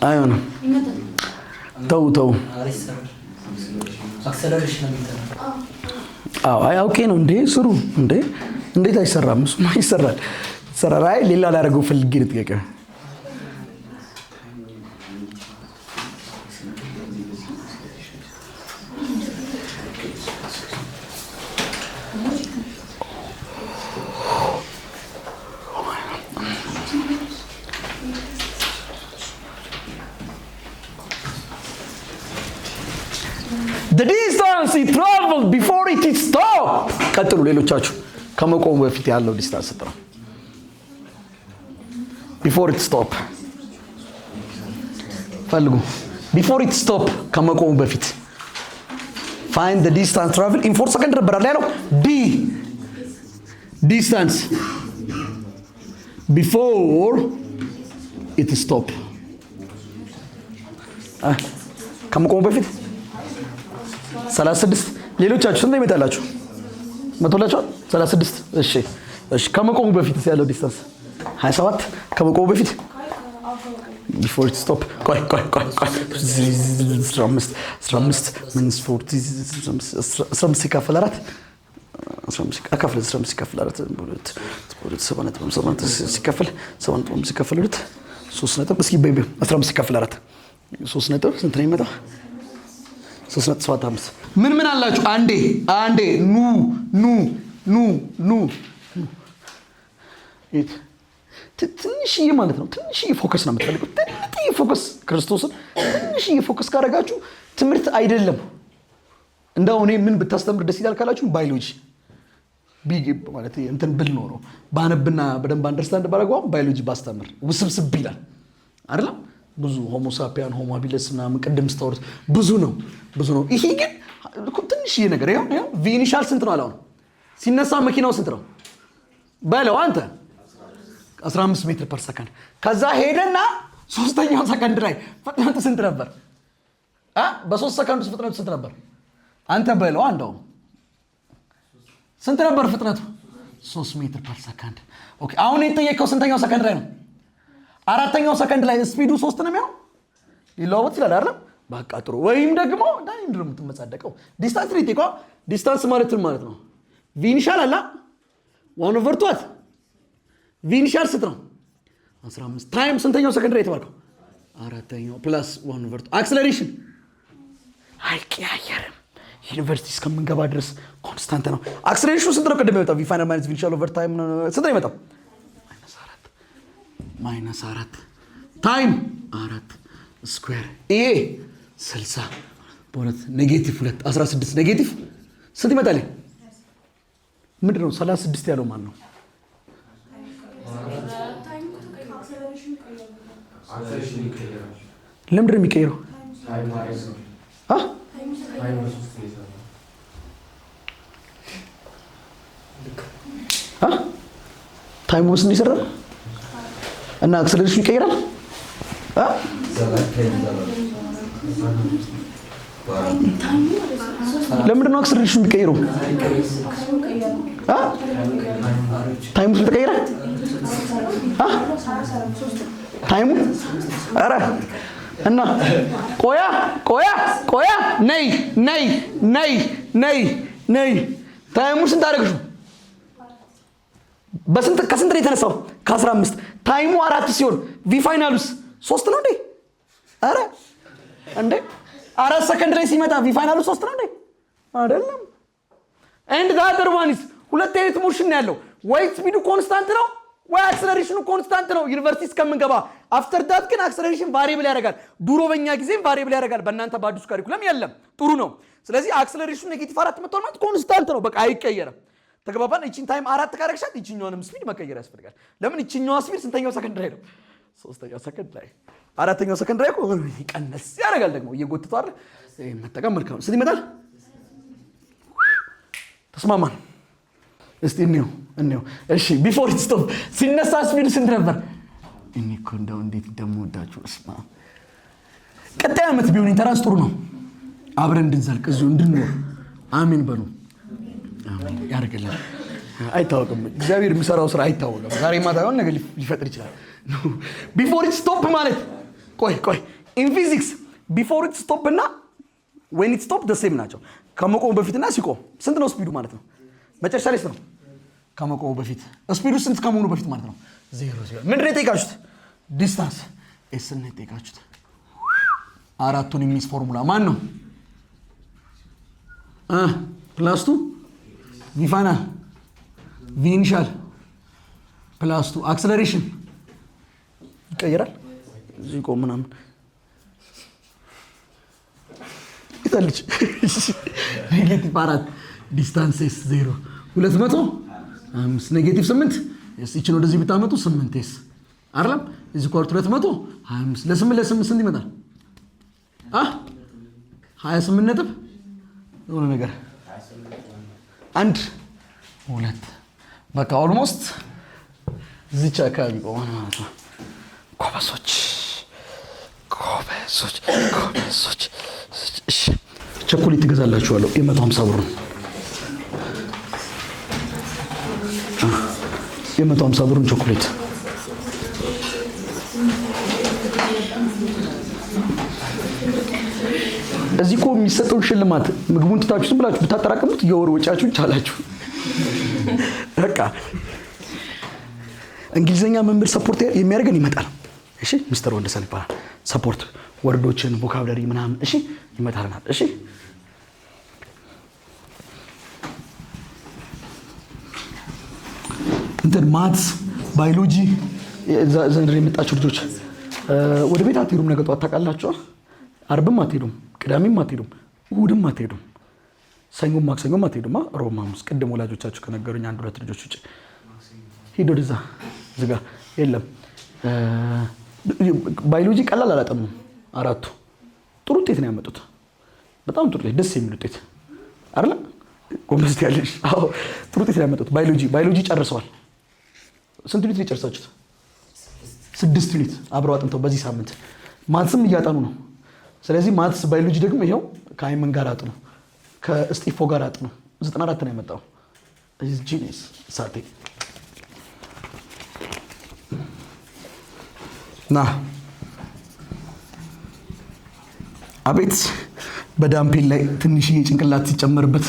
አይሆንም። ተው አክሰለሬሽን ነው የሚተናው። አይ ኦኬ ነው እንዴ ስሩ እንዴ እንዴት አይሰራም? እሱማ ይሰራል። ሰራራይ ሌላ ላደርገው ፈልጌ ነው ጥያቄ። The distance he traveled before it stopped. ቀጥሉ ሌሎቻችሁ ከመቆሙ በፊት ያለው ዲስታንስ ነው። Before it stop ፈልጉ። Before it stop ከመቆሙ በፊት find the distance traveled in 4 seconds ነበር ያለው። D distance before it stop ከመቆሙ በፊት 36 ሌሎቻችሁ ስንት ይመጣላችሁ? መቶላችሁ 36 እሺ ከመቆሙ በፊት ያለው ዲስታንስ 27 ከመቆሙ በፊት before it stop ቆይ 15 minus 40 15 ሲካፈል 4 15 ሲካፈል 4 ሲካፈል 7 ሲካፈል 2 3 ነጥብ እስኪ 15 ሲካፈል 4 3 ነጥብ ስንት ነው የሚመጣው? 3.75 ምን አላችሁ? አንዴ ኑ ትንሽዬ ማለት ነው። ትንሽዬ ፎከስ ነው የምትፈልጉት። ትንሽዬ ፎከስ ክርስቶስን ትንሽዬ ፎከስ ካደረጋችሁ ትምህርት አይደለም። እንደው እኔ ምን ብታስተምር ደስ ይላል ካላችሁ ባዮሎጂ ቢግ ማለት እንትን ብል ነው ባነብና በደንብ አንደርስታንድ ባደረገው ባዮሎጂ ባስተምር ውስብስብ ይላል አይደለም? ብዙ ሆሞ ሳፒያን ሆሞ ሃቢለስ ምናምን ቅድም ስታወሩት ብዙ ነው። ይሄ ግን ትንሽዬ ነገር ያው ቪ ኢኒሻል ስንት ነው አላውን ሲነሳ መኪናው ስንት ነው በለው አንተ 15 ሜትር ፐር ሰከንድ። ከዛ ሄደና 3ኛው ሰከንድ ላይ ፍጥነቱ ስንት ነበር? በ3 ሰከንድ ውስጥ ፍጥነቱ ስንት ነበር? አንተ በለው አንደው ስንት ነበር ፍጥነቱ? 3 ሜትር ፐር ሰከንድ። ኦኬ አሁን የተጠየቀው ስንተኛው ሰከንድ ላይ ነው? 4ኛው ሰከንድ ላይ ስፒዱ 3 ነው የሚሆነው። ይለዋወጥ ይላል አይደል? በቃ ጥሩ። ወይም ደግሞ ዳኒ ምንድነው የምትመጻደቀው? ዲስታንስ ሪቴኳ ዲስታንስ ማለት ነው ቪ ኢኒሻል አላ 1/2 ቪ ኢኒሻል ስንት ነው? 15 ታይም ስንተኛው ሰከንድ ላይ የተባልከው? 4ኛው ፕላስ 1/2 አክሰለሬሽን አይቀያየርም። ዩኒቨርሲቲ እስከምንገባ ድረስ ኮንስታንት ነው። አክሰለሬሽኑ ስንት ነው? ቅድም የመጣው ቪ ፋይናል ማይነስ ቪ ኢኒሻል ኦቨር ታይም ስንት ነው የመጣው? -4 ታይም 4 ስኩዌር ይሄ 60 በሁለት ኔጌቲቭ 2 16 ኔጌቲቭ ስንት ይመጣል? ምንድነው 36 ያለው ማን ነው? ለምንድን ነው የሚቀየረው? ታይሙ ውስጥ ይሰራል እና አክሰለሬሽን ይቀየራል። ለምንድን ነው አክሰለሬሽን የሚቀየረው? ታይሙ ስለተቀየረ ታይሙ ኧረ እና ቆያ ነይ ታይሙ ስንት አደረግሽው? ከስንት ነው የተነሳው? ከ15 ታይሙ 4 ሲሆን ቪ ፋይናሉስ 3 ነው እንዴ? አረ እንዴ 4 ሰከንድ ላይ ሲመጣ ቪ ፋይናሉ 3 ነው እንዴ? አይደለም። ኤንድ ዳተር ዋንስ ሁለት አይነት ሞሽን ነው ያለው። ወይ ስፒዱ ኮንስታንት ነው ወይ አክሰለሬሽኑ ኮንስታንት ነው ዩኒቨርሲቲ እስከምንገባ። አፍተር ዳት ግን አክሰለሬሽን ቫሪብል ያደርጋል። ድሮ በእኛ ጊዜም ቫሪብል ያደርጋል። በእናንተ በአዲሱ ካሪኩለም የለም። ጥሩ ነው። ስለዚህ አክሰለሬሽኑ ኔጌቲቭ 4 መጥቷል ማለት ኮንስታንት ነው። በቃ አይቀየርም። ተግባባን? እቺን ታይም 4 ካረግሻት እቺኛውንም ስፒድ መቀየር ያስፈልጋል። ለምን እቺኛው ስፒድ ስንተኛው ሰከንድ ላይ ነው? 3ኛው ሰከንድ ላይ። 4ኛው ሰከንድ ላይ ይቀነስ ያደርጋል። ደግሞ እየጎተተው አይደል? መጠቀም መልካም ነው። ስንት ይመጣል? ተስማማን? እስቲ እንየው። እሺ ቢፎር ኢት ስቶፕ ሲነሳ ስፒድ ስንት ነበር? እኔ እኮ እንደው እንዴት እንደምወዳችሁ እስማ። ቀጣይ ዓመት ቢሆን ኢንተራንስ ጥሩ ነው። አብረን እንድንዘልቅ እዚሁ እንድንኖር አሜን በሉ። አሜን ያርግልን። አይታወቅም እግዚአብሔር የሚሰራው ስራ አይታወቅም። ዛሬ ማታ የሆነ ነገር ሊፈጥር ይችላል። ቢፎር ኢት ስቶፕ ማለት ቆይ ኢን ፊዚክስ ቢፎር ኢት ስቶፕ እና ዌን ኢት ስቶፕ ደሴም ናቸው። ከመቆሙ በፊትና ሲቆም ስንት ነው ስፒዱ ማለት ነው? መጨረሻ ላይ ነው ከመቆሙ በፊት ስፒዱ ስንት ከመሆኑ በፊት ማለት ነው? 0 ምንድን ነው የጠየቃችሁት? ዲስታንስ ኤስ ነው የጠየቃችሁት። አራቱን የሚይዝ ፎርሙላ ማን ነው? +2 ቪ ፋይናል ቪ ኢኒሻል +2 አክሰለሬሽን ይቀየራል። እዚህ ቆም ምናምን ይታልች ኔጌቲቭ 4 ዲስታንስ ኤስ 0 205 ኔጌቲቭ 8 ኤስ ይችን ወደዚህ ብታመጡ 8 ኤስ አይደለም እዚህ ኳርት 225 ለ8 ስንት ይመጣል? 28 ነጥብ የሆነ ነገር 1 2 በቃ ኦልሞስት እዚች አካባቢ ቆመን ማለት ነው። ጎበሶች ቸኮሌት ትገዛላችኋለሁ። የ150 ብር ነው። የ150 ብሩን ቸኮሌት እዚህ እኮ የሚሰጠውን ሽልማት ምግቡን ትታችሁ ዝም ብላችሁ ብታጠራቅሙት የወር ወጪያችሁን ቻላችሁ። በቃ እንግሊዘኛ መምህር ሰፖርት የሚያደርገን ይመጣል። እሺ ሚስተር ወንደሰን ይባላል። ሰፖርት ወርዶችን ቮካብላሪ ምናምን እሺ ይመጣልናል። እሺ እንትን ማትስ ባዮሎጂ ዘንድሮ የመጣችሁ ልጆች ወደ ቤት አትሄዱም። ነገ ጠዋት ታውቃላችሁ። አርብም አትሄዱም፣ ቅዳሜም አትሄዱም፣ እሑድም አትሄዱም፣ ሰኞም ማክሰኞም አትሄዱም። ሮብ ሐሙስ ቅድም ወላጆቻችሁ ከነገሩኝ 1-2 ልጆች ውጭ ሂድ ወደዛ ዝጋ የለም። ባዮሎጂ ቀላል አላጠኑም። አራቱ ጥሩ ውጤት ነው ያመጡት። በጣም ጥሩ ውጤት፣ ደስ የሚል ውጤት አይደል? ጎንበስ ያለሽ? አዎ ጥሩ ውጤት ነው ያመጡት። ባዮሎጂ ጨርሰዋል። ስንት ዩኒት ጨርሳችሁት? 6 ዩኒት አብረው አጥንተው በዚህ ሳምንት። ማትስም እያጠኑ ነው። ስለዚህ ማትስ ባዮሎጂ ደግሞ ይሄው ከአይመን ጋር አጥኑ፣ ከእስጢፎ ጋር አጥኑ። 94 ነው ያመጣው። እዚህ ጂኒስ ሳቴ ና አቤት በዳምፔል ላይ ትንሽዬ ጭንቅላት ሲጨመርበት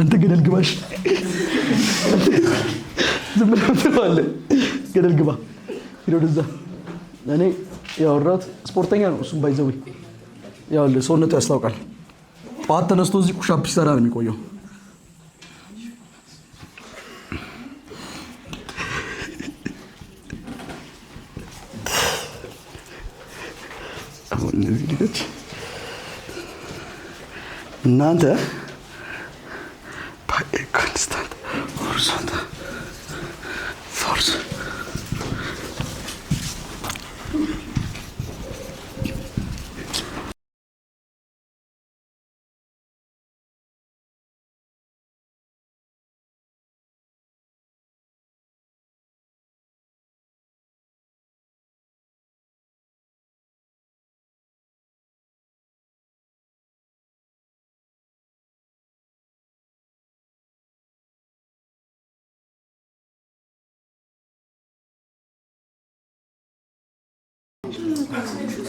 አንተ ገደል ግባሽ ዝም ብለህ ትለዋለህ። ገደል ግባ ሄዶ ወደዛ። እኔ ያወራሁት ስፖርተኛ ነው። እሱም ባይዘው ያው ሰውነቱ ያስታውቃል። ጠዋት ተነስቶ እዚህ ፑሻፕ ሲሰራ ነው የሚቆየው። አሁን እነዚህ ልጆች እናንተ ኮንስታንት ሆሪዞንታል ፎርስ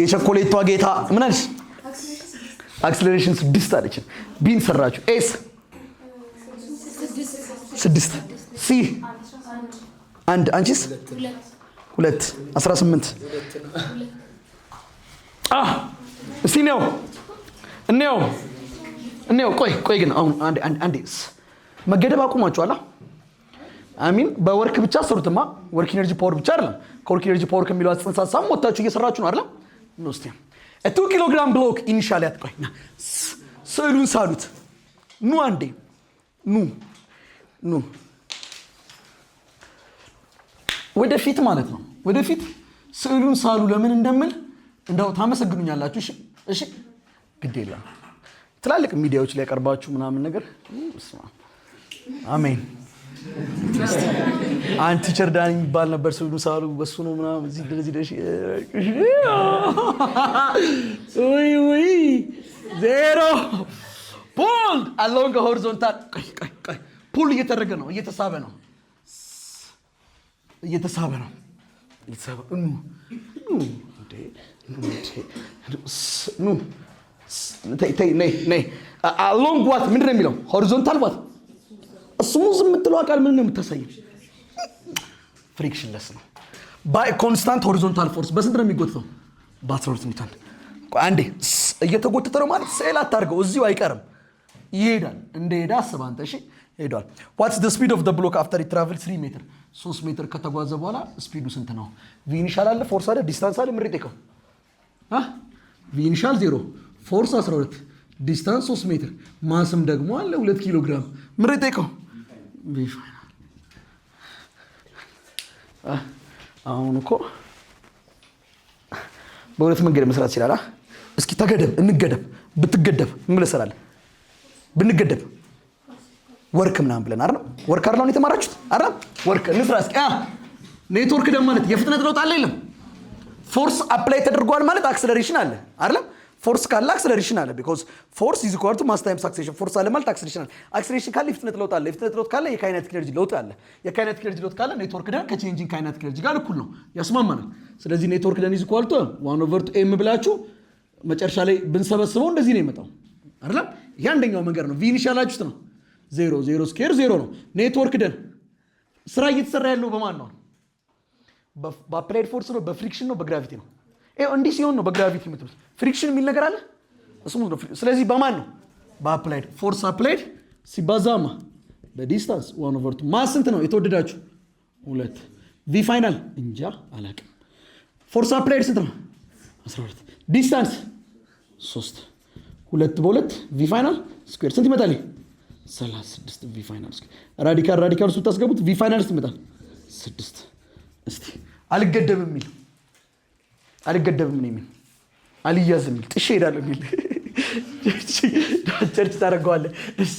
የቸኮሌቷ ጌታ ምን አለች? አክሰለሬሽን 6 አለች። ቢን ሰራችሁ። ኤስ 6 ሲ 1 አንቺስ 2 18 እስቲ ነው ቆይ ግን አሁን አንዴ መገደብ አቁማችኋል። አሚን በወርክ ብቻ ሰሩትማ። ወርክ ኢነርጂ ፓወር ብቻ አይደለም። ከወርክ ኢነርጂ ፓወር ከሚለው ጽንሰ ሀሳብ ወጣችሁ እየሰራችሁ ነው አይደል? ነው እስቲ 2 ኪሎግራም ብሎክ ኢኒሻሊ አትቆይና ስዕሉን ሳሉት። ኑ አንዴ ኑ ወደፊት ማለት ነው። ወደፊት ስዕሉን ሳሉ ለምን እንደምል እንደው ታመሰግኑኛላችሁ። እሺ ግድ የለም። ትላልቅ ሚዲያዎች ላይ ያቀርባችሁ ምናምን ነገር አሜን። አንድ ቲቸር ዳኒ የሚባል ነበር። ስዕሉን ሳሉ በሱ ነው ምናምን እዚህ ደረጃ ወይ 0 pulled along a horizontal pull እየተደረገ ነው እየተሳበ ነው ነይ along what ምንድን ነው የሚለው horizontal what ስሙዝ የምትለው አካል ምን ነው የምታሳየው ፍሪክሽንለስ ነው by constant horizontal force በስንት ነው የሚጎተተው በ12 ኒውተን አንዴ እየተጎተተ ነው ማለት ሴል አታርገው እዚሁ አይቀርም ይሄዳል እንደሄዳ አስብ አንተ እሺ ሄዷል what's the speed of the block after it travels 3 ሜትር 3 ሜትር ከተጓዘ በኋላ ስፒዱ ስንት ነው v ኢኒሻል አለ ፎርስ አለ ዲስታንስ አለ ምሪጥ ይከው v ኢኒሻል 0 ፎርስ 12 ዲስታንስ 3 ሜትር ማስም ደግሞ አለ 2 ኪሎ ግራም ምሪጥ ይከው v ፋይናል አሁን እኮ በሁለት መንገድ መስራት ይችላል እስኪ ተገደብ እንገደብ ብትገደብ ምን ለሰራለ ብንገደብ ወርክ ምናምን ብለን አይደል ወርክ አይደል ነው የተማራችሁት አይደል ወርክ እንስራ እስኪ ኔትወርክ ደግሞ ማለት የፍጥነት ለውጥ አለ የለም ፎርስ አፕላይ ተደርጓል ማለት አክሰለሬሽን አለ አይደል ፎርስ ካለ አክሰለሬሽን አለ because force is equal to mass times acceleration ፎርስ አለ ማለት አክሰለሬሽን አለ አክሰለሬሽን ካለ የፍጥነት ለውጥ አለ የፍጥነት ለውጥ ካለ የካይኔቲክ ኤነርጂ ለውጥ አለ የካይኔቲክ ኤነርጂ ለውጥ ካለ ኔትወርክ ደግሞ ከቼንጂንግ ካይኔቲክ ኤነርጂ ጋር እኩል ነው ያስማማናል ስለዚህ ኔትወርክ ደግሞ is equal to 1/m ብላችሁ መጨረሻ ላይ ብንሰበስበው እንደዚህ ነው የመጣው አይደል ያንደኛው መንገድ ነው v ኢኒሻላችሁት ነው 0 0 ስኩዌር 0 ነው ኔትወርክ ደን ስራ እየተሰራ ያለው በማን ነው በአፕላይድ ፎርስ ነው በፍሪክሽን ነው በግራቪቲ ነው እንዲህ ሲሆን ነው በግራቪቲ የምትሉት ፍሪክሽን የሚል ነገር አለ እሱም ነው ስለዚህ በማን ነው በአፕላይድ ፎርስ አፕላይድ ሲባዛማ በዲስታንስ 1/2 ማስ ስንት ነው የተወደዳችሁ 2 ቪ ፋይናል እንጃ አላውቅም ፎርስ አፕላይድ ስንት ነው 12 ዲስታንስ 3 2 በ2 ቪ ፋይናል ስኩዌር ስንት ይመጣል 36 ቪ ፋይናል ስኩዌር ራዲካል ውስጥ ታስገቡት ቪ ፋይናል ስንት ይመጣል 6 እስቲ አልገደብም የሚል አልገደብም ምን የሚል አልያዝም የሚል ጥሼ ሄዳለሁ የሚል ቸርች ታደርገዋለህ እሺ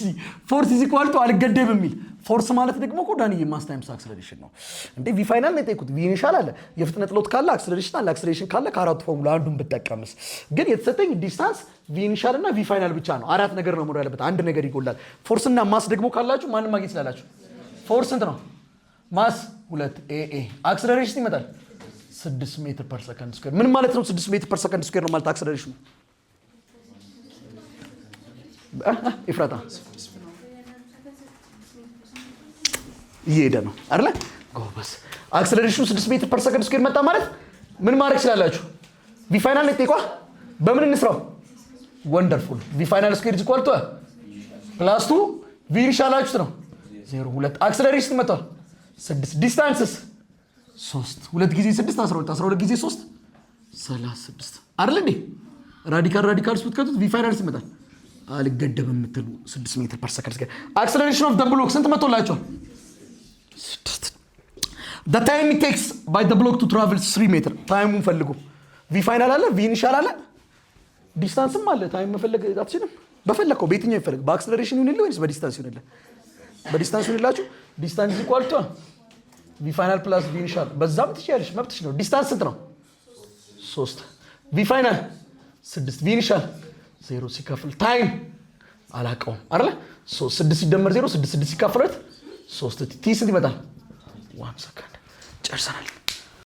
ፎርስ ኢዝ ኢኳል ቱ አልገደብም የሚል ፎርስ ማለት ደግሞ እኮ ዳንዬ ማስ ታይምስ አክሰለሬሽን ነው እንዴ ቪ ፋይናል ነው የጠየቁት ቪ ኢኒሻል አለ የፍጥነት ለውጥ ካለ አክሰለሬሽን አለ አክሰለሬሽን ካለ ከአራቱ ፎርሙላ አንዱን ብትጠቀምስ ግን የተሰጠኝ ዲስታንስ ቪ ኢኒሻል እና ቪ ፋይናል ብቻ ነው አራት ነገር ነው መኖር ያለበት አንድ ነገር ይጎላል ፎርስ እና ማስ ደግሞ ካላችሁ ማንም ማግኘት ይችላልላችሁ ፎርስ ስንት ነው ማስ 2 ኤ አክሰለሬሽን ይመጣል 6 ሜትር ፐር ሰከንድ ስኩዌር ምን ማለት ነው 6 ሜትር ፐር ሰከንድ ስኩዌር ነው ማለት አክሰለሬሽኑ ኢፍራታ ይሄደ ነው አይደል ጎበስ አክሰለሬሽኑ 6 ሜትር ፐር ሰከንድ ስኩዌር መጣ ማለት ምን ማድረግ ይችላልላችሁ ቪ ፋይናል ነው የጠየቀው በምን እንስራው ወንደርፉል ቪ ፋይናል ስኩዌር ኢዝ ኢኳል ቱ ፕላስ 2 ቪ ኢኒሻላችሁት ነው 0 2 አክሰለሬሽን መጣው 6 ዲስታንስስ 3 2 ጊዜ 6 12 12 ጊዜ 3 36 አይደል እንዴ ራዲካል ስፕትከቱት ቪ ፋይናል ይመጣል አልገደብም የምትሉ 6 ሜትር ፐር ሰከንድ ስኩዌር አክሰለሬሽን ኦፍ ዘ ብሎክ ስንት መጥቶላችሁ 6 the time it takes by the block to travel 3 ሜትር ታይሙን ፈልጉ ቪ ፋይናል አለ ቪ ኢኒሻል አለ ዲስታንስም አለ ታይም መፈለግ አትችልም በፈለከው በየትኛው ይፈልግ በአክሰለሬሽን ይሁንልህ ወይስ በዲስታንስ ይሁንልህ በዲስታንስ ይሁንላችሁ ዲስታንስ ኢኳል ቱ ቪ ፋይናል ፕላስ ቪ ኢኒሻል በዛም ትችያለሽ መብትሽ ነው ዲስታንስ ስንት ነው 3 ቪ ፋይናል 6 ቪ ኢኒሻል 0 ሲካፈል ታይም አላቀውም አይደል 6 ሲደመር 0 6 ሲካፈል 3 ቲ ስንት ይመጣል 1 ሰከንድ ጨርሰናል